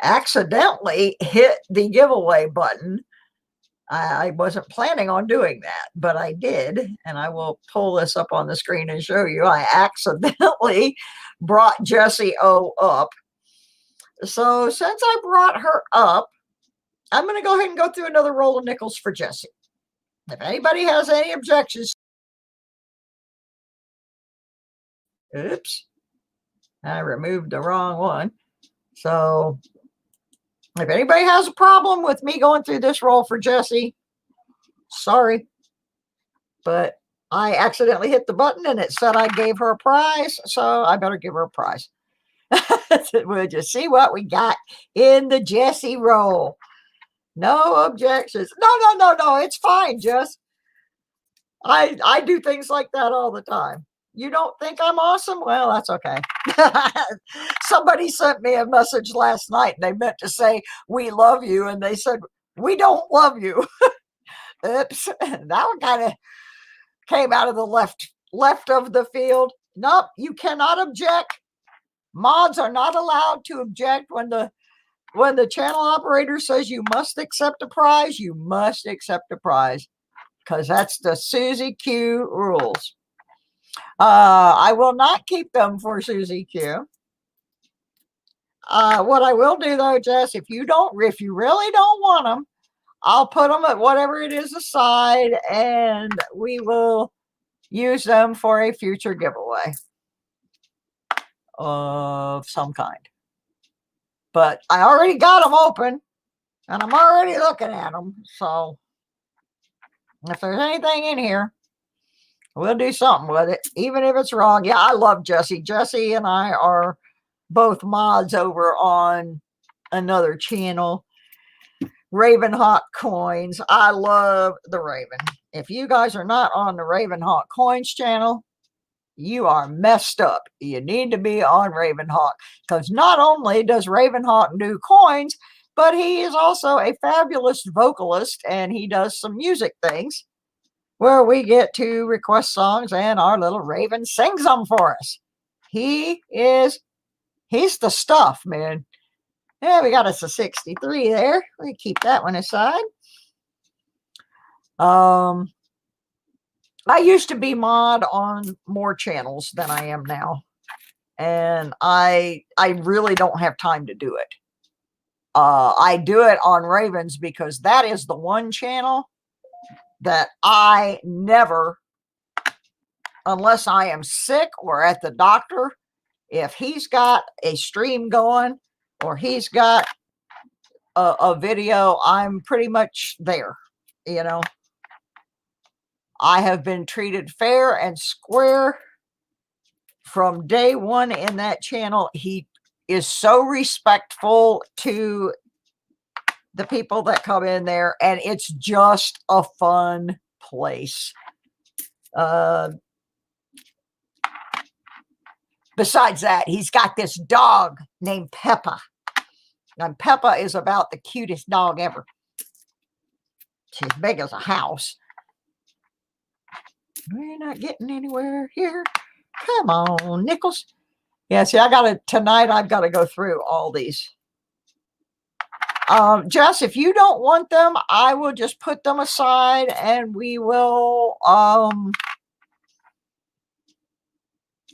accidentally hit the giveaway button. I wasn't planning on doing that, but I did. And I will pull this up on the screen and show you. I accidentally brought Jessie O up. So since I brought her up, I'm going to go ahead and go through another roll of nickels for Jessie. If anybody has any objections. Oops. I removed the wrong one. So if anybody has a problem with me going through this roll for Jessie, sorry. But I accidentally hit the button and it said I gave her a prize. So I better give her a prize. We'll just see what we got in the Jessie roll. No objections. No. It's fine, Jess. I do things like that all the time. You don't think I'm awesome? Well, that's okay. Somebody sent me a message last night and they meant to say, we love you. And they said, we don't love you. Oops. That one kind of came out of the left of the field. Nope. You cannot object. Mods are not allowed to object when the channel operator says you must accept a prize. You must accept a prize because that's the Susie Q rules. I will not keep them for Susie Q. What I will do though, Jess, if you really don't want them, I'll put them at whatever it is aside, and we will use them for a future giveaway of some kind. But I already got them open, and I'm already looking at them. So if there's anything in here, we'll do something with it, even if it's wrong. Yeah, I love Jessie. Jessie and I are both mods over on another channel, Ravenhawk Coins. I love the Raven. If you guys are not on the Ravenhawk Coins channel, you are messed up. You need to be on Ravenhawk, because not only does Ravenhawk do coins, but he is also a fabulous vocalist, and he does some music things where we get to request songs and our little Raven sings them for us. He's the stuff, man. Yeah, we got us a 63 there. We keep that one aside. I used to be mod on more channels than I am now, and I really don't have time to do it. I do it on Ravens because that is the one channel that I never, unless I am sick or at the doctor, if he's got a stream going or he's got a video, I'm pretty much there, you know. I have been treated fair and square from day one in that channel. He is so respectful to the people that come in there, and it's just a fun place. Besides that, he's got this dog named Peppa. And Peppa is about the cutest dog ever. She's big as a house. We're not getting anywhere here. Come on, Nichols. Yeah, see, tonight I've got to go through all these. Jess, if you don't want them, I will just put them aside, and we will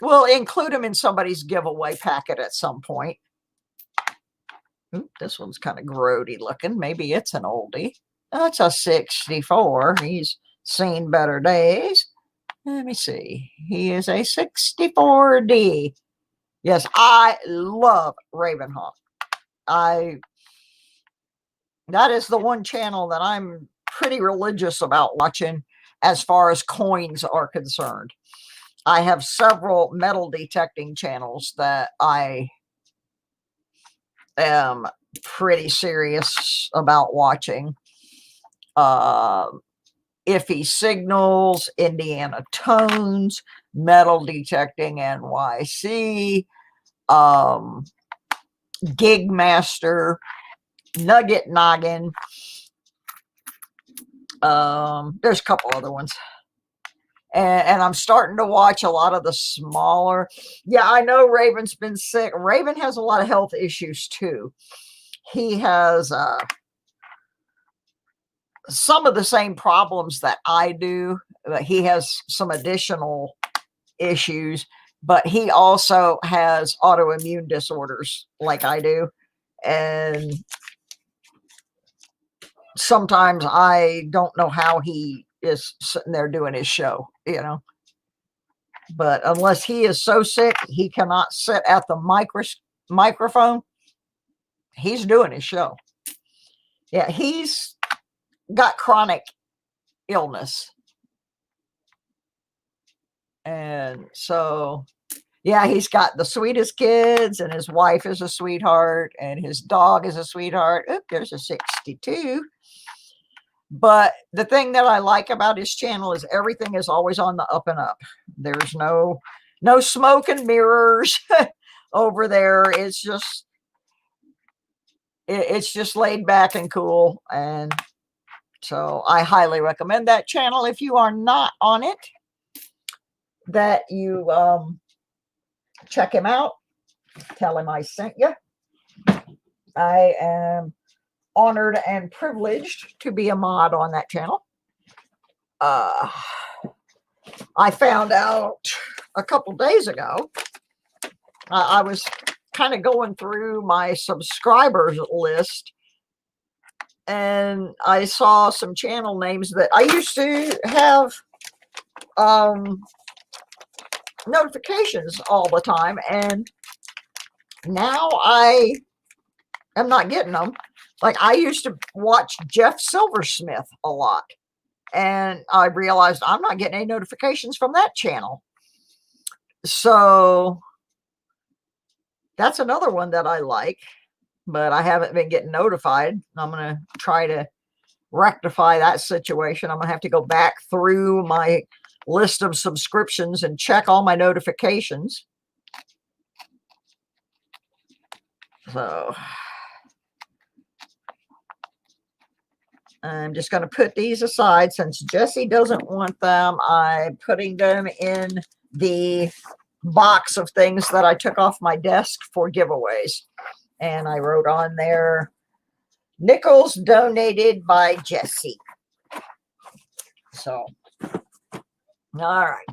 we'll include them in somebody's giveaway packet at some point. Ooh, this one's kind of grody looking. Maybe it's an oldie. That's a 64. He's seen better days. Let me see. He is a 64D. Yes, I love Ravenhawk. That is the one channel that I'm pretty religious about watching as far as coins are concerned. I have several metal detecting channels that I am pretty serious about watching. Iffy Signals, Indiana Tones, Metal Detecting NYC, Gig Master, Nugget Noggin. There's a couple other ones. And I'm starting to watch a lot of the smaller. Yeah, I know Raven's been sick. Raven has a lot of health issues too. He has some of the same problems that I do. He has some additional issues, but he also has autoimmune disorders like I do. And sometimes I don't know how he is sitting there doing his show, you know. But unless he is so sick he cannot sit at the microphone, he's doing his show. Yeah, he's got chronic illness. And so, yeah, he's got the sweetest kids, and his wife is a sweetheart, and his dog is a sweetheart. Oop, there's a 62. But the thing that I like about his channel is everything is always on the up and up. There's no smoke and mirrors over there. It's just laid back and cool. And so I highly recommend that channel. If you are not on it, that you check him out. Tell him I sent you. I am honored and privileged to be a mod on that channel. I found out a couple days ago, I was kind of going through my subscribers list, and I saw some channel names that I used to have notifications all the time, and now I am not getting them. Like, I used to watch Jeff Silversmith a lot, and I realized I'm not getting any notifications from that channel. So that's another one that I like. but I haven't been getting notified. I'm going to try to rectify that situation. I'm going to have to go back through my list of subscriptions and check all my notifications. So I'm just going to put these aside. Since Jesse doesn't want them, I'm putting them in the box of things that I took off my desk for giveaways. And I wrote on there, nickels donated by Jesse. So, all right.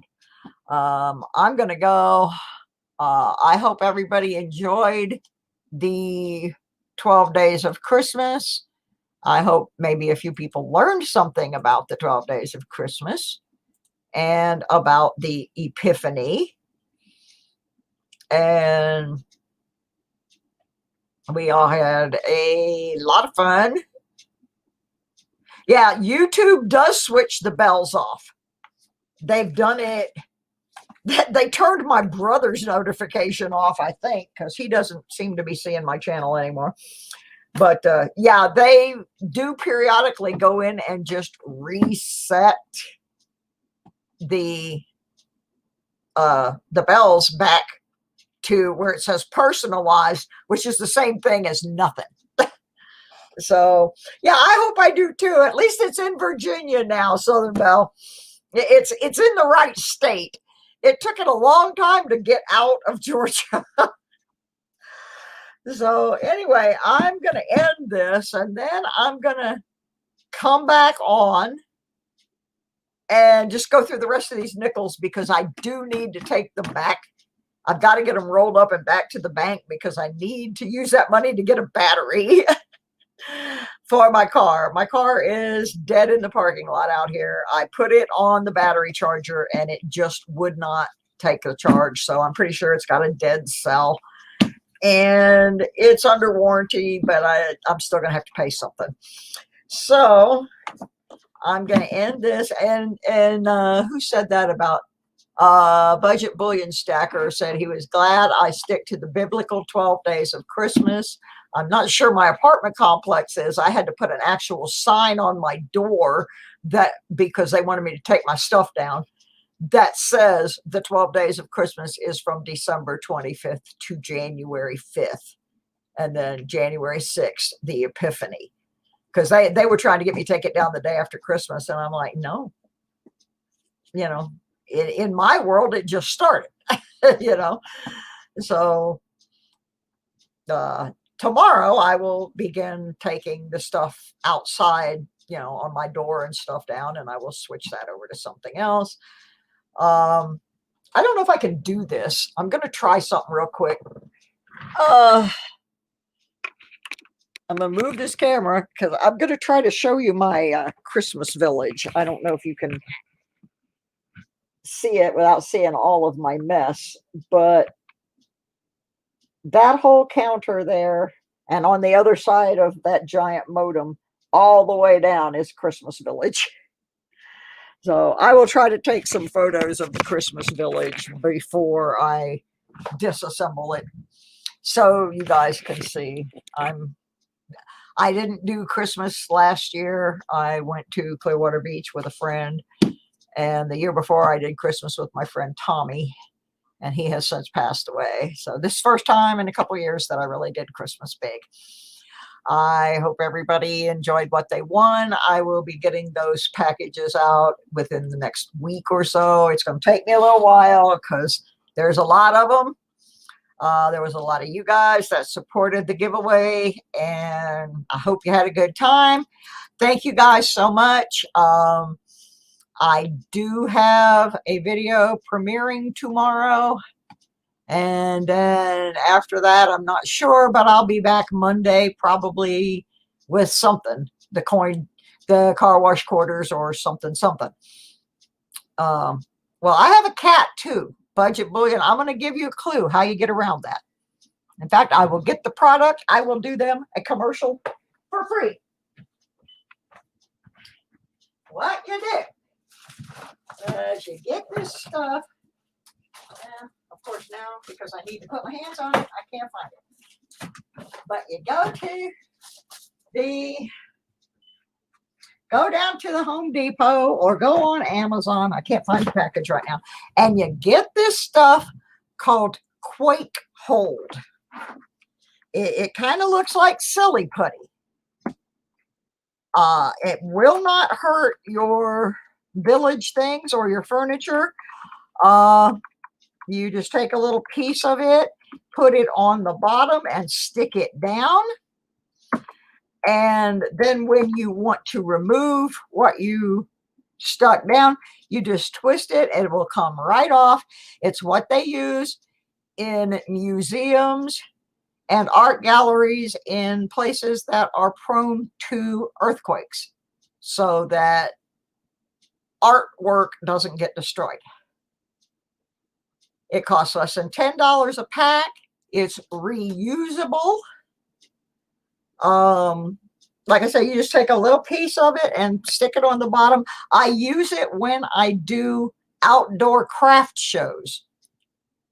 I'm going to go. I hope everybody enjoyed the 12 days of Christmas. I hope maybe a few people learned something about the 12 days of Christmas and about the Epiphany. And we all had a lot of fun. Yeah, YouTube does switch the bells off. They've done it. They turned my brother's notification off, I think, because he doesn't seem to be seeing my channel anymore. But yeah, they do periodically go in and just reset the bells back to where it says personalized, which is the same thing as nothing. So yeah, I hope I do too. At least it's in Virginia now, Southern Belle. It's in the right state. It took it a long time to get out of Georgia. So anyway, I'm going to end this, and then I'm going to come back on and just go through the rest of these nickels, because I do need to take them back. I've got to get them rolled up and back to the bank, because I need to use that money to get a battery for my car. My car is dead in the parking lot out here. I put it on the battery charger and it just would not take the charge. So I'm pretty sure it's got a dead cell and it's under warranty, but I'm still going to have to pay something. So I'm going to end this. And who said that about Budget Bullion Stacker said he was glad I stick to the biblical 12 days of Christmas. I'm not sure my apartment complex is. I had to put an actual sign on my door that because they wanted me to take my stuff down that says the 12 days of Christmas is from December 25th to January 5th. And then January 6th, the Epiphany. Because they were trying to get me to take it down the day after Christmas. And I'm like, no. You know, in my world, it just started. You know. So tomorrow I will begin taking the stuff outside, you know, on my door and stuff down, and I will switch that over to something else. I don't know if I can do this. I'm going to try something real quick. I'm going to move this camera because I'm going to try to show you my Christmas village. I don't know if you can see it without seeing all of my mess, but that whole counter there and on the other side of that giant modem all the way down is Christmas Village. So I will try to take some photos of the Christmas Village before I disassemble it so you guys can see. I didn't do Christmas last year. I went to Clearwater Beach with a friend, and the year before I did Christmas with my friend Tommy, and he has since passed away. So this is the first time in a couple of years that I really did Christmas big. I hope everybody enjoyed what they won. I will be getting those packages out within the next week or so. It's going to take me a little while because there's a lot of them. There was a lot of you guys that supported the giveaway, and I hope you had a good time. Thank you guys so much. I do have a video premiering tomorrow. And then after that, I'm not sure, but I'll be back Monday probably with something, the car wash quarters or something. Well, I have a cat too, Budget Bullion. I'm going to give you a clue how you get around that. In fact, I will get the product. I will do them a commercial for free. What you do is you get this stuff. And of course now, because I need to put my hands on it, I can't find it. But you go down to the Home Depot or go on Amazon. I can't find the package right now. And you get this stuff called Quake Hold. It kind of looks like silly putty. It will not hurt your village things or your furniture. You just take a little piece of it, put it on the bottom and stick it down. And then when you want to remove what you stuck down, you just twist it and it will come right off. It's what they use in museums and art galleries in places that are prone to earthquakes, so that artwork doesn't get destroyed. It costs less than $10 a pack. It's reusable. Like I said, you just take a little piece of it and stick it on the bottom. I use it when I do outdoor craft shows.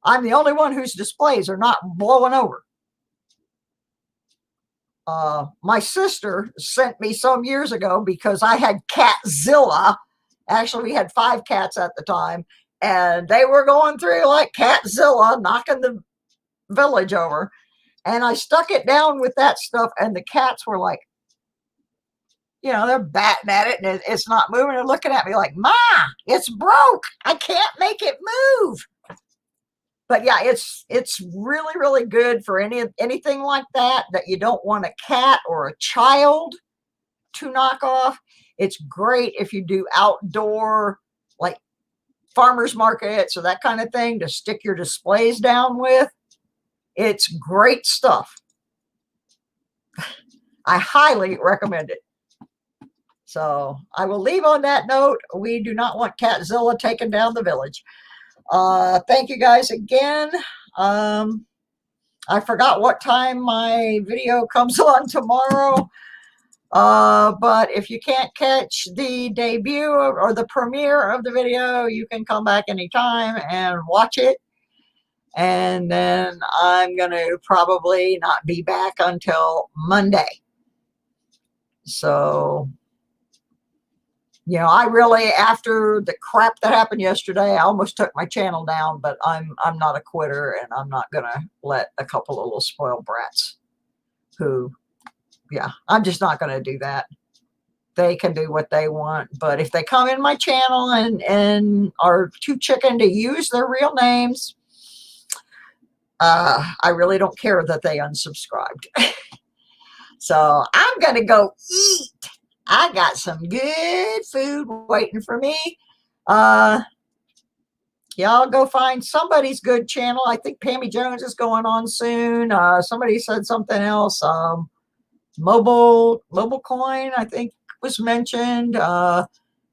I'm the only one whose displays are not blowing over. My sister sent me some years ago because I had Catzilla. Actually, we had 5 cats at the time, and they were going through like Catzilla, knocking the village over. And I stuck it down with that stuff, and the cats were like, they're batting at it, and it's not moving. They're looking at me like, Ma, it's broke. I can't make it move. But yeah, it's really, really good for anything like that you don't want a cat or a child to knock off. It's great if you do outdoor, like farmers markets or that kind of thing, to stick your displays down with. It's great stuff. I highly recommend it. So I will leave on that note. We do not want Catzilla taking down the village. Thank you guys again. I forgot what time my video comes on tomorrow. But if you can't catch the debut or the premiere of the video, you can come back anytime and watch it. And then I'm going to probably not be back until Monday. So, I really, after the crap that happened yesterday, I almost took my channel down, but I'm not a quitter, and I'm not going to let a couple of little spoiled brats I'm just not going to do that. They can do what they want, but if they come in my channel and are too chicken to use their real names, I really don't care that they unsubscribed. So I'm going to go eat. I got some good food waiting for me. Y'all go find somebody's good channel. I think Pammy Jones is going on soon. Somebody said something else. Mobile coin, I think, was mentioned.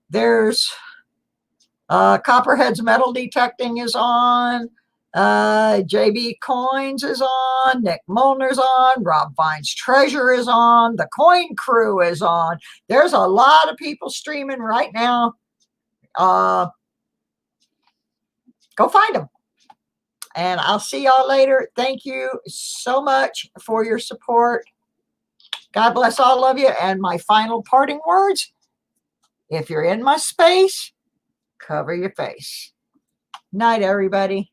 There's Copperhead's Metal Detecting is on. JB Coins is on. Nick Molner's on. Rob Vine's Treasure is on. The Coin Crew is on. There's a lot of people streaming right now. Go find them. And I'll see y'all later. Thank you so much for your support. God bless all of you. And my final parting words: if you're in my space, cover your face. Night, everybody.